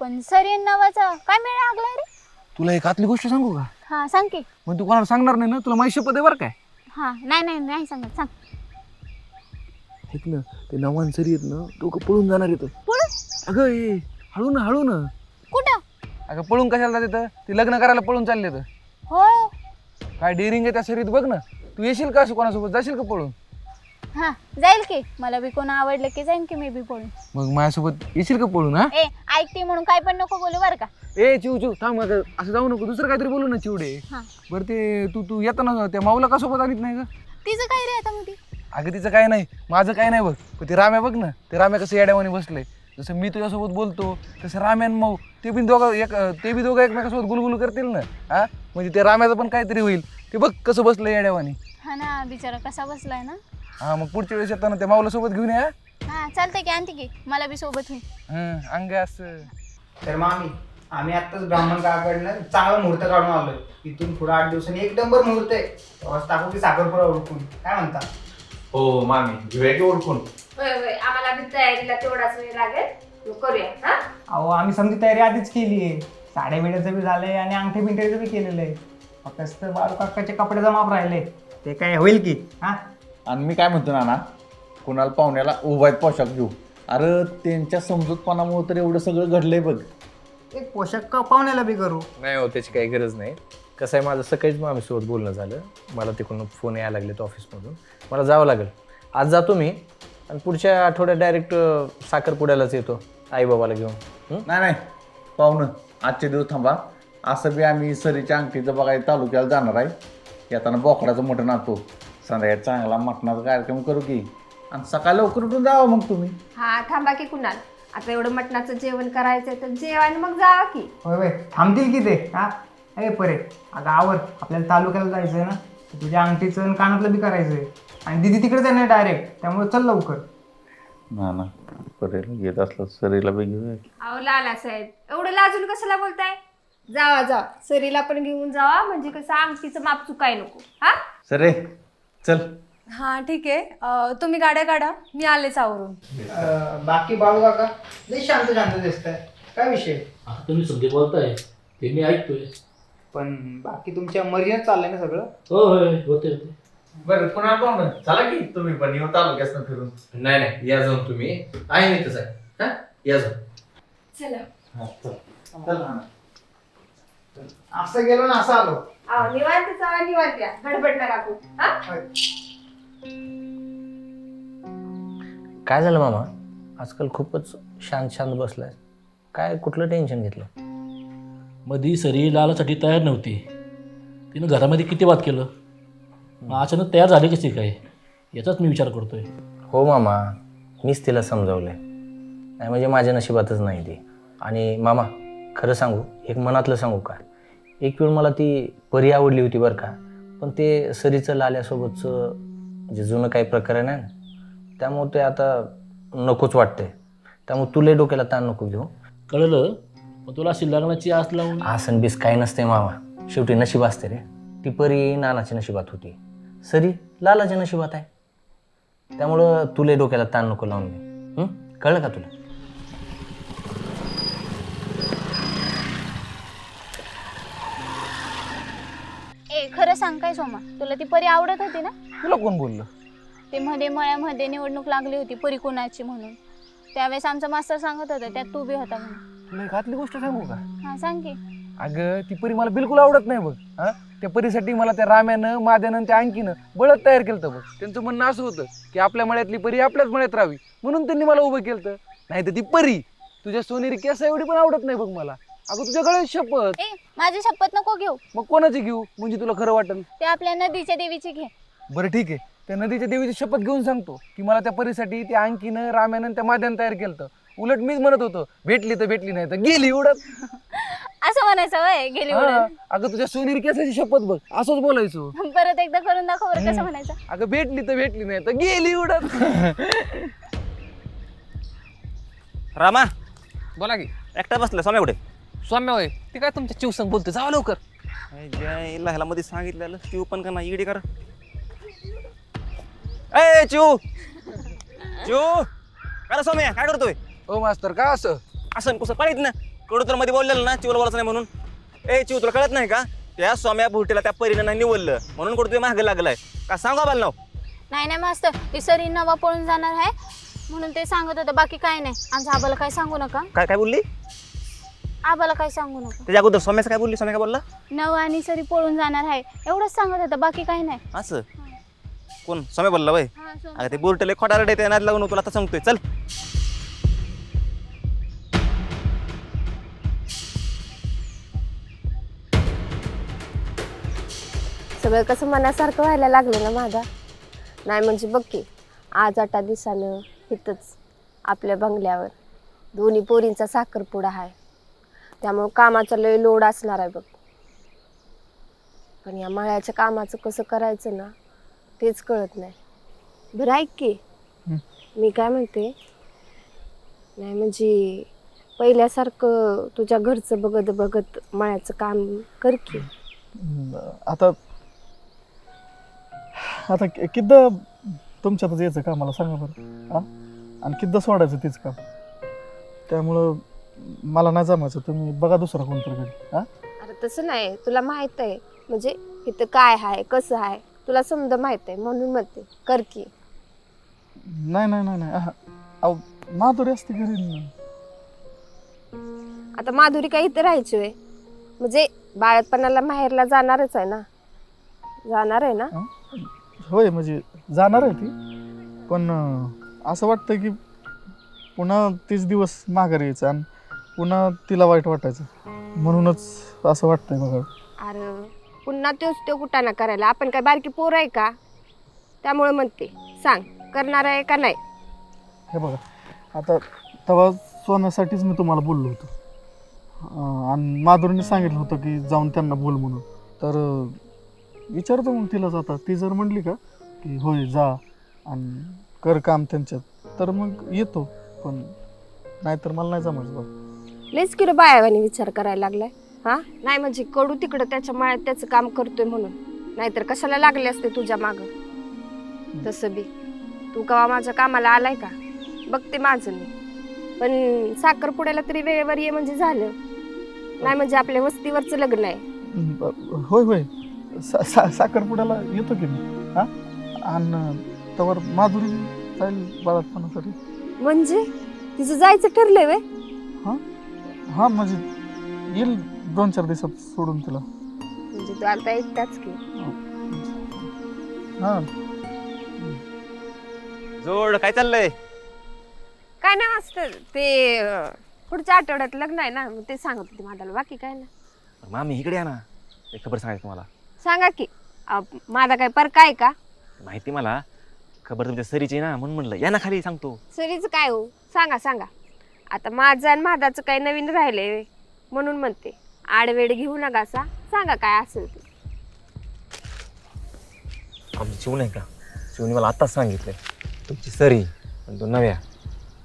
पण सरीन नावाचा काय मेळ लागलाय रे? तुला एक आतली गोष्ट सांगू का? हा सांग की. मग तू कोणाला सांगणार नाही ना? तुला माझी शपथ आहे बरं काय? हा नाही नाही नाही सांगत, सांग. ऐक ना, ते नवान सरी आहेत ना, दोघं पळून जाणार येतं. पळून? अगं ये हळू ना, हळू ना. कुठं? अगं पळून कशाला जात येतं? ते लग्न करायला पळून चालले तर. हो. काय डेअरिंग आहे त्या सरीत बघ ना. तू येशील का असं कोणासोबत? जाशील का पळून? हा जाईल की, मला बी कोण आवडलं की जाईन की मी बी पळून. मग माझ्यासोबत येशील का पळून? हा ए ऐकते म्हणून काय पण नको बोलू बरं का. ए चिव चिव थांब, अगं असं जाऊ नको, दुसरं काहीतरी बोलू ना चिवडे. हा. बरं ते तू येताना त्या माऊला का सोबत आणत नाही का? तिचं काय रे आता मग? अगं तिचं काय नाही, माझं काय नाही बघ, पण ते राम्या बघ ना, ते राम्या कसं येड्यावानी बसलंय. जसं मी तुझ्यासोबत बोलतो तसं राम्यान माऊ ते बी दोघं एकमेकासोबत गुलगुल करतील ना. म्हणजे ते राम्याचं पण काहीतरी होईल. ते बघ कसं बसलं येड्यावानी. हा ना, बिचारा कसा बसलाय ना. मग पुढच्या वेळेस येताना त्या माऊला सोबत घेऊन या. हा चालतंय की, आणते की, मला बी सोबत होईल. अंग असं. तर मग आम्ही आत्ताच ब्राह्मण काकाकडनं चांगला मुहूर्त काढून आलोय. इथून पुढे 8 दिवसांनी एक नंबर मुहूर्त आहे. तेव्हाच टाकू की साखरपुडा उरकून, काय म्हणता? हो मामी, घेऊया की ओळखून. होय होय, आम्हाला बी तयारीला तेवढाच वेळ लागेल, करूया. हा अहो आम्ही समजी तयारी आधीच केली आहे. साड्या बिड्याचं बी झालंय आणि अंगठी बिंठीचं बी केलेलं आहे. फक्त बाळू काकाच्या कपड्याचा माप राहिले, ते काय होईल की. आणि मी काय म्हणतो नाना, कुणाला पाहुण्याला उभा पोशाख घेऊ. अरे त्यांच्या समजूतपणामुळे तर एवढं सगळं घडलंय बघ. एक पोशाख का पाहुण्याला बी करू? नाही हो, त्याची काही गरज नाही. कसं आहे, माझं सकाळीच मामीसोबत बोलणं झालं. मला तिकडून फोन यायला लागले ऑफिसमधून, मला जावं लागेल. आज जातो मी आणि पुढच्या आठवड्यात डायरेक्ट साखरपुड्यालाच येतो आईबाबाला घेऊन. नाही पाहुणं आजचे दिवस थांबा. असं बी आम्ही सरीच्या अंगठीचं बघायला तालुक्याला जाणार आहे. येताना बोकडाचं मटण आणतो. संध्याकाळी चांगला मटणाचा कार्यक्रम करू की, आणि सकाळी लवकर उठून जावं मग तुम्ही. हा थांबा की कुणाल, आता एवढं मटणाचं जेवण करायचंय तर जेवायला मग जावा की. होय थांबतील की ते. अरे परे अगं आवर, आपल्याला तालुक्याला जायचंय ना, तुझ्या अंगठीचं आणि कानातलं बी करायचंय. आणि दिदी तिकडे जाणार डायरेक्ट, त्यामुळे चल लवकर. ना परेल येत असलं सरीला बी घेऊया. अहो लाला साहेब, एवढं लाजून कशाला बोलताय? जावा जावा, सरीला पण घेऊन जावा, म्हणजे कसं अंगठीचं माप चुकाय नको. हा सरे चल. हां ठीक आहे, तुम्ही गाड्या काढा, मी आलेच आवरून. बाकी बाळू काका लई शांत शांत दिसतंय, काय विषय? आता तुम्ही सध्या बोलताय ते मी ऐकतोय. पण बाकी तुमच्या मर्यादेत चाललंय ना सगळं? हो होय होते होते. बरं कुणाला पाहुणं चला की तुम्ही पण येऊ तालुक्यात फिरून. नाही या जाऊन तुम्ही, आहे मी तसं आहे. या जाऊन. चला. असं गेलो ना असं आलो. निवांत जावा, निवांत या, गडबड नका करू. हा काय झालं मामा, आजकाल खूपच शांत शांत बसलाय. काय कुठलं टेन्शन घेतलं? मधी सरी लालासाठी तयार नव्हती, तिनं घरामध्ये किती वाद केलं, मग अचानक तयार झाली कशी काय, याचाच मी विचार करतोय. हो मामा, मीच तिला समजावलंय. नाही म्हणजे माझ्या नशिबातच नाही ती. आणि मामा खरं सांगू, एक मनातलं सांगू का, एक वेळ मला ती परी आवडली होती बरं का, पण ते सरीचं लाल्यासोबतचं जे जुनं काही प्रकरण आहे ना, त्यामुळे ते आता नकोच वाटतंय. त्यामुळे तुला डोक्याला ताण नको घेऊ. कळलं, पण तुला अशी लग्नाची आस लावून आसन बीस काही नसते मामा, शेवटी नशीब असते रे. ती परी नानाच्या नशिबात होती, सरी लालाच्या नशिबात आहे. त्यामुळं तुला डोक्याला ताण नको लावून दे. कळलं का तुला? ए खरं सांग काय सोमा, तुला ती परी आवडत होती ना? तुला कोण बोललं? ते मध्ये मळ्यामध्ये निवडणूक लागली होती परी कुणाची म्हणून. त्यावेळेस आमचा मास्तर सांगत होता त्यात तू बी होता म्हणून. तुला एक आतली गोष्ट सांगू का? हा सांग की. अगं ती परी मला बिलकुल आवडत नाही बघ. हा त्या परीसाठी मला त्या राम्यानं माद्यानं त्या अंकीनं बळद तयार केलं बघ. त्यांचं म्हणणं असं होतं की आपल्या मळ्यातली परी आपल्याच मळ्यात राहावी म्हणून त्यांनी मला उभं केलं. नाही तर ती परी तुझ्या सोनेरी केस एवढी पण आवडत नाही बघ मला. अगं तुझ्या गळ्यात शपथ. ए माझी शपथ नको घेऊ. मग कोणाची घेऊ म्हणजे तुला खरं वाटेल? ते आपल्या नदीच्या देवीची घे. बरं ठीक आहे, त्या नदीच्या देवीची शपथ घेऊन सांगतो की मला त्या परीसाठी त्या अंकीनं राम्यानं त्या माद्यानं तयार केलं. उलट मीच म्हणत होतो भेटली तर भेटली नाही तर गेली उडत. असं म्हणायचं वय गेली हा, उडत. अगं तुझ्या सोनेरी केसाची शपथ बघ असंच बोलायचो. परत एकदा करून दाखव बरं कसं म्हणायचं. अगं भेटली तर भेटली नाही तर गेली उडत. रामा बोला की. एकटा बसला सौम्या कुठे? सौम्य होय ती काय तुमच्या चिवसंग बोलते, जावं लवकर. ह्याला मध्ये सांगितलेलं चिव पण का नाही इडी कर. ए चिव चिव काय रे सौम्या काय करतोय? ओ मास्तर का असं असं कसं पाहिजे ना कडू तर मध्ये बोललेलं ना चिवला बोलायचं नाही म्हणून. ए चिव तुला कळत नाही का त्या सौम्या भुटीला त्या परीनं नाही निवडलं म्हणून कुठं तुम्ही मागे लागलाय का? सांगा बाल नाव. नाही मास्तर ती सरी नवा पळून जाणार आहे म्हणून ते सांगत होतं, बाकी काय नाही. आमच्या आबाला काय सांगू नका. काय काय बोलली? आबाला काय सांगू नका. त्याच्या अगोदर सौम्याचं काय बोलली? सौम्या काय बोलला? नवा आणि सरी पळून जाणार आहे एवढंच सांगत होतं, बाकी काही नाही. असं कोण सौम्या बोलला वय? हा, सोड. अगं ते बुरटेले खोटारडे ते नाद लागून तुला आता सांगतोय चल. सगळं कसं मनासारखं व्हायला लागलं ना माझा. नाही म्हणजे बघ की आज 8 दिवसानं इथंच आपल्या बंगल्यावर दोन्ही पोरींचा साखरपुडा आहे, त्यामुळं कामाचा लय लोड असणार आहे बघ. पण या मळ्याच्या कामाचं कसं करायचं ना तेच कळत नाही. बरं ऐक की मी काय म्हणते, नाही म्हणजे पहिल्यासारखं तुझ्या घरचं बघत बघत मळ्याचं काम कर की. आता आता किद्दा तुमच्यातच यायचं का मला सांगा बरं. हा आणि किद्दा सोडायचं तेच काम. त्यामुळं मला नाही जमायचं, तुम्ही बघा दुसरा कोणतरी घरी. हा अरे तसं नाही, तुला माहित आहे म्हणजे इथं काय आहे कसं आहे तुला समजा माहित आहे म्हणून म्हणते कर की. नाही नाही नाही नाही अहो माधुरी असते घरी ना. आता माधुरी काय इथे राहायची होय? म्हणजे बाळपणाला माहेरला जाणारच आहे ना. जाणार आहे ना. होय म्हणजे जाणार आहे ती, पण असं वाटतं की पुन्हा तीच दिवस माघारी यायचं आणि पुन्हा तिला वाईट वाटायचं म्हणूनच असं वाटतंय बघा. अरे पुन्हा तो कुटाणा करायला आपण काय बारकी पोर आहे का? त्यामुळे म्हणते सांग करणार आहे का नाही. हे बघा आता तेव्हा सोन्यासाठीच मी तुम्हाला बोललो होतो आणि माधुरीने सांगितलं होतं की जाऊन त्यांना बोल म्हणून. तर विचारतो मग तिला जाता, ती जर म्हणली का की होय जा आणि कर काम त्यांच्यात तर मग येतो, पण नाहीतर मला नाही जमायचं बघ. लेच की रे बायावानी विचार करायला लागलाय. हा नाही म्हणजे कडू तिकडं त्याच्या मळ्यात त्याचं काम करतोय म्हणून, नाहीतर कशाला लागले असते तुझ्या माग. तसं बी तू कवा माझ्या कामाला आलाय का बघते माझं मी. पण साखरपुड्याला तरी वेळेवर ये म्हणजे झालं. नाही म्हणजे आपल्या वस्तीवरचं लग्न आहे. होय होय साखरपुड्याला येतो की मी. हा आणि त्यावर माधुरी जाईल बाळापणासाठी. म्हणजे तिचं जायचं ठरलंय वे? हा म्हणजे येईल 2-4 दिवसात सोडून तिला. म्हणजे तू आता एकटाच की. हा जोड काय चाललंय? काय नाही असतं ते पुढच्या आठवड्यात लग्न आहे ना मग ते सांगत होते माझ्याला, बाकी काय ना. मामी इकडे या ना, एक खबर सांगायची तुम्हाला. सांगा की माझा काय पर काय का माहिती मला खबर तुमच्या सरीची ना म्हणून म्हणलं या ना खाली सांगतो. सरीच काय हो सांगा सांगा. आता माझं आणि माझाचं काही नवीन राहिलंय म्हणून म्हणते, आडवेड घेऊ नका असा सांगा काय असेल ते. आमची शिव नाही का, शिवने मला आत्ताच सांगितलंय तुमची सरी आणि तो नव्या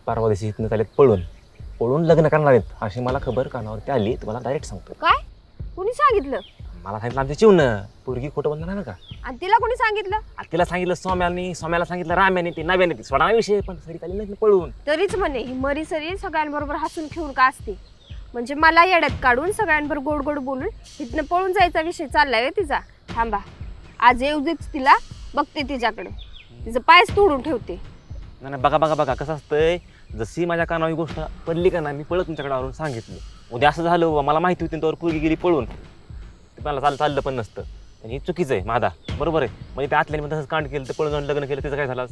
परवा दिवशी इथनं चालेत पळून लग्न करणार आहेत अशी मला खबर कानावरती आली. तुम्हाला डायरेक्ट सांगतो. काय कुणी सांगितलं? मला सांगितलं आमच्या चिवनं, पोरगी खोटं बोलणार नाही ना का. आणि तिला कोणी सांगितलं? तिला सांगितलं सोम्याला सांगितलं राम्याने, ते नव्याने, ती सोडा विषय पण सरी चालली नाही पळून. तरीच म्हणे ही मरी सरी सगळ्यांबरोबर हसून खेळून का असते, म्हणजे मला येड्यात काढून सगळ्यांबरोबर गोड गोड बोलून इथनं पळून जायचा विषय चाललाय तिचा. थांबा आज येऊ देच तिला, बघते तिच्याकडे, तिचं पायच तोडून ठेवते. नाही बघा कसं असतंय जशी माझ्या कानावर ही गोष्ट पडली का नाही, मी पळत तुमच्याकडे आलो सांगितलं. उद्या असं झालं बाबा, मला माहिती होती त्यावर पोरगी गेली पळून, ते मला चाललं पण नसतं. पण हे चुकीचं आहे मादा, बरोबर आहे. म्हणजे त्या आतल्याने तसंच कांड केलं, तर पळून जाऊन लग्न केलं, त्याचं काय झालं?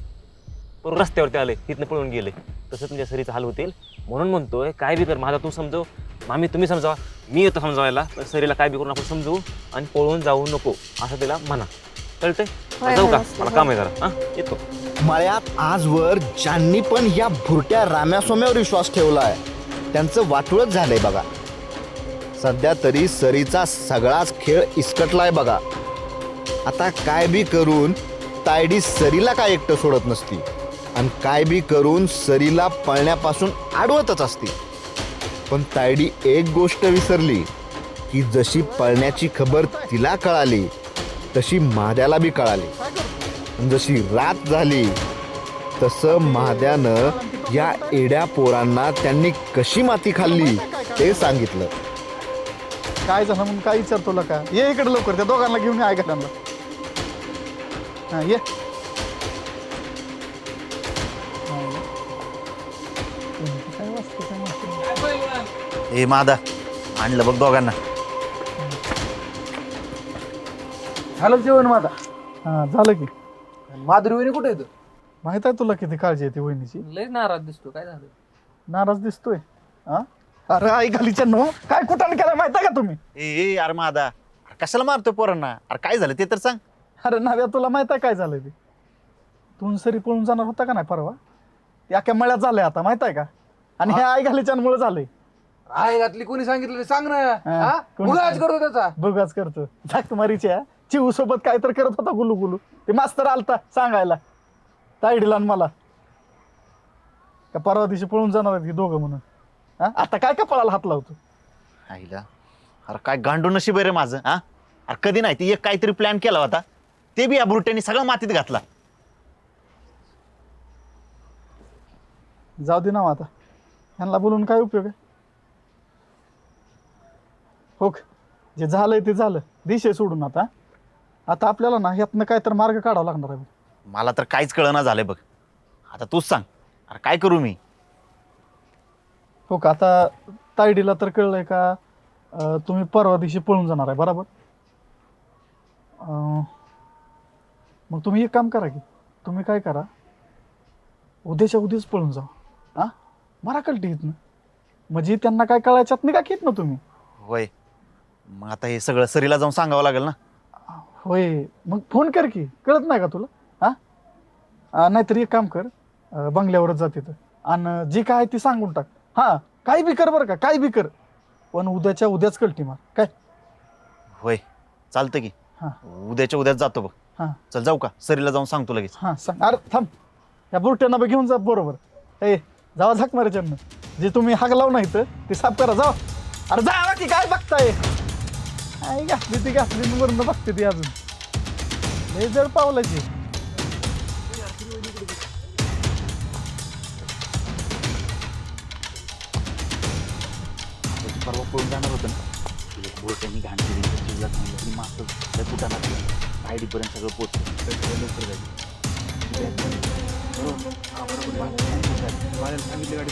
बरोबर रस्त्यावरती आले, तिथनं पळून गेले. तसं तुमच्या सरीचा हाल होतील. म्हणून म्हणतोय काय बी कर माझा, तू समजव, मामी तुम्ही समजावा, मी येतो समजावायला. पण सरीला काय बी करून आपण समजू आणि पळून जाऊ नको असं तिला म्हणा. कळतंय? जाऊ का? मला काम आहे जरा. हां येतो. मळ्यात आजवर ज्यांनी पण या भुरट्या राम्यासोम्यावर विश्वास ठेवलाय त्यांचं वाटोळच झालंय बघा. सध्या तरी सरीचा सगळाच खेळ इस्कटलाय बघा. आता काय बी करून तायडी सरीला काय एकटं सोडत नसती आणि काय बी करून सरीला पळण्यापासून अडवतच असती. पण तायडी एक गोष्ट विसरली की जशी पळण्याची खबर तिला कळाली तशी महाद्याला बी कळाली. जशी रात झाली तसं महाद्यानं या एड्या पोरांना त्यांनी कशी माती खाल्ली ते सांगितलं. काय झालं म्हणून काय विचारतो ला का? ये इकडे लवकर, त्या दोघांना घेऊन ये ऐकायला. हां ये. ए मादा आणलं बघ दोघांना. झालं जेवण माझा. हां झालं की. माधुरी वहिनी कुठे येतो? माहित आहे तुला किती काळजी आहे ती वहिनीची? लय नाराज दिसतो, काय झालं? नाराज दिसतोय. हा अरे आई घालीच्या नो काय कुठं केलं माहित आहे का तुम्ही? ए अरे मादा, अरे कशाला मारतोय पोरांना? अरे काय झालं ते तर सांग. अरे नाव्या तुला माहित आहे काय झालंय ते? तू सरी पळून जाणार होता का नाही परवा? या मळ्यात झालंय आता माहित आहे का? आणि हे आई घालीच्यामुळे झालंय. आई घातली कोणी सांगितलं सांग ना. हा, कोणी उगाच सांगितलं? करतो त्याचा. बघाच करतो झाक मारीच्या चिऊ सोबत काय तर करत होता गुलू गुलू. ते मास्तर आलता सांगायला तायडीला आणि मला का परवा दिवशी पळून जाणार आहेत ही दोघं म्हणून. हा आता काय कपाळाला हात लावतो? आईला अरे काय गांडू नशीब आहे रे माझं. हा अरे कधी नाही ती एक काहीतरी प्लॅन केला होता, ते बी या बुरट्यानी सगळं मातीत घातला. जाऊ दे ना आता, ह्यांना बोलून काय उपयोग आहे? हो जे झालंय ते झालं, दिशे सोडून आता. आता आपल्याला ना ह्यातनं काय तर मार्ग काढावा लागणार आहे. मला तर काहीच कळना झालंय बघ. आता तूच सांग, अरे काय करू मी? हो का, आता तायडीला तर कळलंय का तुम्ही परवा दिवशी पळून जाणार आहे बरोबर? मग तुम्ही एक काम करा की, तुम्ही काय करा, उद्याच्या उद्याच पळून जा. हा मारा कलटी येत ना, म्हणजे त्यांना काय कळायच्यात नाही का घेत ना तुम्ही? होय, मग आता हे सगळं सरीला जाऊन सांगावं लागेल ना. होय, मग फोन कर की, कळत नाही का तुला? हा नाहीतर एक काम कर, बंगल्यावरच जा तिथं आणि जी काय ती सांगून टाक. हा काही बी कर बरं का, काही बी कर, पण उद्याच्या उद्याच कलटी मार काय. होय चालतं की. हा. उद्याच्या उद्याच जातो बघ. हा चल जाऊ का, सरीला जाऊन सांगतो लगेच. हा सांग. अरे थांब, या बुरट्यांना बी घेऊन जा बरोबर. ए जावा झाक मारायच्या, जे तुम्ही हाक लावू नाही तर ते साफ करा जावा. अरे जावा की, काय बघताय? आई घातली ती घातली वरून बघते ती अजून लय जड पावलाची. परवा पळून जाणार होतं ना, बोलत्यांनी घाण केली, चिवला सांगितलं तरी मागचं त्या कुटाणात आयडीपर्यंत सगळं पोचतं. लवकर जायचं. सांगितलं गाडी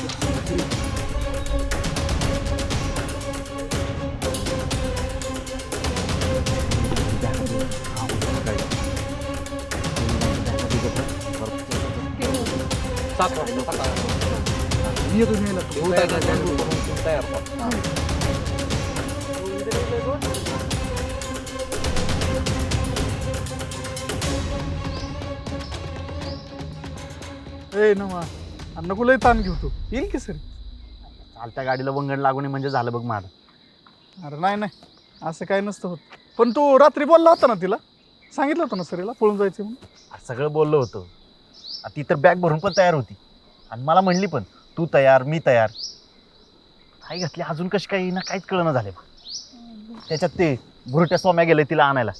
तयार. ए नमा नको लय ताण घेऊ, तू येईल की सर? चालत्या गाडीला वंगण लागू नये म्हणजे झालं बघ माझं. अरे नाही नाही, असं काय नसतं होत. पण तू रात्री बोलला होता ना तिला, सांगितलं होतं ना सरीला पळून जायचं म्हणून? अरे सगळं बोललो होतं. ती तर बॅग भरून पण तयार होती आणि मला म्हणली पण, तू तयार मी तयार. आई घातली अजून कशी काही ना काहीच कळणं झाले बघ. त्याच्यात ते भुरट्या सोम्या गेले तिला आणायला.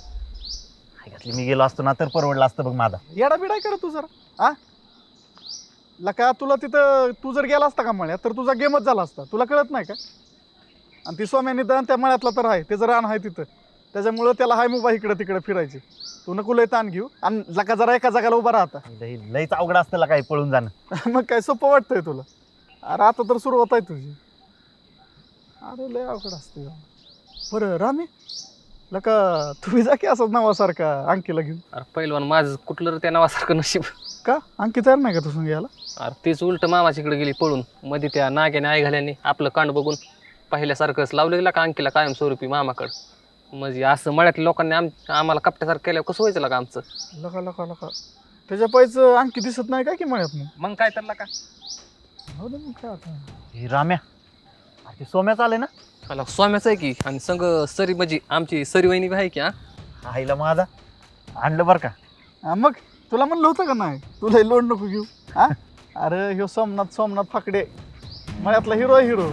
आई घातली मी गेलो असतो ना तर परवडलं असतं बघ माझा. येडा बिडाय कर तू जरा. हा लका, तुला तिथं तू जर गेला असता का मळ्यात तर तुझा गेमच झाला असता, तुला कळत नाही का? आणि ती सोम्याने दान त्या मळ्यातला तर आहे, ते जर रान आहे तिथं, त्याच्यामुळं त्याला हाय मुबा इकडे तिकडे फिरायची. तू नको लय ताण घेऊ आणि लका जरा एका जागाला उभा राहता. लईच अवघड असतं काही पळून जाणं. मग काय सोपं वाटतंय तुला? अरे आता तर सुरुवात आहे तुझी. अरे लय अवघड असते. बरं रामे लका तुम्ही जा की असंच नावासारखा अंकीला घेऊन. अरे पहिलवान माझं कुठलं रे त्या नावासारखं नशीब. का अंकी तयार नाही का तू संग यायला? अरे तेच उलट मामाच्याकडे गेली पळून. मध्ये त्या नाग्याने आई घाल्याने आपलं कांड बघून पहिल्यासारखंच लावलेला का अंकीला कायमस्वरूपी मामाकडं. म्हणजे असं मळ्यातल्या लोकांनी आम्हाला कपट्यासारखं केल्यावर कसं व्हायचं का आमचं. लका लका लका त्याच्या पायचं अंकी दिसत नाही काय की मळ्यात मग काय तर का हो मग काय आता. हे राम्या अरे ते सोम्याचं आले ना. मला स्वाम्याचं आहे की आणि संग सरी म्हणजे आमची सरी वहिनी बी आहे की. आईला माझा आणलं बरं का. हा मग तुला म्हणलं होतं का नाही तुला लोड नको घेऊ. हा अरे ह्यो सोमनाथ फाकडे मळ्यातला हिरो आहे हिरो.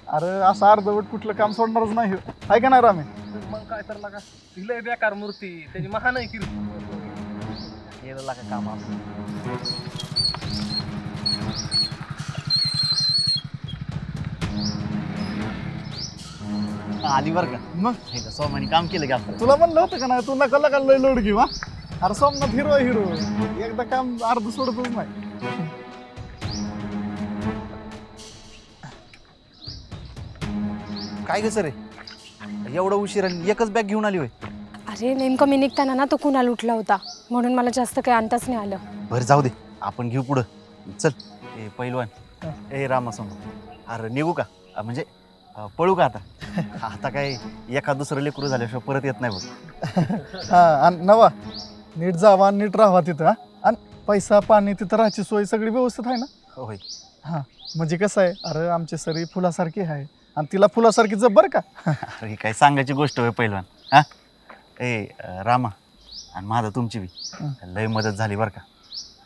अरे असं अर्धवट कुठलं काम सोडणारच नाही आहे का नाही रामे. मग काय तर का लय बेकार मूर्ती त्याची महान आहे की. येला का काम आली बरं का. मग सोमानी काम केलं की आपण. तुला म्हणलं होतं का नाही तू नका लका लय लोड घेऊ. हा अरे सोमनाथ हिरो आहे हिरो. एकदा काम अर्ध सोडतच नाही. काय ग सर एवढं उशीर आणि एकच बॅग घेऊन आली होय. अरे नेमकं मी निघताना ना तो कुणाल उठला होता म्हणून मला जास्त काही आणताच नाही आलं. बरं जाऊ दे आपण घेऊ पुढं. चल ए पैलवान ए रामासमोर अरे निघू का म्हणजे पळू का आता. आता काय एखाद दुसरं लेकरू झाल्याशिवाय परत येत नाही बघ. हा आणि नवा नीट जावा नीट राहावा तिथं. हा आणि पैसा पाणी तिथं राहायची सोय सगळी व्यवस्थित आहे ना. होय. हां म्हणजे कसं आहे अरे आमची सरी फुलासारखी आहे आणि तिला फुलासारखी जब बरं का. अरे काय सांगायची गोष्ट होय पैलवान. हा ए रामा आणि माझं तुमची बी लय मदत झाली बरं का.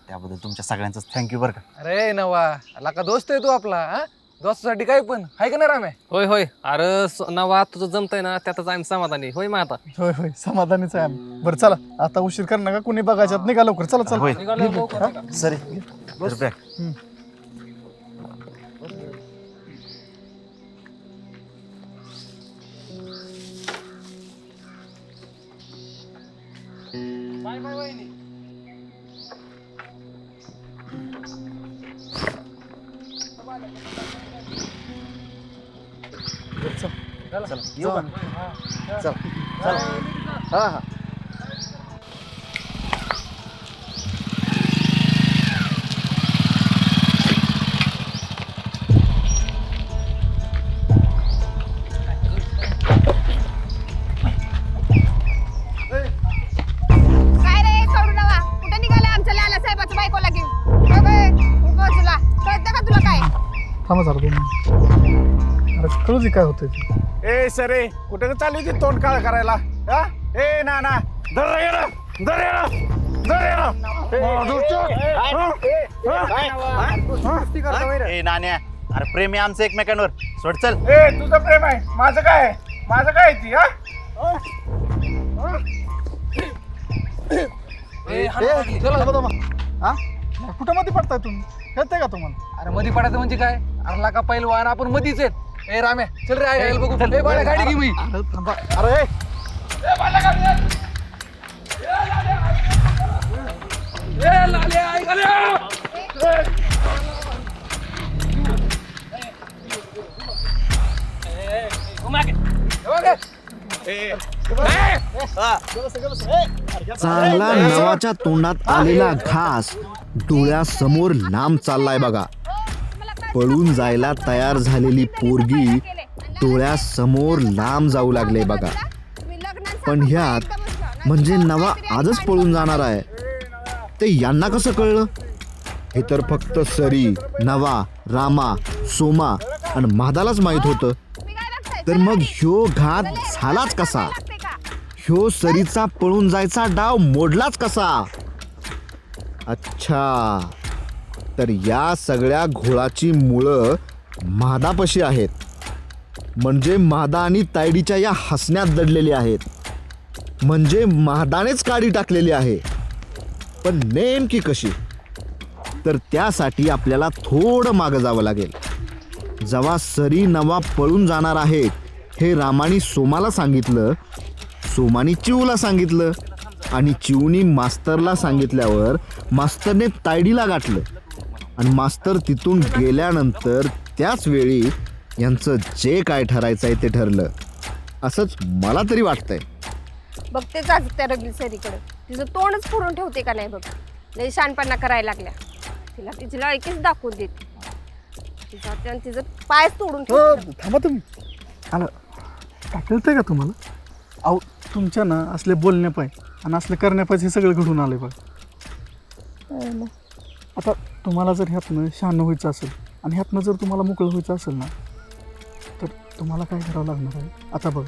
त्याबद्दल तुमच्या सगळ्यांचंच थँक्यू बरं का. अरे नवा का दोस्त आहे तू आपला. हा दोस्तासाठी काय पण आहे का नाही राम्या. होय होय अरे नवा तुझं जमतंय ना त्यातच आम्ही समाधानी. होय मग आता होय होय समाधानीच आहे आम्ही. बरं चला आता उशीर कर नका कुणी बघायच्यात निघा लवकर. चला चला होय निघालो. सरी बॅग. बाय बाय वहिनी. चल येऊ का. चल चल हां हां. काय रे करू नवा कुठे निघाला आमच्या लाला साहेबाच्या बायकोला घेऊन. तुला कळतं का तुला काय. थांबा जरा 2 मिनिट. अरे कळू दे काय होतंय ते. ए सरे कुठे चालली ती तोंड काळ करायला. हा ए ना धर ये ना धर ये ना धर ये ना. ए नाण्या अरे प्रेम आहे आमचं एकमेकांवर. सोड चल. ए तुझं प्रेम आहे माझं काय आहे ती. हा हा कुठं मध्ये पडताय तुम्ही कळतंय का तुम्हाला. अरे मधी पडायचं म्हणजे काय. अरे लाका पहिलवान आपण मधीच आहेत. ए राम्या चल रे आई बघू. ए बाळा गाडी घे मी. अरे थांबा. अरे चांगला नवाच्या तोंडात आलेला घास डोळ्यासमोर लांब चाललाय बघा. पळून जायला तयार झालेली पोरगी डोळ्यासमोर लांब जाऊ लागले बघा. पण ह्यात म्हणजे नवा आजच पळून जाणार आहे ते यांना कसं कळलं. हे तर फक्त सरी नवा रामा सोमा आणि मादालाच माहित होतं. तर मग ह्यो घात झालाच कसा. ह्यो सरीचा पळून जायचा डाव मोडलाच कसा. अच्छा तर या सगळ्या घोळाची मुळं म्हादापाशी आहेत. म्हणजे म्हादा आणि तायडीच्या या हसण्यात दडलेली आहेत. म्हणजे म्हादानेच काडी टाकलेली आहे. पण नेमकी कशी तर त्यासाठी आपल्याला थोडं मागं जावं लागेल. जेव्हा सरी नवा पळून जाणार आहे हे रामानी सोमाला सांगितलं, सोमानी चिवूला सांगितलं आणि चिवूनी मास्तरला सांगितल्यावर मास्तरने तायडीला गाठलं. आणि मास्तर तिथून गेल्यानंतर त्याच वेळी यांचं जे काय ठरायचं आहे ते ठरलं, असंच मला तरी वाटतंय. बघतेच आज त्या रगली सरीकडे, तिचं तोंडच फोडून ठेवते का नाही बघ. लई शानपणा करायला लागल्या, तिला तिची लायकीच दाखवून देते. तिचं पायच तोडून ठेवते. थांबा तुम्ही. आलं काय कळतंय का तुम्हाला? अहो तुमच्या ना असले बोलण्या पाय आणि असले करण्या पाय हे सगळं घडून आले बघ. आता तुम्हाला जर ह्यातनं शहाणं व्हायचं असेल आणि ह्यातनं जर तुम्हाला मोकळं व्हायचं असेल ना, तर तुम्हाला काय करावं लागणार आहे? आता बघ,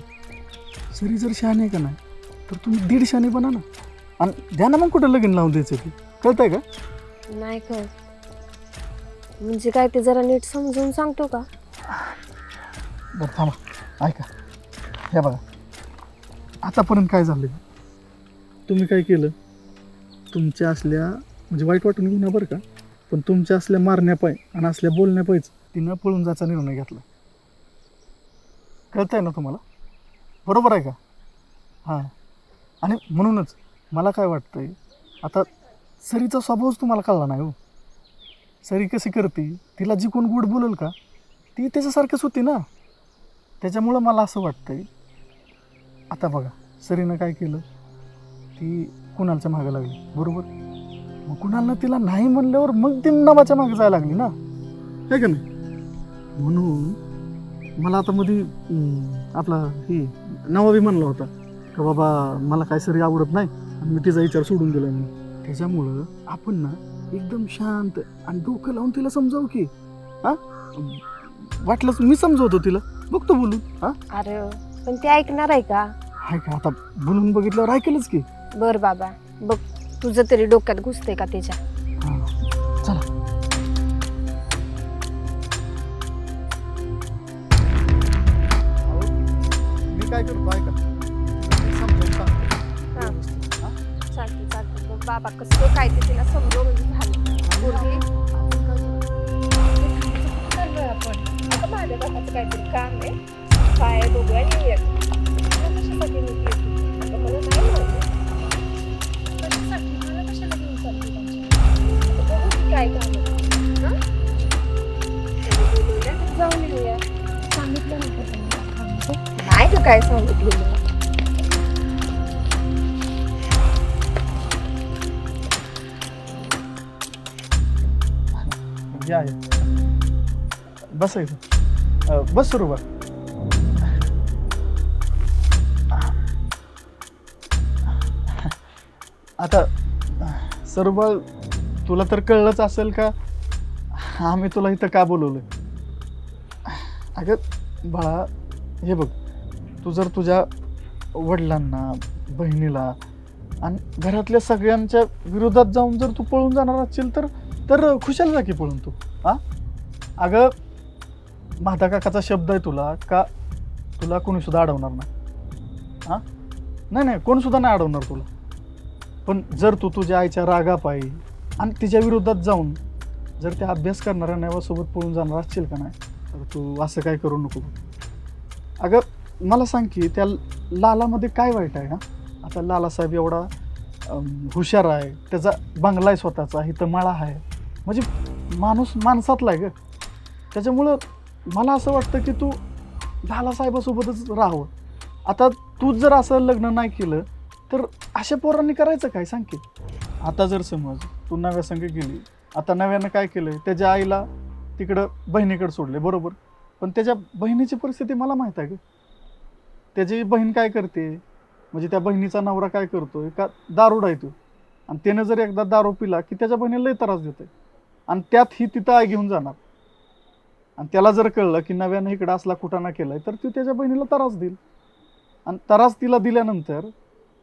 सरी जर शहाणे आहे का नाही, तर तुम्ही 1.5 शहाणे बना ना, आणि द्या ना मग कुठं लगीन लावून द्यायचं ते. कळतंय का? नाही कळत म्हणजे काय ते जरा नीट समजून सांगतो का? बरं थांबा, ऐका. हे बघा, आतापर्यंत काय झालं, तुम्ही काय केलं, तुमच्या असल्या म्हणजे वाईट वाटून घेऊ ना बरं का, पण तुमच्या असल्या मारण्या पाय आणि असल्या बोलण्या पायच तिनं पळून जायचा निर्णय घेतला. कळतंय ना तुम्हाला? बरोबर आहे का? हां. आणि म्हणूनच मला काय वाटतंय, आता सरीचा स्वभावच तुम्हाला कळला नाही हो. सरी कशी करते, तिला जी कोण गोड बोलेल का ती त्याच्यासारखीच होती ना. त्याच्यामुळं मला असं वाटतंय, आता बघा सरीनं काय केलं, ती कुणालच्या मागं लागली, बरोबर. मग कुणालनं तिला नाही म्हणल्यावर मग ती नवाच्या मागे जायला लागली ना, आहे का नाही? म्हणून मला आता मध्ये आपला ही नवाबी म्हणला होता का बाबा मला काय सरी आवडत नाही आणि मी तिचा विचार सोडून दिला मी. त्याच्यामुळं आपण ना एकदम शांत आणि डोकं लावून तिला समजावू की, हां वाटलंच मी समजवतो तिला, बघतो बोलून. हां अरे पण ते ऐकणार आहे का? आहे का? आता बोलून बघितल्यावर ऐकेलच की. बर बाबा बघ, तुझं तरी डोक्यात घुसते का त्याच्या? हां चला. मी काय करतो ऐका, समजावून सांगतो. चालते बघ बाबा कसं काय ते तिला समजवून झालं. पोरगी, आपण आता माझ्या बाबाचं काहीतरी काम आहे, काय बघूया येऊया. कशासाठी मी येते? आता मला नाही माहिती. कशासाठी? मला कशाला घेऊन चालली त्यांच्या? आता बघू की काय काम आहे. हां? जाऊन येऊया. सांगितलं नाही का काय सांगितलं? या बसायचं. बस सुरू बा. आता सरोबा, तुला तर कळलंच असेल का आम्ही तुला इथं का बोलवलं. अगं बाळा, हे बघ, तू जर तुझ्या वडिलांना, बहिणीला आणि घरातल्या सगळ्यांच्या विरोधात जाऊन जर तू पळून जाणार असेल तर खुशाल जा की पळून तू. हां अगं, म्हाता काकाचा शब्द आहे तुला का, तुला कोणीसुद्धा अडवणार नाही. हां नाही कोणीसुद्धा नाही अडवणार तुला. पण जर तू तुझ्या आईच्या रागापायी आणि तिच्या विरोधात जाऊन जर त्या अभ्यास करणाऱ्या नव्यासोबत पळून जाणार असशील का नाही, तर तू असं काय करू नको. अगं मला सांग की त्या लालामध्ये काय वाईट आहे? हां आता लालासाहेब एवढा हुशार आहे, त्याचा बंगला आहे स्वतःचा, इथं माळा आहे, म्हणजे माणूस माणसातला आहे ग. त्याच्यामुळं मला असं वाटतं की तू लालासाहेबासोबतच राहावं. आता तूच जर असं लग्न नाही केलं तर अशा पोरांनी करायचं काय सांग की. आता जर समज तू नव्या संघ गेली, आता नव्यानं काय केलं, त्याच्या आईला तिकडं बहिणीकडे सोडले, बरोबर. पण त्याच्या बहिणीची परिस्थिती मला माहीत आहे ग. त्याची बहीण काय करते, म्हणजे त्या बहिणीचा नवरा काय करतोय का, दारूड आहे तो, आणि त्यानं जर एकदा दारू पिला की त्याच्या बहिणीला लय त्रास देतोय, आणि त्यात ही तिथं आई घेऊन जाणार. आणि त्याला जर कळलं की नव्यानं इकडं असला कुटाणा केलाय तर ती त्याच्या बहिणीला त्रास देईल, आणि त्रास तिला दिल्यानंतर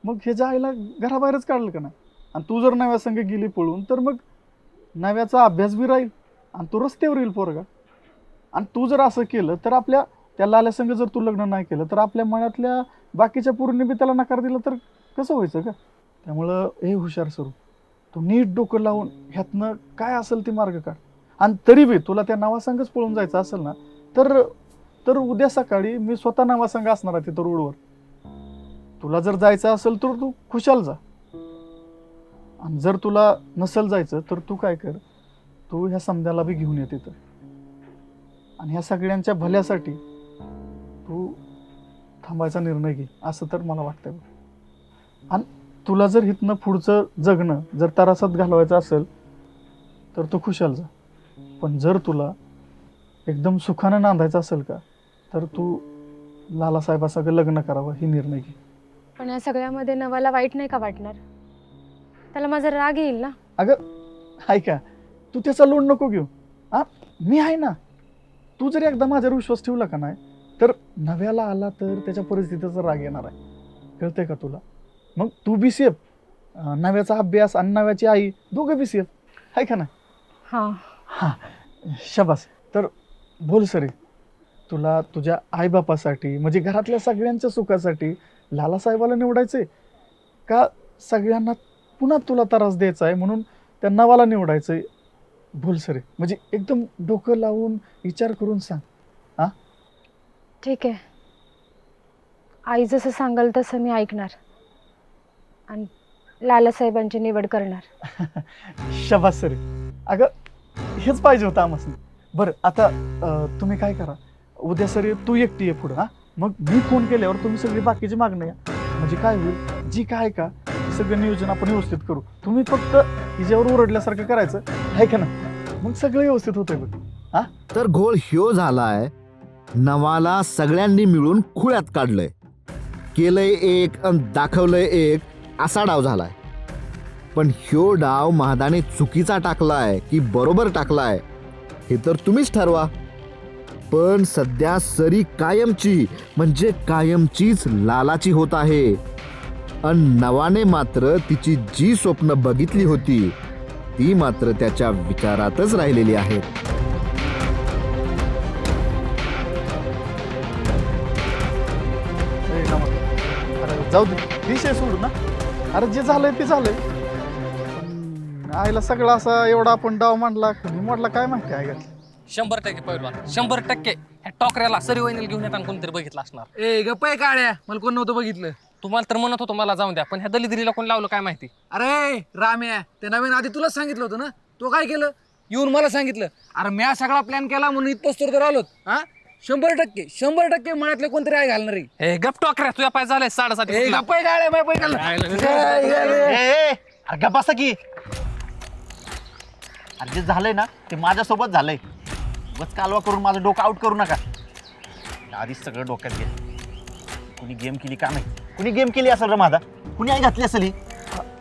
मग ह्याच्या आईला घराबाहेरच काढलं का नाही. आणि तू जर नव्या संघ गेली पळून तर मग नव्याचा अभ्यास बी राहील आणि तो रस्त्यावर येईल पोरगा. आणि तू जर असं केलं तर आपल्या त्या लाल्या संघ जर तू लग्न नाही केलं तर आपल्या मनातल्या बाकीच्या पोरींनी बी त्याला नकार दिला तर कसं व्हायचं का. त्यामुळं हे हुशार सरू, तू नीट डोकं लावून ह्यातनं काय असेल ती मार्ग काढ. आणि तरी बी तुला त्या नावासंगच पळून जायचं असेल ना तर उद्या सकाळी मी स्वतः नावासंग असणार आहे तिथं रोडवर. तुला जर जायचं असेल तर तू खुशाल जा, आणि जर तुला नसेल जायचं तर तू काय कर, तू ह्या समद्याला बी घेऊन ये तिथं, आणि ह्या सगळ्यांच्या भल्यासाठी तू थांबायचा निर्णय घे, असं तर मला वाटतंय बघ. आणि तुला जर इथनं पुढचं जगणं जर तरासात घालवायचं असेल तर तू खुशाल जा, पण जर तुला एकदम सुखानं नांदायचं असेल का तर तू लालासाहेबासंग लग्न करावं ही निर्णय घे. पण या सगळ्यामध्ये नवाला वाईट नाही का वाटणार? त्याला माझा राग येईल ना. अगं ऐका, तू त्याचा लोड नको घेऊ. हा, मी आहे ना. तू जर एकदा माझ्यावर विश्वास ठेवला का नाही तर नव्याला आला तर त्याच्या परिस्थितीचा राग येणार आहे, कळतंय का तुला? मग तू बी सेफ, नव्याचा अभ्यास आणि नव्याची आई दोघं बी सेफ, आहे का नाही? हां हां, शाबास. तर बोल सरी, तुला तुझ्या आईबापासाठी म्हणजे घरातल्या सगळ्यांच्या सुखासाठी लालासाहेबाला निवडायचंय का सगळ्यांना पुन्हा तुला त्रास द्यायचा आहे म्हणून त्या नवाला निवडायचंय? बोल सरी, म्हणजे एकदम डोकं लावून विचार करून सांग. हां ठीक आहे, आई जसं सांगाल तसं मी ऐकणार आणि लालासाहेबांची निवड करणार. शाबास सरी. अगं हेच पाहिजे होतं आम्हाला. बरं आता तुम्ही काय करा, उद्या सरी तू एकटी आहे पुढं. हां, मग मी फोन केल्यावर तुम्ही सगळी बाकीची मागणं या, म्हणजे काय होईल जी काय का सगळं नियोजन आपण व्यवस्थित करू. तुम्ही फक्त हिच्यावर ओरडल्यासारखं करायचं, आहे का ना? मग सगळं व्यवस्थित होतंय बघ. हां, तर घोळ ह्यो झालाय, नवाला सगळ्यांनी मिळून खुळ्यात काढलंय, केलंय एक अन दाखवलंय एक, असा डाव झालाय. पण ह्यो डाव महादाने चुकीचा टाकलाय की बरोबर टाकलाय हे तर तुम्हीच ठरवा. पण सध्या सरी कायमची म्हणजे कायमचीच लालाची होत आहे, अन नवाने मात्र तिची जी स्वप्न बघितली होती ती मात्र त्याच्या विचारातच राहिलेली आहेत. अरे जाऊ दे, विषय सोडू ना. अरे जे झालंय ते झालंय. आईला सगळा असा एवढा आपण डाव मांडला मोडला काय माहिती आहे का? 100% पहिलवान, 100% ह्या टोकऱ्याला सरी वहिनीला घेऊन येताना कोणतरी बघितलं असणार. ए गप्प आहे काळ्या, मला कोण नव्हतं बघितलं. तुम्हाला तर म्हणत होतो मला जाऊन द्या, पण ह्या दलिद्रीला कोण लावलं काय माहिती. अरे राम्या, ते नवीन आधी तुलाच सांगितलं होतं ना, तो काय केलं येऊन मला सांगितलं. अरे मी सगळा प्लॅन केला म्हणून इथपोस्तर तर आलोत. हा 100% मळ्यातले कोणतरी आहे घालणार आहे. हे गप टोकऱ्या तुझ्या पाय झाले 7.5. गप्प आहे काळ्या, माझ्या पाय घालणार. अरे बसा की. अरे जे झालंय ना ते माझ्यासोबत झालंय. बस कालवा करून माझं डोकं आउट करू नका. आधीच सगळं डोक्यात गेलं. कुणी गेम केली का नाही, कुणी गेम केली असेल रे माझा, कुणी आई घातली असेल ही.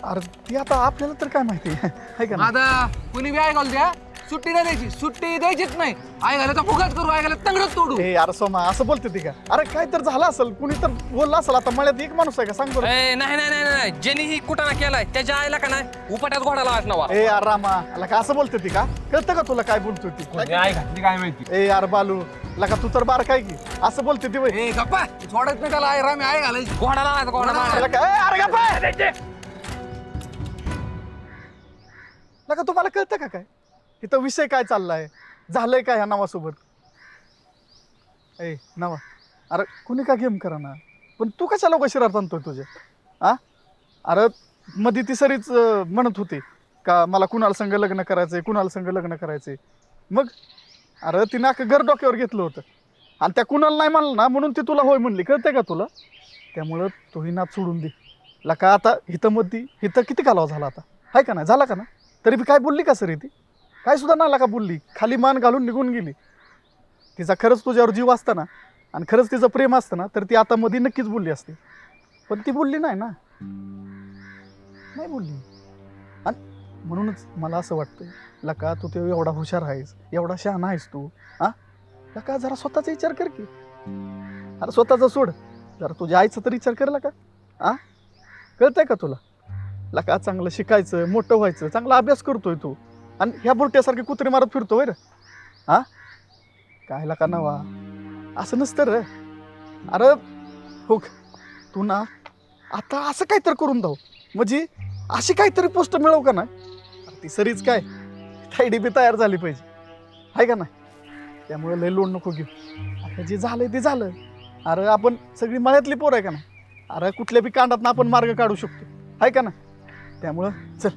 अरे ती आता आपल्याला तर काय माहिती आहे का? माझा कुणी बी आई घालू द्या, सुट्टी नाही द्यायची, सुट्टी द्यायचीच नाही. आई घालायचा फुगाच करू, आई घालायला तंगडच तोडू. ए अरे सोमा, असं बोलते ती का? अरे काय तर झालं असेल, कुणी तर बोलला असेल. आता मळ्यात एक माणूस आहे का सांग बरं? नाही नाही नाही नाही, ज्यांनी ही कुटाणा केलाय त्याच्या आईला का नाही उपाट्यात घोडाला वाटणावा. ए यार रामा, का असं बोलते ती का? कळतं का तुला काय बोलतोय ती? आई घातली काय माहिती. ए यार बालू, लका तू तर बार काय की असं बोलते ती? ए गप्पा, सोडत नाही त्याला. आई राम्या आई घालायची, घोडाला लावायचा, घोडाला. अरे गप्पा, लका तुम्हाला कळतं का काय इथं विषय काय चाललाय, झालंय काय ह्या नावासोबत? ए नवा, अरे कुणी का गेम करा ना, पण तू कशाला शिरात आणतोय तुझ्या? आ अरे मध्ये ती सरीच म्हणत होती का मला कुणाला संग लग्न करायचंय, कुणाला संग लग्न करायचंय. मग अरे तिनं अख्खं घर डोक्यावर घेतलं होतं आणि त्या कुणाला नाही म्हणलं ना म्हणून ती तुला होय म्हणली, कळतंय का तुला? त्यामुळं तोही नाच सोडून दे. लका आता हिथं मध्ये हिथं किती कालावा झाला आता, आहे का नाही? झाला का ना? तरी बी काय बोलली का सरी ती? काय सुद्धा नाला का बोलली, खाली मान घालून निघून गेली. तिचा खरंच तुझ्यावर जीव असतं ना आणि खरंच तिचं प्रेम असतं ना तर ती आता मध्ये नक्कीच बोलली असते, पण ती बोलली नाही ना, नाही बोलली. आणि म्हणूनच मला असं वाटतं लका तू ते एवढा हुशार आहेस, एवढा शहाणा आहेस तू. हा लका जरा स्वतःचा विचार कर की. अरे स्वतःचा सोड, जरा तुझ्या आईचा तरी विचार कर लका. कळतंय का तुला? लका चांगलं शिकायचं, मोठं व्हायचं, चांगला अभ्यास करतोय तू आणि ह्या बुरट्यासारखे कुत्रे मारत फिरतोय रे. काय लका नवा, असं नसतं रे. अरे हो, तू ना आता असं काहीतरी करून जाऊ म्हणजे अशी काहीतरी पोस्ट मिळव का नाही. ती सरीच काय तायडी बी तयार झाली पाहिजे, आहे का नाही? त्यामुळे लय लोड नको घेऊ. आता जे झालंय ते झालं. अरे आपण सगळी मळ्यातली पोर आहे का नाही? अरे कुठल्या बी कांडात आपण मार्ग काढू शकतो, आहे का ना? त्यामुळं चल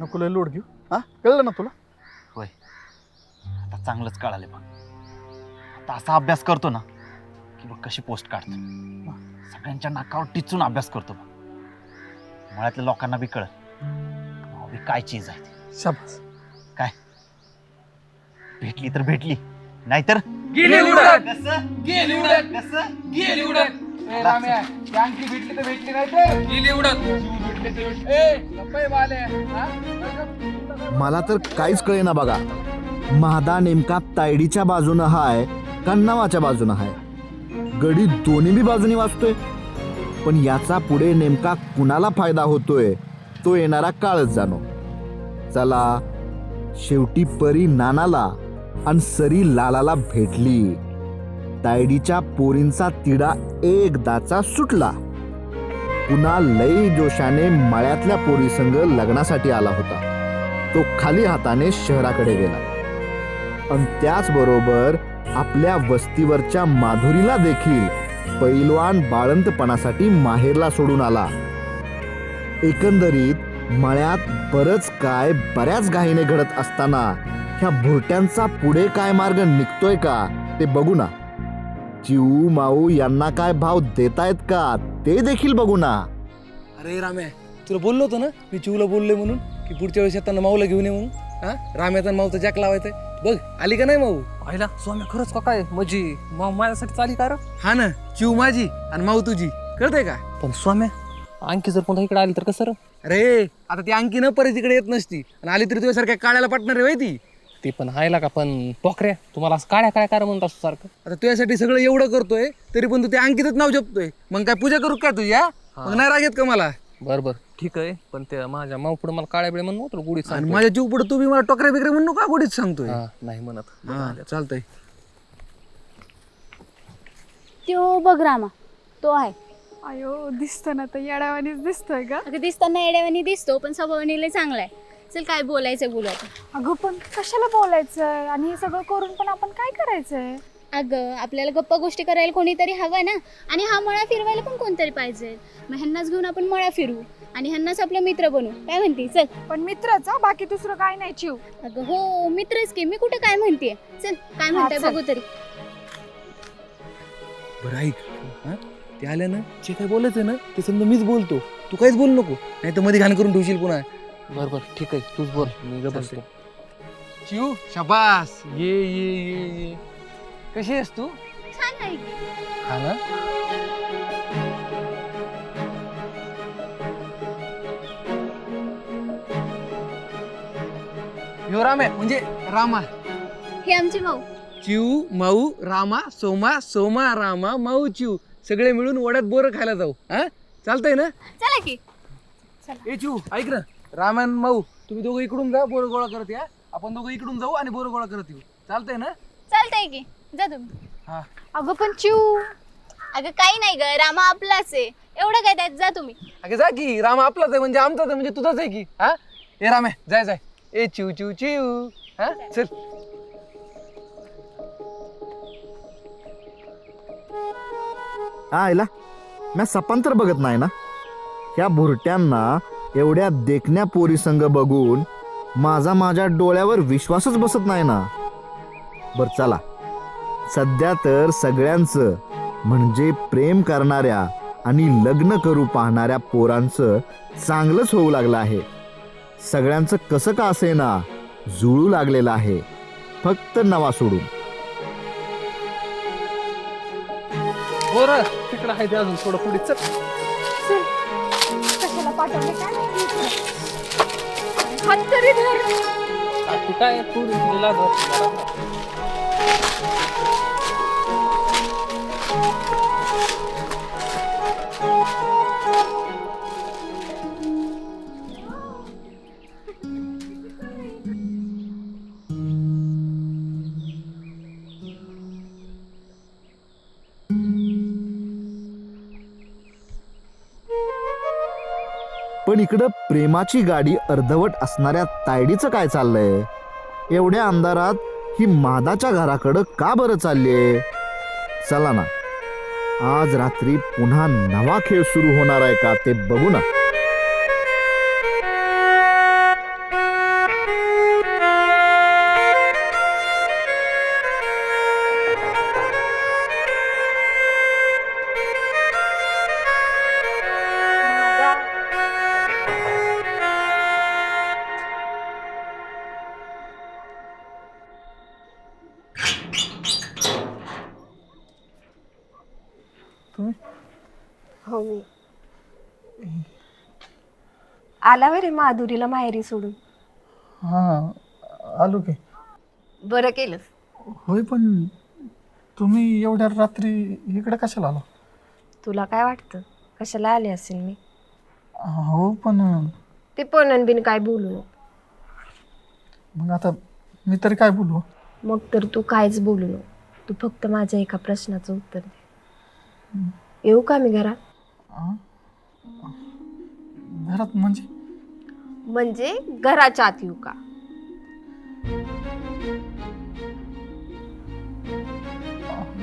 नको लय लोड घेऊ. कळलं ना तुला? होय. आता चांगलंच कळाले बघ. आता असा अभ्यास करतो ना की बघ कशी पोस्ट काढतो. सगळ्यांच्या नाकावर टिचून अभ्यास करतो बघ. मुळातल्या लोकांना बी कळत भाऊ बी काय चीज आहे ती. शाबास. काय भेटली तर भेटली, नाहीतर गेली उडत. कसं गेली उडत. कसं गेली उडत. ए राम्या, ती अंगठी भेटली तर भेटली, नाही तर गेली उडत. भेटली तर भेटली. ए गप्पे बाले, हा? मला तर काहीच कळेना बघा, महादा नेमका तायडीच्या बाजूनं हाय का नवाच्या बाजूनं हाय. गडी दोन्ही बी बाजूनी वाचतोय, पण याचा पुढे नेमका कुणाला फायदा होतोय तो येणारा काळच जाणो. चला, शेवटी परी नानाला आणि सरी लालाला भेटली. तायडीच्या पोरींचा तिढा एकदाचा सुटला. पुन्हा लई जोशाने मळ्यातल्या पोरीसंग लग्नासाठी आला होता. तो खाली हाताने शहराकडे गेला आणि त्याचबरोबर आपल्या वस्तीवरच्या माधुरीला देखील पैलवान बाळंतपणासाठी माहेरला सोडून आला. एकंदरीत मळ्यात बरंच काय बऱ्याच घाईने घडत असताना ह्या भुरट्यांचा पुढे काय मार्ग निघतोय का ते बघू ना. चिऊ माऊ यांना काय भाव देतायत का ते देखील बघू ना. अरे राम्या, तुला बोललो होतो ना मी चिवला बोललोय म्हणून की पुढच्या वेळेस येताना माऊला घेऊन ये म्हणून. हा, राम्याचा माऊचा जॅक लावायचंय. बघ आली का नाही माऊ? पाहिला स्वामी खरंच का काय म्हणजे माझ्यासाठी चाली का रे? हा ना, चिव माझी आणि माऊ तुझी, कळतंय का? पण स्वाम्या आणखी जर कोणता इकडे आली तर कसं रे? अरे आता ती अंकी न परत इकडे येत नसती आणि आली तरी तुझ्यासारख्या काळ्याला पटणार आहे ती. ते पण हायला का, पण टोकऱ्या तुम्हाला असं काळ्या काय काय म्हणत असतो सारखं. आता तुझ्यासाठी सगळं एवढं करतोय तरी पण तू त्या अंकितच नाव जपतोय. मग काय पूजा करू काय तुझ्या? मग नाही राग येत का मला? बरं ठीक आहे, पण त्या माझ्या माऊ पुढे मला काळ्या बिळे म्हणून नव्हतं गुढीत आणि सांगतोय. माझ्या जीव पुढे तू बी मला टोकऱ्या बिकऱ्या म्हणून का गोडीत सांगतोय? नाही म्हणत. हा, चालतंय. तो बघ रामा, तो आहे. अयो दिसतो ना, तर येड्यावानीच दिसतोय का? अगं दिसताना येड्यावानी दिसतो, पण स्वभावाने लय चांगला आहे. चल काय बोलायचं बोलू आता. अगं पण कशाला बोलायचं, आणि हे सगळं करून पण आपण काय करायचंय? अगं आपल्याला गप्पा गोष्टी करायला कोणीतरी हवं ना, आणि हा मळा फिरवायला पण कोणतरी पाहिजे. मग ह्यांनाच घेऊन आपण मळा फिरवू आणि ह्यांनाच आपला मित्र बनवू. काय म्हणते? चल. पण मित्रच हं, बाकी दुसरं काय नाही. चिव अगं हो, मित्रच की. मी कुठे काय म्हणतेय. चल काय म्हणताय चल. बघू तरी. बरं ऐक, हा, ते आल्या ना, जे काय बोलायचं ना ते समजा मीच बोलतो, तू काहीच बोलू नको, नाही तर मध्ये घाण करून ठेवशील पुन्हा. बरं ठीक आहे, तूच बोल, मी गप्प बसतो. चिव शाबास, ये ये ये ये. कशी आहेस तू? छान आहे की. हा ना. यो रामा म्हणजे रामा. हे आमची माऊ. चिव माऊ रामा सोमा, सोमा रामा माऊ चिव, सगळे मिळून वड्यात बोरं खायला जाऊ. हा, चालतंय ना? चला की. ए चिव ऐक ना, रामान माऊ तुम्ही दोघं इकडून जा, बोरं गोळा करत या. आपण दोघं इकडून जाऊ आणि बोरं गोळा करत येऊ. चालतंय ना? चालतंय की, जा तुम्ही. हा. अगं पण चिव. अगं काही नाही ग, रामा आपलाच आहे, एवढं काय त्यात. जा तुम्ही. अगं जा की, रामा आपलाच आहे म्हणजे आमचाच आहे म्हणजे तुझाच आहे की. हा, ए रामे जाय जाय. ए चिव चिव चिव. हा चल. हा आयला मी सपांतर बघत नाही ना. ह्या भुरट्यांना एवढ्या देखण्या पोरी संग बघून माझ्या डोळ्यावर विश्वासच बसत नाही ना. बर चला, सध्या तर सगळ्यांचं म्हणजे प्रेम करणाऱ्या आणि लग्न करू पाहणाऱ्या पोरांचं चांगलंच होऊ लागलं आहे. सगळ्यांचं कसं का असेना जुळू लागलेलं आहे, फक्त नवा सोडून. बरं तिकडं आहे ते अजून थोडं पुढे. चल कशाला पाठवले काय माहिती इकडे. हात तरी धर. तू काय पुढे लाज. पण इकडं प्रेमाची गाडी अर्धवट असणाऱ्या तायडीचं काय चाललंय? एवढ्या अंधारात ही मादाच्या घराकडं का बरं चाललीये? चला ना, आज रात्री पुन्हा नवा खेळ सुरू होणार आहे का ते बघू ना. हो मी आला रे माधुरीला माहेरी सोडून. हां आलो की. बरं केलंस. होय पण तुम्ही एवढ्या रात्री इकडे कशाला आला? तुला काय वाटतं कशाला आले असेल मी? हो पण ते पण बिन काय बोलू नको. मग आता मी तरी काय बोलू? मग तर तू काहीच बोलू नको. तू फक्त माझ्या एका प्रश्नाचं उत्तर दे. येऊ का मी घरात? घरात म्हणजे? म्हणजे घराच्या आत येऊ का?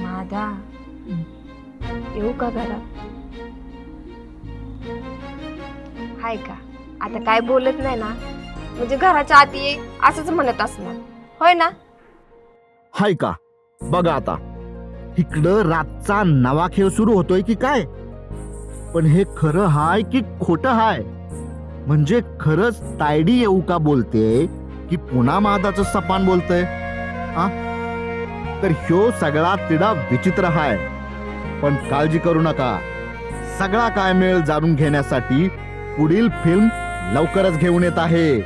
मादा येऊ का घरात? हाय का? आता काय बोलत नाही ना म्हणजे घराच्या आत ये असंच म्हणत असणार होय ना? हाय का? बघा आता इकडं रातचा नवा खेळ सुरू होतोय की काय? पण हे खरं हाय की खोटं हाय? म्हणजे खरंच तायडी येऊ का बोलते की पुन्हा महादाचं सपान बोलतय? हा तर ह्यो सगळा तिडा विचित्र हाय. पण काळजी करू नका, सगळा काय मेळ जाणून घेण्यासाठी पुढील फिल्म लवकरच घेऊन येत आहे.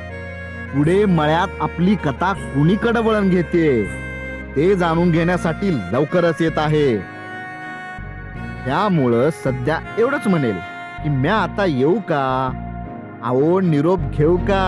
पुढे मळ्यात आपली कथा कुणीकडे वळण घेते ते जाणून घेण्यासाठी लवकरच येत आहे. त्यामुळं सध्या एवढंच म्हणेल की मी आता येऊ का? अहो निरोप घेऊ का?